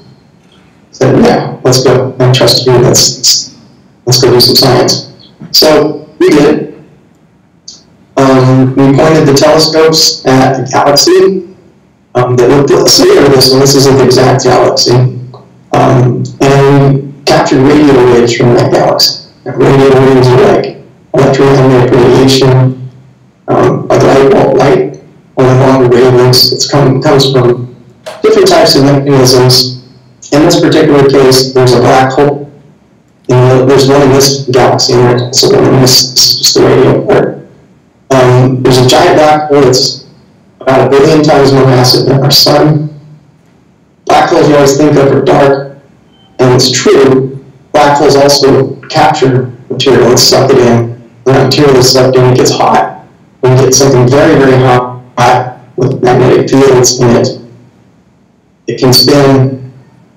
said, yeah, let's go. I trust you. Let's go do some science. So we did. We pointed the telescopes at the galaxy that looked similar to this one. This isn't the exact galaxy. And we captured radio waves from that galaxy. And radio waves are like electromagnetic radiation, light on the longer wavelengths. It comes from different types of mechanisms. In this particular case, there's a black hole. There's one in this galaxy, and there's also one in this, just the radio part. There's a giant black hole that's about 1 billion times more massive than our sun. Black holes you always think of are dark, and it's true. Black holes also capture material and suck it in. When that material is sucked in, it gets hot. When you get something very, very hot with magnetic fields in it, it can spin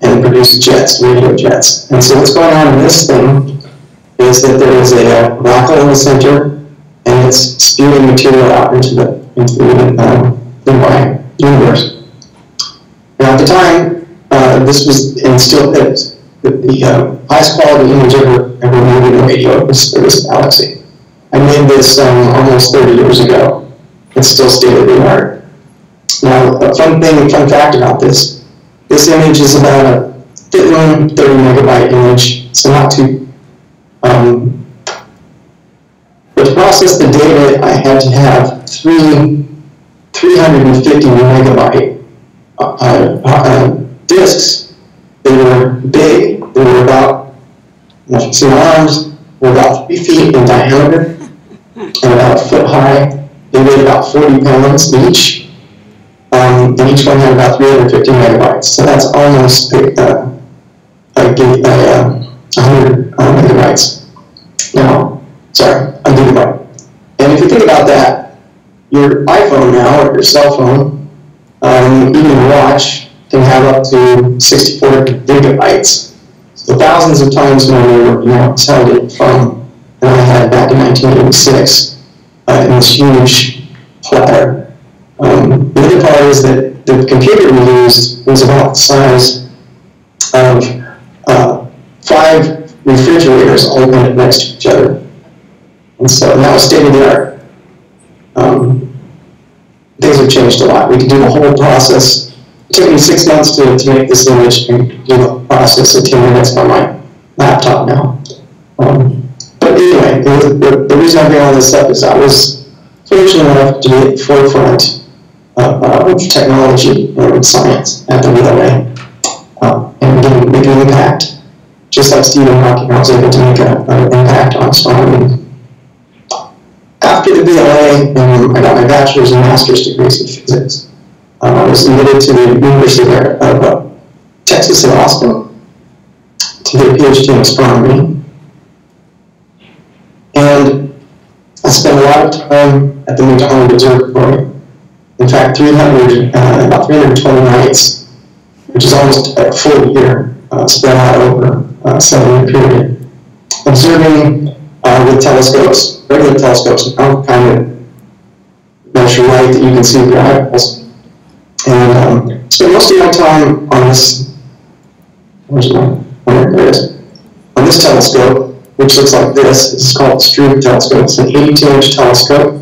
and produce jets, radio jets. And so what's going on in this thing is that there is a black hole in the center, and it's spewing material out into the nearby universe. Now at the time, this was, and still is, the highest quality image ever made in the radio of this galaxy. I made this almost 30 years ago. It's still state-of-the-art. Now, a fun fact about this image is about a 30 megabyte image, so not too, but to process the data, I had to have 350 megabyte disks. They were big. They were about, if you can see my arms, were about 3 feet in diameter and about 1 foot high. They weighed about 40 pounds each. And each one had about 350 megabytes. So that's almost a 100 megabytes. Now, sorry, a gigabyte. And if you think about that, your iPhone now, or your cell phone, even your watch, can have up to 64 gigabytes. So thousands of times more than I held it from than I had back in 1986 in this huge platter. The other part is that the computer we used was about the size of 5 refrigerators all put next to each other. And so now it's state of the art. Things have changed a lot. We can do the whole process. It took me 6 months to make this image and do the process in 10 minutes on my laptop now. But anyway, the reason I'm doing all this stuff is I was fortunate enough to be at the forefront of technology and science at the VLA and make an impact. Just like Stephen Hawking, I was able to make an impact on astronomy. After the BLA, I got my bachelor's and master's degrees in physics. I was admitted to the University of Texas at Austin to get a PhD in astronomy. And I spent a lot of time at the Newton Observatory. In fact, about 320 nights, which is almost a full year, spread out over a 7-year period, observing with telescopes, regular telescopes, kind of measure light that you can see with your eyeballs. And spent most of my time on this, on this telescope, which looks like this. This is called the Struve telescope. It's an 82-inch telescope.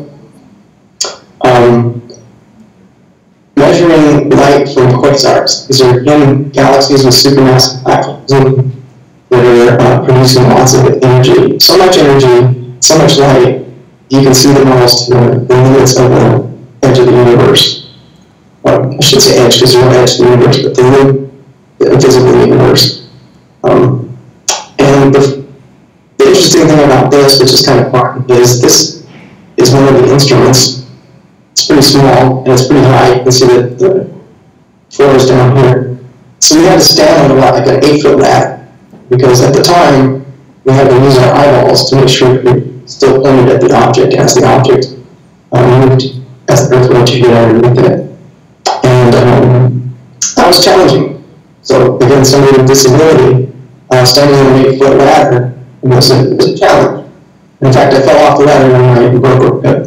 Measuring light from quasars. These are in galaxies with supermassive black holes that are producing lots of energy. So much energy, so much light, you can see them almost to the limits of the edge of the universe. Well, I should say edge because there's no edge to the universe, but the invisible universe. And the interesting thing about this, which is kind of fun, is this is one of the instruments. It's pretty small and it's pretty high. You can see that the floor is down here. So we had to stand on like an 8-foot ladder because at the time we had to use our eyeballs to make sure that we still pointed at the object as the object moved, as the Earth rotated underneath it. And that was challenging. So again, somebody with disability standing on an 8-foot ladder was a challenge. In fact, I fell off the ladder one night and broke a hip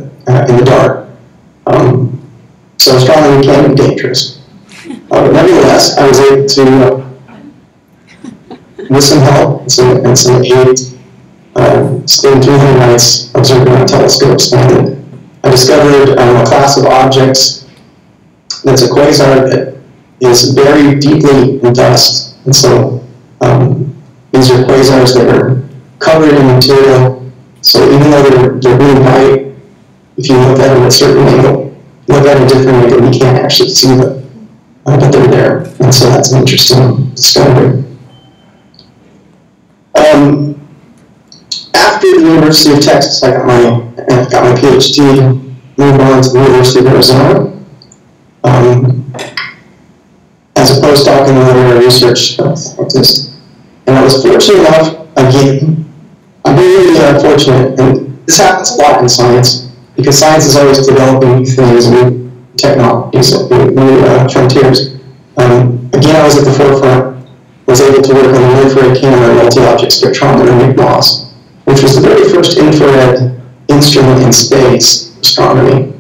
in the dark. So astronomy can be dangerous. But nevertheless, I was able to, with some help and some aid, spend 300 nights observing on telescopes. And I discovered a class of objects that's a quasar that is buried deeply in dust. And so these are quasars that are covered in material. So even though they're really bright, if you look at them at a certain angle, look at a different angle, you can't actually see them, but they're there. And so that's an interesting discovery. After the University of Texas, I got my PhD, moved on to the University of Arizona as a postdoc in literary research scientist. And I was fortunate enough, again, I'm really fortunate, and this happens a lot in science, because science is always developing new things, new technologies, new frontiers. Again, I was at the forefront, was able to work on the infrared camera multi-object spectrometer MIGMOS, which was the very first infrared instrument in space astronomy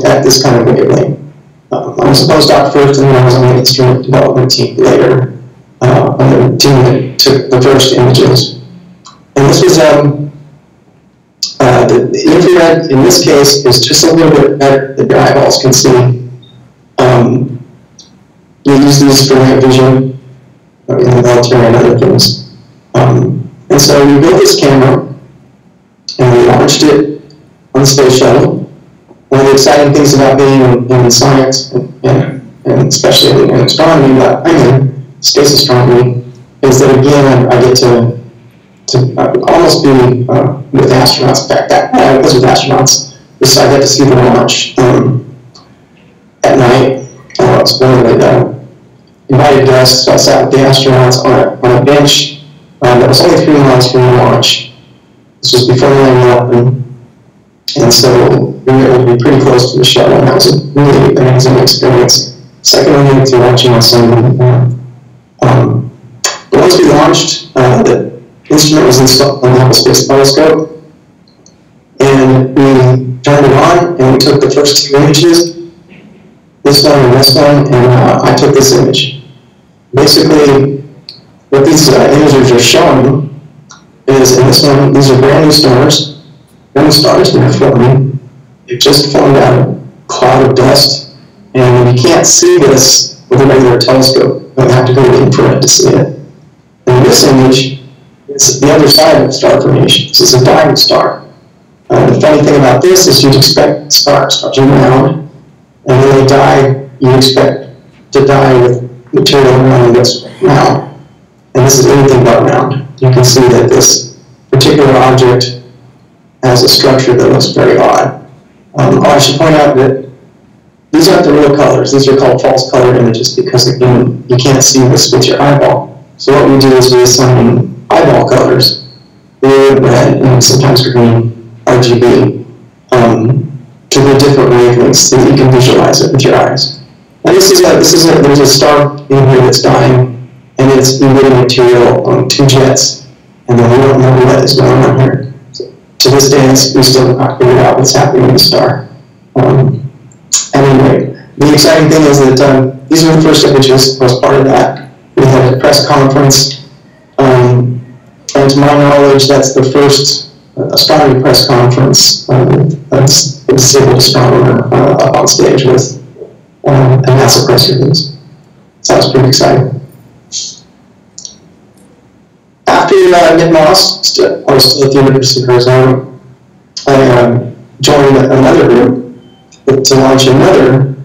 at this kind of wavelength. I was a postdoc first, and then I was on the instrument development team later, on the team that took the first images. And this was, the infrared, in this case, is just a little bit better than your eyeballs can see. You use these for night vision in the military and other things. And so we built this camera, and we launched it on the space shuttle. One of the exciting things about being in science, and especially in astronomy, but I'm in space astronomy, is that again, I get to almost be with astronauts. In fact, I was with astronauts, so I got to see the launch at night. It's one of the invited guests. So I sat with the astronauts on a bench that was only 3 miles from the launch. This was before 9/11, and so we were able to be pretty close to the shuttle, and that was a really amazing experience. Second only to watching on Sunday. But once we launched, the instrument was installed on the Hubble Space Telescope, and we turned it on, and we took the first 2 images, this one and this one, and I took this image. Basically, what these images are showing is, in this one, these are brand new stars. Brand new stars that are forming. They've just formed out of a cloud of dust, and you can't see this with a regular telescope. You have to go to the infrared to see it. And this image is the other side of star formation. This is a dying star. The funny thing about this is you'd expect stars to round, and when they die, you expect to die with material around that's round. And this is anything but round. You can see that this particular object has a structure that looks very odd. I should point out that these aren't the real colors. These are called false color images because, again, you can't see this with your eyeball. So what we do is we assign eyeball colors, blue, red, and sometimes green, RGB, to the different wavelengths so that you can visualize it with your eyes. And there's a star in here that's dying, and it's emitting material on 2 jets, and then we don't know what is going on here. So, to this day, we still have not figured out what's happening in the star. Anyway, the exciting thing is that these are the first images. As part of that, we had a press conference, and to my knowledge, that's the first astronomy press conference that's a disabled astronomer up on stage with a NASA press release. So that was pretty exciting. After mid-Moss, I was still at the University of Arizona, I joined another group to launch another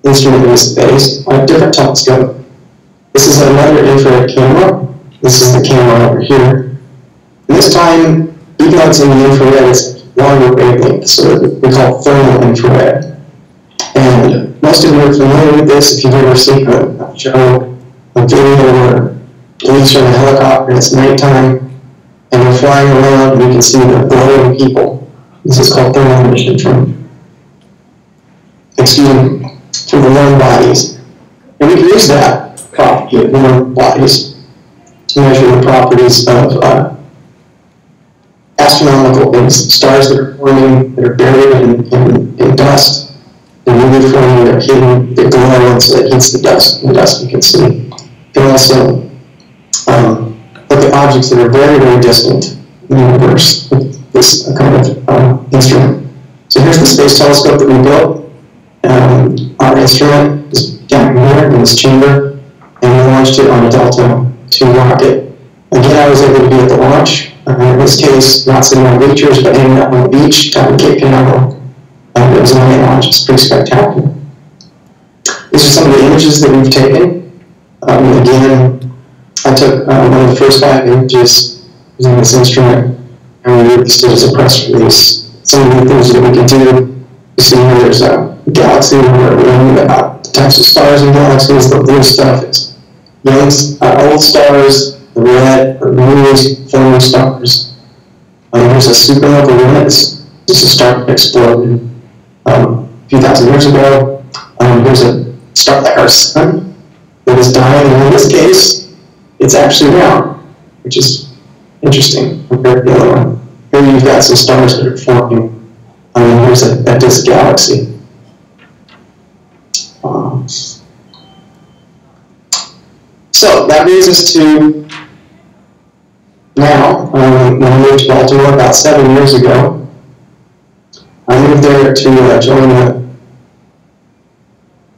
instrument in space on a different telescope. This is another infrared camera. This is the camera over here. And this time, even though it's in the infrared, it's longer wavelength, so we call it thermal infrared. And most of you are familiar with this if you've ever seen a show, a video where police are in a helicopter and it's nighttime, and they're flying around and you can see the glowing people. This is called thermal emission from the warm bodies. And we can use that property of warm bodies to measure the properties of astronomical things, stars that are forming, that are buried in dust, and newly forming, they're hidden, they glow, and so it heats the dust, and the dust you can see. You can also look at objects that are very, very distant in the universe with this kind of instrument. So here's the space telescope that we built. Our instrument is down here in this chamber, and we launched it on a Delta II rocket. Again, I was able to be at the launch. In this case, not sitting on bleachers, but hanging out on the beach down in Cape Canaveral. It was a night launch. It's pretty spectacular. These are some of the images that we've taken. Again, I took one of the first 5 images using this instrument, and we released it as a press release. Some of the things that we can do, you see here, there's a galaxy where we're learning about the types of stars and galaxies. The blue stuff is young, old stars. The red are newly forming stars. Here's a supernova limit. This is starting to explode a few thousand years ago. Here's a star like our sun that is dying, and in this case, it's actually round, which is interesting compared to the other one. Here you've got some stars that are forming. Here's a disk galaxy. So that brings us to now. When I moved to Baltimore about 7 years ago, I moved there to join the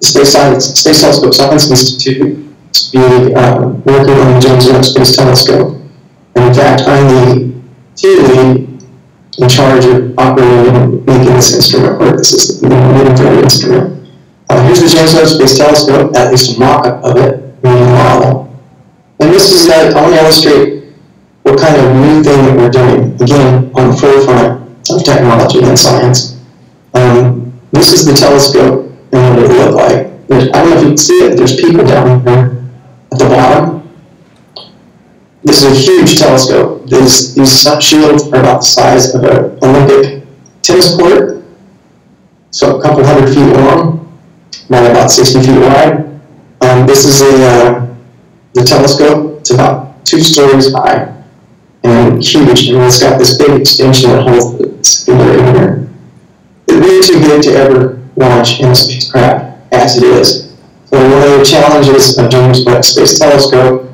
Space Telescope Science Institute to be working on the James Webb Space Telescope. And in fact, I'm the team lead in charge of operating and making this instrument work. This is the infrared instrument. Here's the James Webb Space Telescope, at least a mock-up of it, meaning a model. And this is, I want to illustrate what kind of new thing that we're doing, again, on the forefront of technology and science. This is the telescope and what it would look like. I don't know if you can see it, there's people down here at the bottom. This is a huge telescope. These sun shields are about the size of an Olympic tennis court, so a couple hundred feet long, about 60 feet wide. This is the telescope. It's about 2 stories high and huge, and it's got this big extension that holds the spindle in here. It's way too big to ever launch in a spacecraft as it is. So one of the challenges of James Webb Space Telescope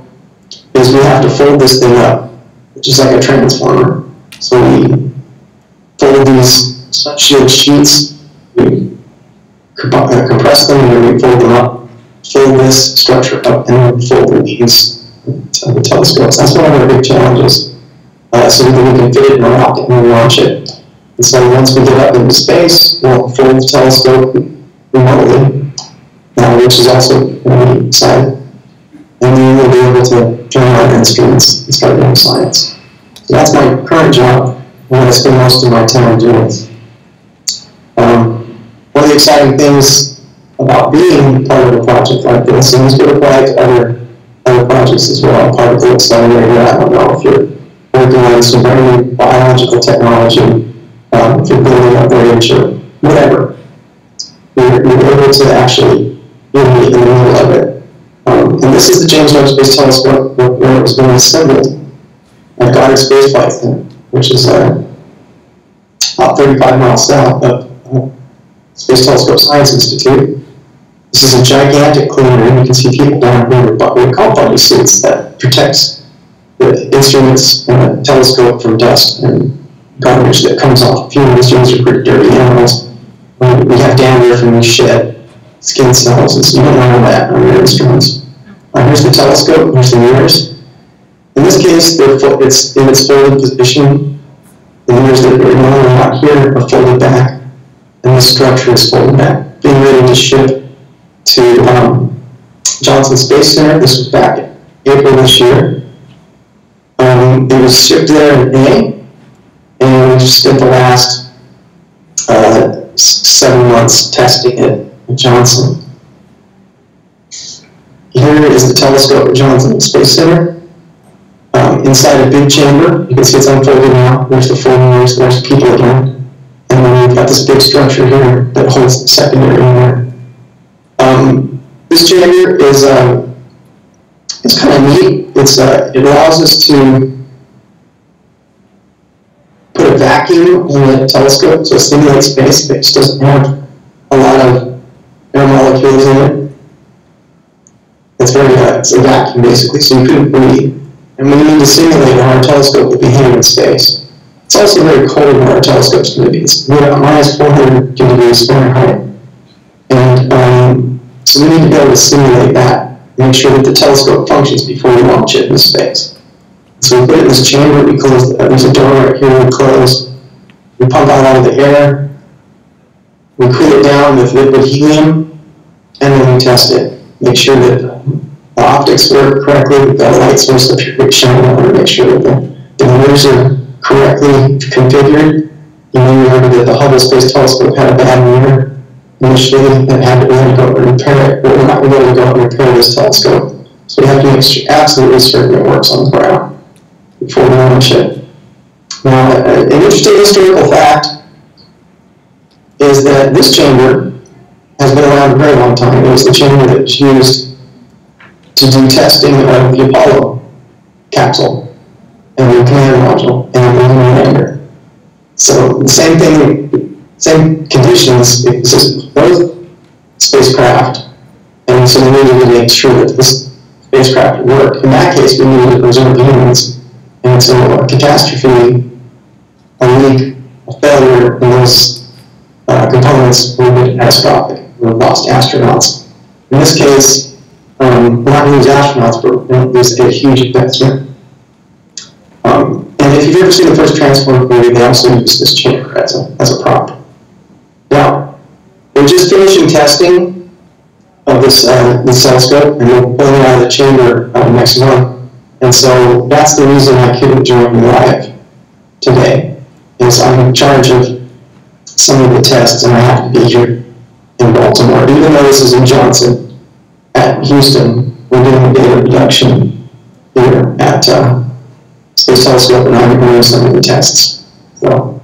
is we have to fold this thing up, which is like a transformer. So we fold these sun shield sheets, we compress them, and then we fold them up, fold this structure up, and then fold the leaves of the telescopes. That's one of our big challenges. So that we can fit it in a rocket and launch it. And so once we get up into space, we'll fold the telescope remotely, which is also really exciting. And then we'll be able to turn on our instruments and start doing science. So that's my current job, what I spend most of my time doing. One of the exciting things about being part of a project like this, and this would apply to other projects as well, particle accelerator, I don't know if you're working on some brand new biological technology, if you're building a bridge or whatever, you're able to actually be in the middle of it. And this is the James Webb Space Telescope where it was being assembled at Goddard Space Flight Center, which is about 35 miles south of Space Telescope Science Institute. This is a gigantic clean room. You can see people down here with what we call buggy suits that protects the instruments and the telescope from dust and garbage that comes off. A few of these instruments are pretty dirty animals. We have dandruff and we shed skin cells, and so you don't want that on your instruments. Here's the telescope, here's the mirrors. In this case, it's in its folded position. The mirrors that are normally out here are folded back, and this structure is folded back, being ready to ship to Johnson Space Center. This was back in April this year. It was shipped there in May, and we spent the last 7 months testing it at Johnson. Here is the telescope at Johnson Space Center. Inside a big chamber, you can see it's unfolding now. There's the 4 mirrors, there's people again. And then we've got this big structure here that holds the secondary mirror. This chamber is it's kind of neat. It allows us to put a vacuum in the telescope to simulate space. It just doesn't have a lot of air molecules in it. It's a vacuum basically, so you couldn't breathe. And we need to simulate how our telescope would behave in space. It's also very cold where our telescope's going to be. It's minus 400 degrees Fahrenheit. And so we need to be able to simulate that, make sure that the telescope functions before we launch it into space. So we put it in this chamber, we close, there's a door right here we close, we pump out all of the air, we cool it down with liquid helium, and then we test it. Make sure that the optics work correctly, we've got a light source up here shining on to make sure that the mirrors are correctly configured. You may remember that the Hubble Space Telescope had a bad mirror initially and we had to go and repair it, but we're not going to be able to go and repair this telescope. So we have to make absolutely certain it works on the ground before we launch it. Now, an interesting historical fact is that this chamber has been around a very long time. It was the chamber that was used to do testing of the Apollo capsule and the command module and the lunar lander. So the same thing, same conditions exist with both spacecraft, and so we needed to make sure that this spacecraft would work. In that case, we needed to preserve humans, and so a catastrophe, a leak, a failure in those components would be catastrophic. We would have lost astronauts. In this case, we're not going to lose astronauts, but we're going to lose a huge investment. And if you've ever seen the first Transformers movie, they also use this chamber as a prop. Now, we're just finishing testing of this telescope, and we'll pull it out of the chamber next month. And so that's the reason I couldn't join you live today, is I'm in charge of some of the tests, and I have to be here. in Baltimore. Even though this is in Johnson, at Houston, we're doing data reduction here at Space Telescope, and I'm doing some of the tests. So,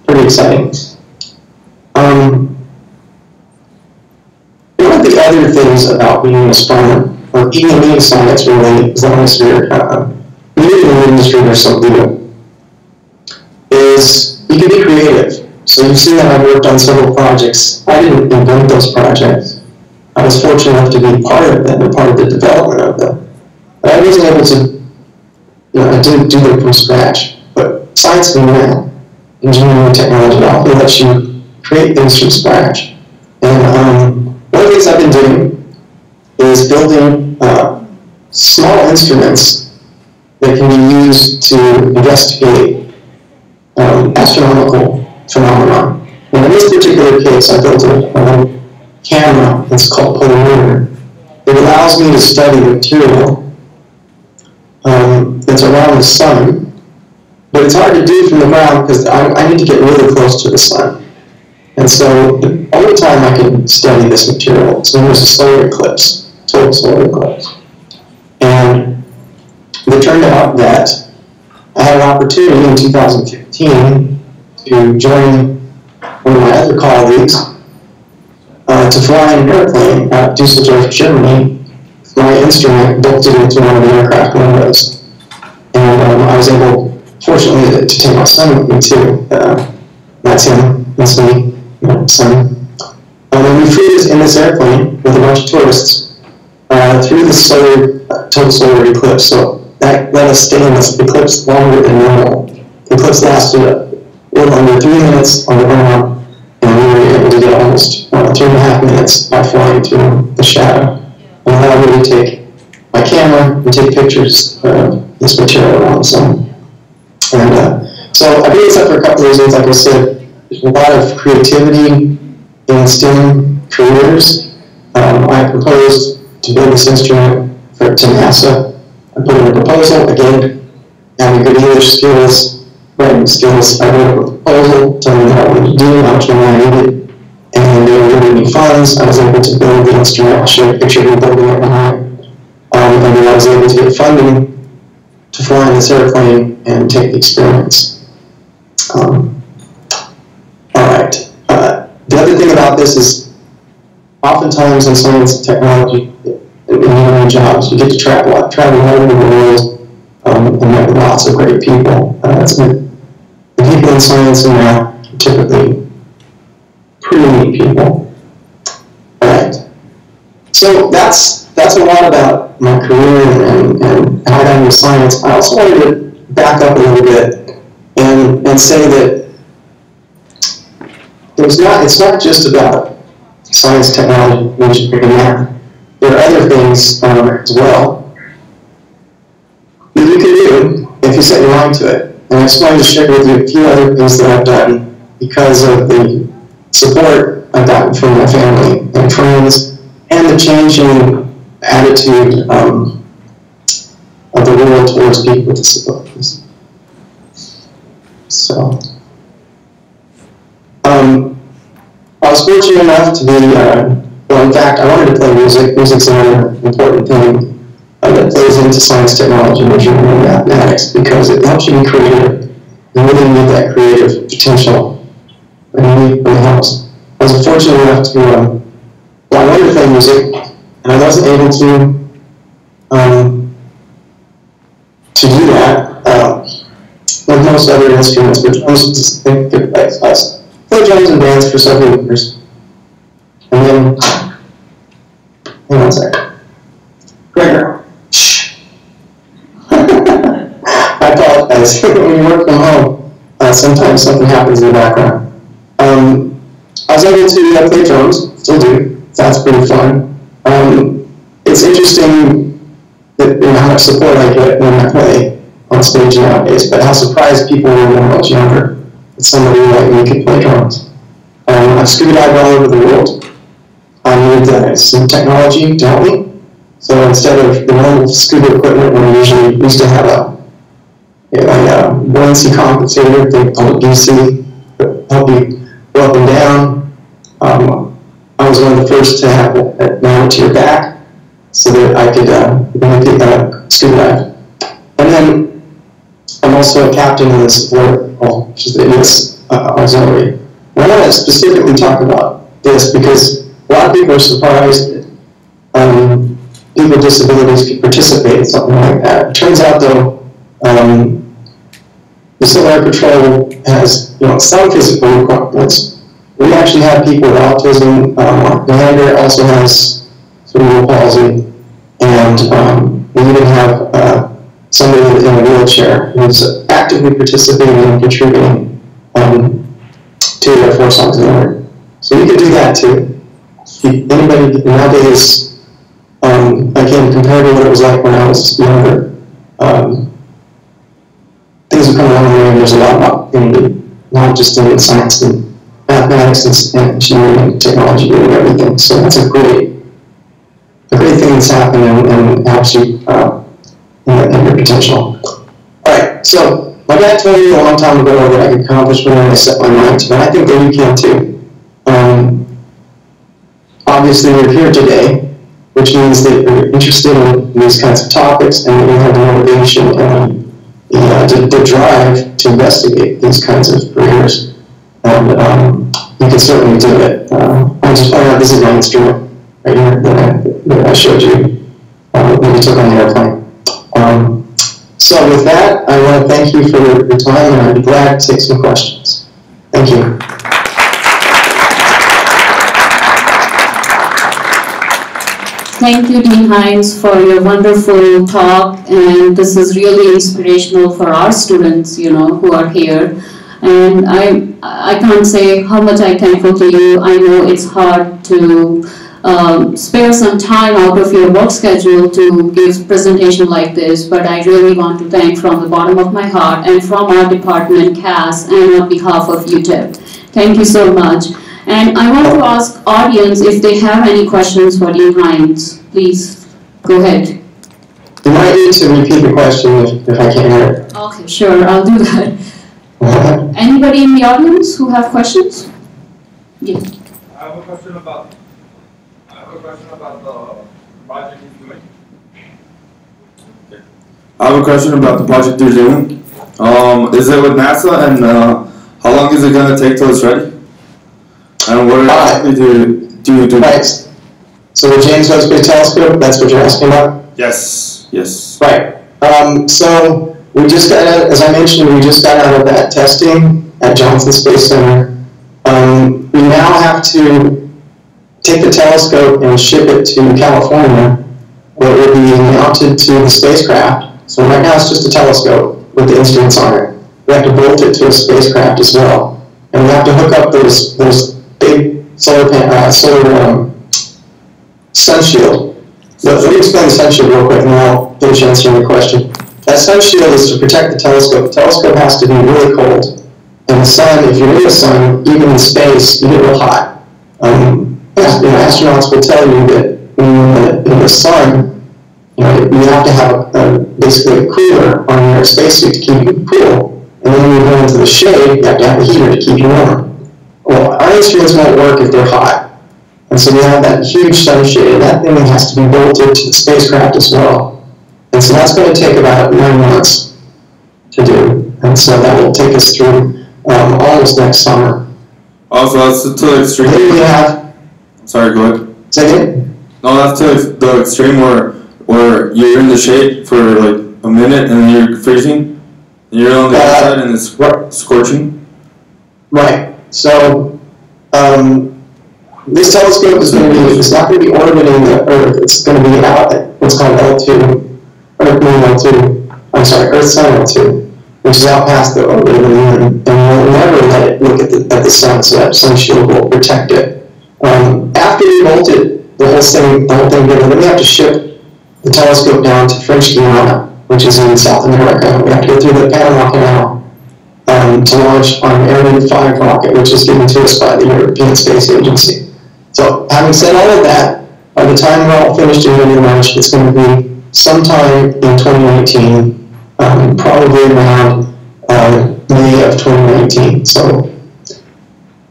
pretty exciting. One of the other things about being an aspirant, or even being science really, as long as you're maybe in the industry or something, is you can be creative. So you've seen that I've worked on several projects. I didn't invent those projects. I was fortunate enough to be part of them and part of the development of them. But I wasn't able to, I didn't do them from scratch. But science and math, engineering and technology often lets you create things from scratch. And one of the things I've been doing is building small instruments that can be used to investigate astronomical phenomena. And in this particular case, I built a camera. It's called polarimeter. It allows me to study material that's around the sun, but it's hard to do from the ground because I need to get really close to the sun. And so the only time I can study this material is when there's a solar eclipse, total solar eclipse. And it turned out that I had an opportunity in 2015 to join one of my other colleagues to fly in an airplane at Düsseldorf, Germany. My instrument built it into one of the aircraft windows. And I was able, fortunately, to take my son with me too. That's him, that's me, my son. And we flew in this airplane with a bunch of tourists through the total solar eclipse. So that let us stay in this eclipse longer than normal. The eclipse lasted a little under 3 minutes on the ground, and we were able to get almost 3.5 minutes by flying through the shadow. And allowed me to take my camera and take pictures of this material around the sun. And so I've been doing this for a couple of reasons. Like I said, there's a lot of creativity in STEM careers. I proposed to build this instrument to NASA. I put in a proposal, again, having good English skills, writing skills. I wrote a proposal, telling them what I wanted to do, how much money I needed, and they were giving me funds. I was able to build the instrument. I'll show you a picture of me building it behind. And then I was able to get funding to fly in this airplane and take the experience. All right. The other thing about this is, oftentimes in science and technology, in engineering jobs, you get to travel all over the world and meet lots of great people. The people in science and math are typically pretty neat people. All right. So that's a lot about my career and how I got into science. I also wanted to back up a little bit and say that it's not just about science, technology, engineering, and math. There are other things as well that you can do if you set your mind to it. And I just wanted to share with you a few other things that I've done because of the support I've gotten from my family and friends and the changing attitude of the world towards people with disabilities. So, I was fortunate enough to be, well, in fact, I wanted to play music. Music's another important thing that plays into science, technology, engineering, and mathematics because it helps you be creative. You really need that creative potential. It really helps. I was fortunate enough to, well, I wanted to play music, and I wasn't able to do that with most other instruments, but drums a good place. I played drums and bands for several years. And then, hang on a second. Gregor, shh. I apologize. When you work from home, sometimes something happens in the background. I was able to play drums, still do. That's pretty fun. It's interesting that, how much support I get when I play on stage nowadays, but how surprised people were when I was younger that somebody like me could play drums. I've scuba dived all over the world. I needed some technology to help me. So instead of the normal scuba equipment, we usually used to have a buoyancy compensator, they call it DC, that help you go up and down. I was one of the first to have a monitor back so that I could scuba dive. And then I'm also a captain in the support, which is the ES auxiliary. And I want to specifically talk about this because a lot of people are surprised that people with disabilities can participate in something like that. It turns out, though, the Civil Air Patrol has some physical requirements. We actually have people with autism. Our commander also has cerebral palsy, and we even have somebody in a wheelchair who's actively participating and contributing to the Air Force Auxiliary. So you can do that too. Anybody nowadays, again, compared to what it was like when I was younger, things have come a long way, and there's a lot of opportunity, not just in science and mathematics and engineering and technology and everything. So that's a great thing that's happening and helps you in your potential. Alright, so my dad told me a long time ago that I could accomplish whatever I set my mind to, and I think that you can too. Obviously you're here today, which means that you're interested in these kinds of topics and that you have the motivation and the drive to investigate these kinds of careers. And you can certainly do it. I'll just point out this is my instrument right here that I showed you when we took on the airplane. So with that, I want to thank you for your time, and I'd be glad to take some questions. Thank you. Thank you, Dean Hines, for your wonderful talk, and this is really inspirational for our students, who are here. And I can't say how much I'm thankful to you. I know it's hard to spare some time out of your work schedule to give a presentation like this, but I really want to thank from the bottom of my heart and from our department, CASS, and on behalf of UTEP. Thank you so much. And I want to ask audience if they have any questions for Dean Hines. Please, go ahead. You might need to repeat the question if I can't hear it. Okay, sure, I'll do that. Anybody in the audience who have questions? Yes. I have a question about the project you're doing. I have a question about the project you're doing. Is it with NASA, and how long is it going to take till it's ready? And what are you likely to do? Right. So the James Webb Space Telescope, that's what you're asking about? Yes, yes. Right. So we just got out, as I mentioned, we just got out of that testing at Johnson Space Center. We now have to take the telescope and ship it to California, where it will be mounted to the spacecraft. So right now it's just a telescope with the instruments on it. We have to bolt it to a spacecraft as well. And we have to hook up those big solar sun shield. Let me explain the sun shield real quick, and then I'll finish answering your question. That sun shield is to protect the telescope. The telescope has to be really cold. And the sun, if you're in the sun, even in space, you get real hot. Astronauts will tell you that when you're in the sun, you have to have basically a cooler on your spacesuit to keep you cool. And then when you go into the shade, you have to have a heater to keep you warm. Well, our instruments won't work if they're hot. And so we have that huge sunshade, and that thing has to be bolted to the spacecraft as well. And so that's going to take about 9 months to do. And so that will take us through almost next summer. Also, that's to the extreme. Then we have... Sorry, go ahead. Say again? No, that's to the extreme where you're in the shade for like a minute and then you're freezing. And you're on the outside and it's scorching. Right. So, this telescope is going to be, it's not going to be orbiting the Earth, it's going to be out at what's called L2, Earth Moon L2, I'm sorry, Earth Sun L2, which is out past the orbit of the Moon, and we'll never let it look at the Sun, so that sun shield will protect it. After we bolt it, the whole thing together, then we have to ship the telescope down to French Guiana, which is in South America. We have to go through the Panama Canal to launch on an Ariane 5 rocket, which is given to us by the European Space Agency. So, having said all of that, by the time we're all finished and ready to launch, it's going to be sometime in 2019, probably around May of 2019. So,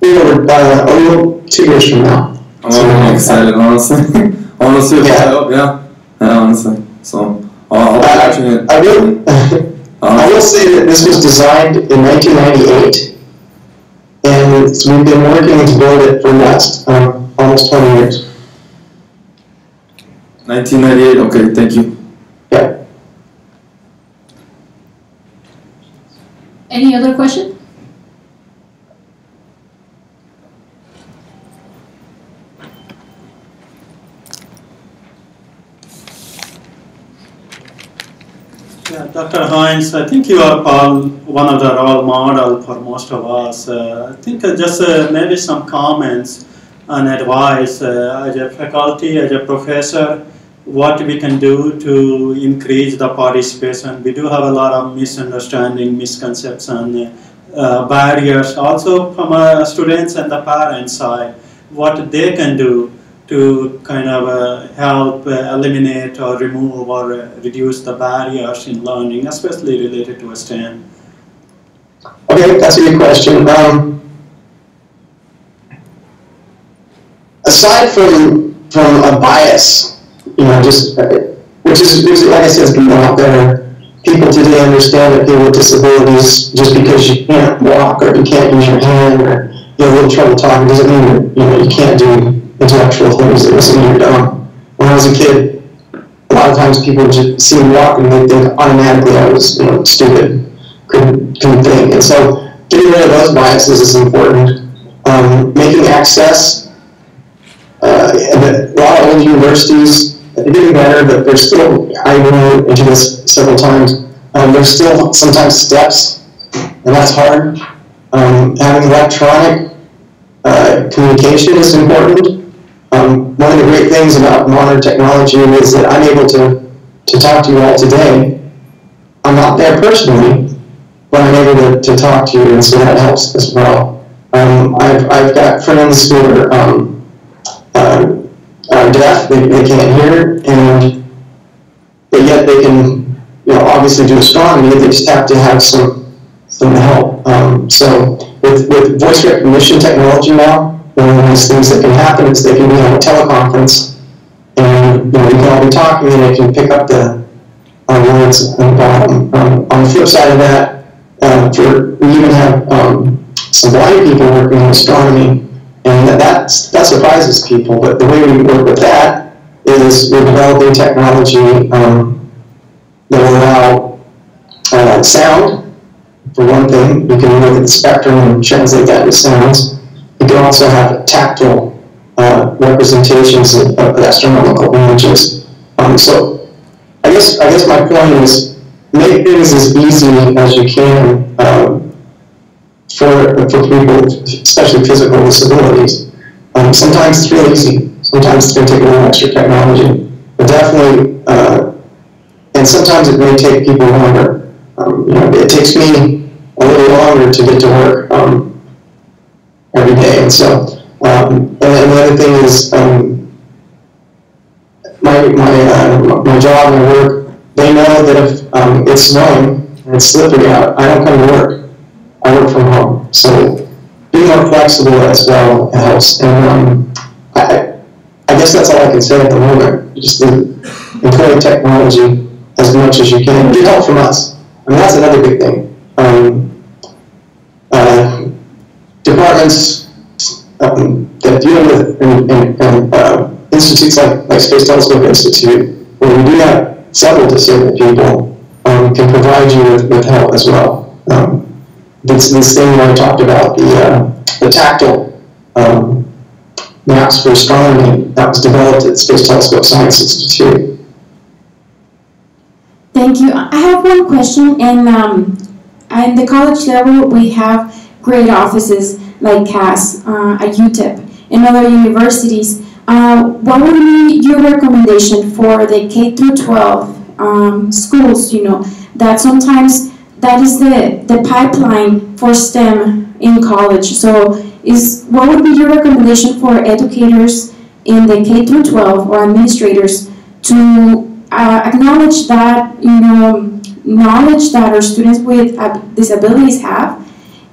a little 2 years from now. I'm really excited, honestly. I want to see it up, yeah, honestly. So I'll be watching it. I will say that this was designed in 1998, and we've been working to build it for the last almost 20 years. 1998. Okay, thank you. Yeah. Any other question? Yeah, Dr. Hines, I think you are one of the role model for most of us. I think just maybe some comments and advice as a faculty, as a professor, what we can do to increase the participation. We do have a lot of misunderstanding, misconception, barriers also from students and the parents side, what they can do to kind of help eliminate or remove or reduce the barriers in learning, especially related to STEM. Okay, that's a good question. Aside from a bias, just which is like I said, has been out there. People today understand that people with disabilities, just because you can't walk or you can't use your hand or you have a little trouble talking, doesn't mean you can't do intellectual things. It doesn't mean you're dumb. When I was a kid, a lot of times people just see me walk and they think automatically I was stupid, couldn't think. And so getting rid of those biases is important. Making access. A lot of old universities, they're getting better, but they're still, I went into this several times, there's still sometimes steps, and that's hard. Having electronic communication is important. One of the great things about modern technology is that I'm able to talk to you all today. I'm not there personally, but I'm able to talk to you, and so that helps as well. I've got friends who are deaf, they can't hear, but yet they can, obviously do astronomy. They just have to have some help. So with voice recognition technology now, one of the nice things that can happen is they can be on a teleconference, and we can all be talking, and they can pick up the words on the bottom. On the flip side of that, we even have some blind people working in astronomy. And that surprises people, but the way we work with that is we're developing technology that will allow sound, for one thing. We can look at the spectrum and translate that into sounds. We can also have tactile representations of astronomical images. So I guess my point is make things as easy as you can for people, especially physical disabilities. Sometimes it's real easy. Sometimes it's going to take a little extra technology. But definitely, and sometimes it may take people longer. It takes me a little longer to get to work every day. And so, and the other thing is my job, my work, they know that if it's snowing and it's slippery out, I don't come to work. I work from home, so being more flexible as well helps. And I guess that's all I can say at the moment. Just employ technology as much as you can. Get help from us. I mean, that's another big thing. Departments that deal with and institutes like Space Telescope Institute, where we do have several disabled people, can provide you with help as well. This thing that I talked about, the tactile maps for astronomy, that was developed at Space Telescope Science Institute. Thank you. I have one question. In the college level, we have great offices like CASS at UTEP and other universities. What would be your recommendation for the K through 12 schools? That sometimes that is the pipeline for STEM in college. So what would be your recommendation for educators in the K through 12 or administrators to acknowledge that knowledge that our students with disabilities have,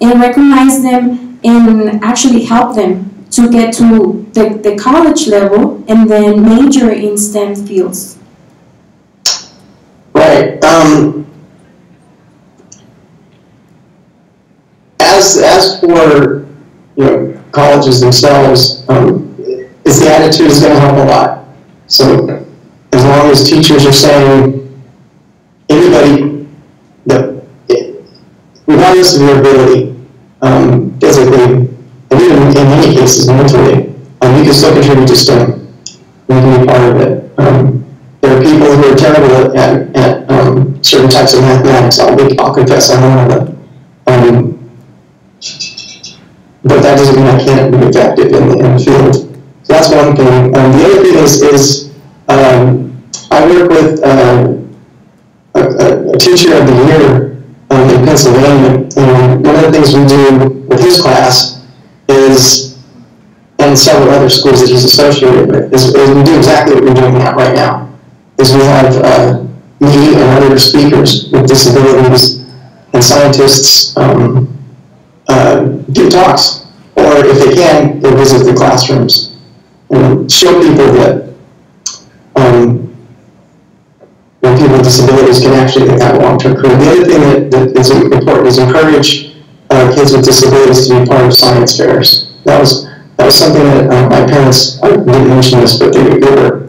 and recognize them and actually help them to get to the college level and then major in STEM fields? Right. As for colleges themselves, is the attitude is going to help a lot. So as long as teachers are saying anybody that, regardless of your ability, physically, and even in many cases mentally, you can still contribute to STEM. You can be part of it. There are people who are terrible at certain types of mathematics. I'll confess I'm one of them. But that doesn't mean I can't be effective in the field. So that's one thing. The other thing is I work with a teacher of the year in Pennsylvania, and one of the things we do with his class is, and several other schools that he's associated with, is we do exactly what we're doing right now. Is we have me and other speakers with disabilities and scientists give talks, or if they can, they visit the classrooms and show people that people with disabilities can actually have a long-term career. The other thing that is important is encourage kids with disabilities to be part of science fairs. That was something that my parents, I didn't mention this, but they were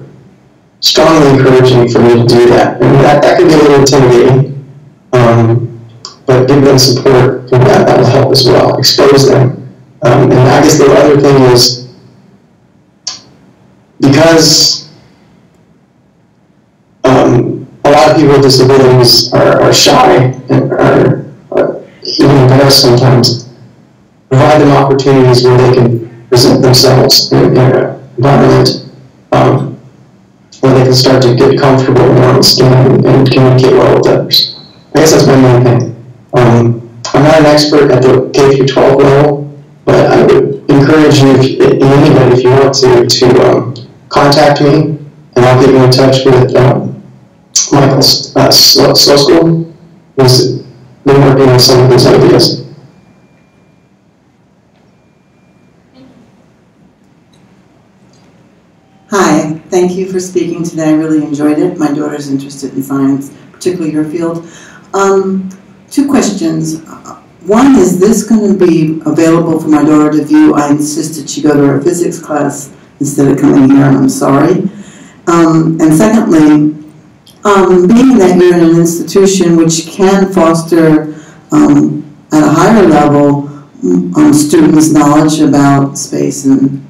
strongly encouraging for me to do that. And that can be a little intimidating, but give them support for that. That will help as well. Expose them. And I guess the other thing is, because a lot of people with disabilities are shy and are even embarrassed sometimes, provide them opportunities where they can present themselves in an environment where they can start to get comfortable in their own skin and communicate well with others. I guess that's my main thing. I'm not an expert at the K-12 level, but I would encourage you, anybody, if you want to contact me, and I'll get you in touch with Michael Slow, who's been working on some of these ideas. Hi, thank you for speaking today. I really enjoyed it. My daughter's interested in science, particularly your field. 2 questions. One, is this going to be available for my daughter to view? I insisted she go to her physics class instead of coming here, and I'm sorry. And secondly, being that you're in an institution which can foster at a higher level students' knowledge about space and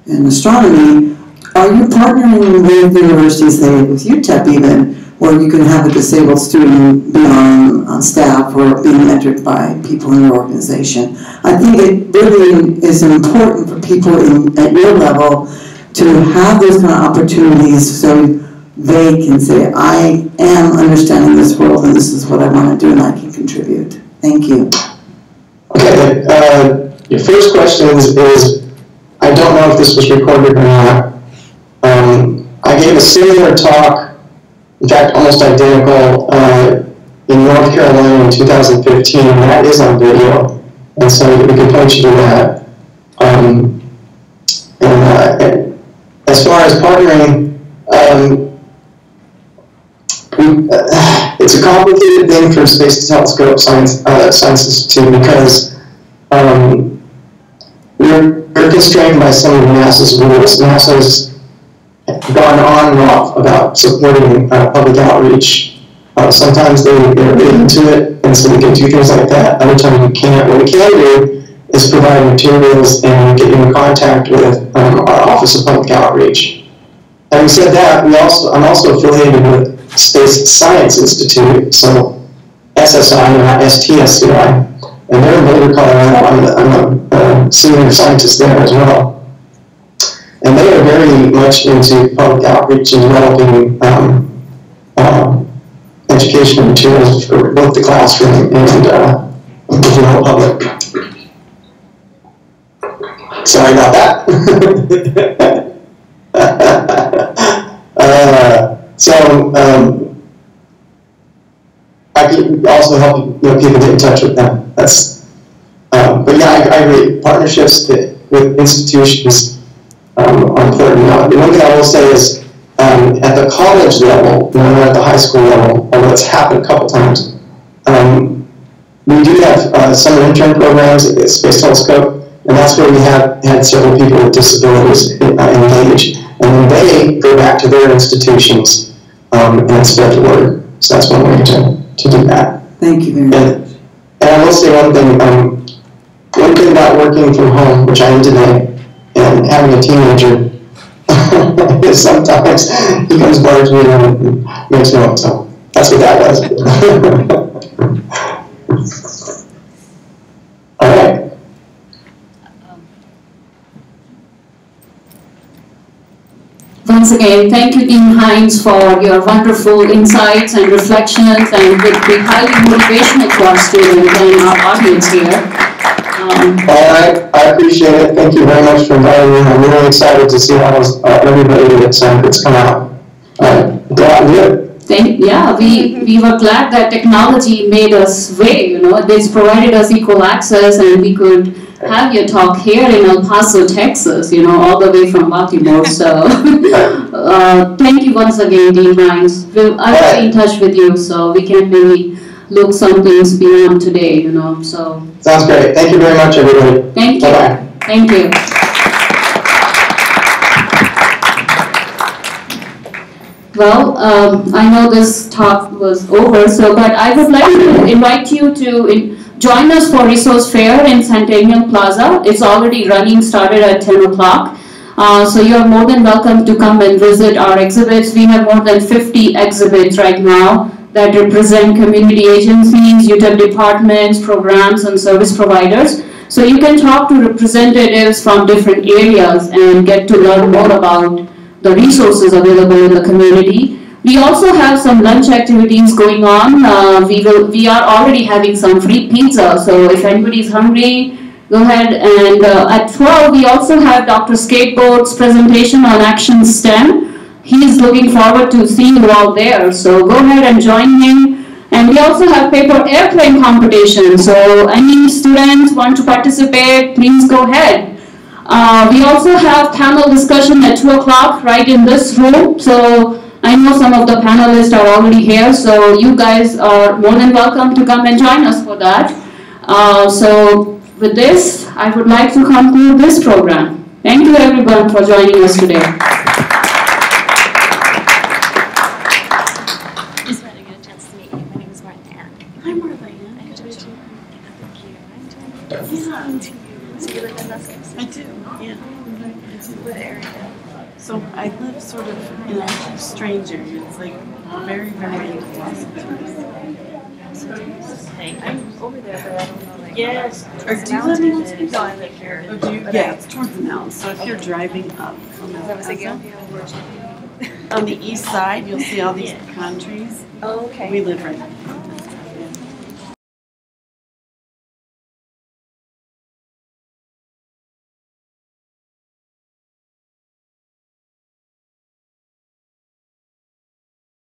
astronomy, are you partnering with universities, say with UTEP even, where you can have a disabled student be on staff or being mentored by people in your organization? I think it really is important for people at your level to have those kind of opportunities so they can say, I am understanding this world and this is what I want to do and I can contribute. Thank you. Okay, your first question is, I don't know if this was recorded or not. I gave a similar talk, in fact almost identical, in North Carolina in 2015, and that is on video, and so we can point you to that. And as far as partnering, it's a complicated thing for Space Telescope Sciences too, because we're constrained by some of NASA's rules. NASA's gone on and off about supporting public outreach. Sometimes they're really into it, and so we can do things like that. Other times we can't. What we can do is provide materials and get you in contact with our Office of Public Outreach. Having said that, I'm also affiliated with Space Science Institute, so SSI, not STSCI, and they're in Boulder, Colorado. I'm a senior scientist there as well. And they are very much into public outreach and developing educational materials for both the classroom and the general public. Sorry about that. I can also help people get in touch with them. But yeah, I agree. Partnerships, with institutions are important. Now, the one thing I will say is at the college level, not at the high school level, although it's happened a couple times, we do have summer intern programs at Space Telescope, and that's where we have had several people with disabilities engaged. And then they go back to their institutions and spread the word. So that's one way to do that. Thank you very much. And I will say one thing about working from home, which I am today, and having a teenager, is sometimes he comes barge me and makes noise. So that's what that was. All right. Once again, thank you, Dean Hines, for your wonderful insights and reflections, and will be highly motivational to our students and our audience here. I appreciate it. Thank you very much for inviting me. I'm really excited to see how everybody that's come out. Go out and do it. We were glad that technology made us way, it's provided us equal access, and we could have your talk here in El Paso, Texas, all the way from Baltimore. So thank you once again, Dean Hines. I will be in touch with you so we can maybe look some things beyond today, so. Sounds great. Thank you very much, everybody. Thank you. Bye-bye. Thank you. Well, I know this talk was over, but I would like to invite you to join us for Resource Fair in Centennial Plaza. It's already started at 10 o'clock. So you're more than welcome to come and visit our exhibits. We have more than 50 exhibits right now that represent community agencies, UTEP departments, programs, and service providers. So you can talk to representatives from different areas and get to learn more about the resources available in the community. We also have some lunch activities going on. We are already having some free pizza, so if anybody is hungry, go ahead. And at 12, we also have Dr. Skateboard's presentation on Action STEM. He is looking forward to seeing you all there, so go ahead and join him. And we also have paper airplane competition, so any students want to participate, please go ahead. We also have panel discussion at 2 o'clock right in this room. So I know some of the panelists are already here, so you guys are more than welcome to come and join us for that. So with this, I would like to conclude this program. Thank you everyone for joining us today. Just wanted to get a chance to meet you. My name is Martha Ann. Hi, Martha Ann. Nice to meet you. Thank you. So you live in Essex? I do, yeah. What area? So I live sort of in a strange area. It's like very, very into Los Hey, I'm over there, but I don't know. Like, yes. Or do you live in Los Angeles? No, I live here. Oh, do you? Yeah, it's towards the mountains. So if you're driving up from El Paso, on the east side, you'll see all these pecan trees. Oh, okay. We live right there.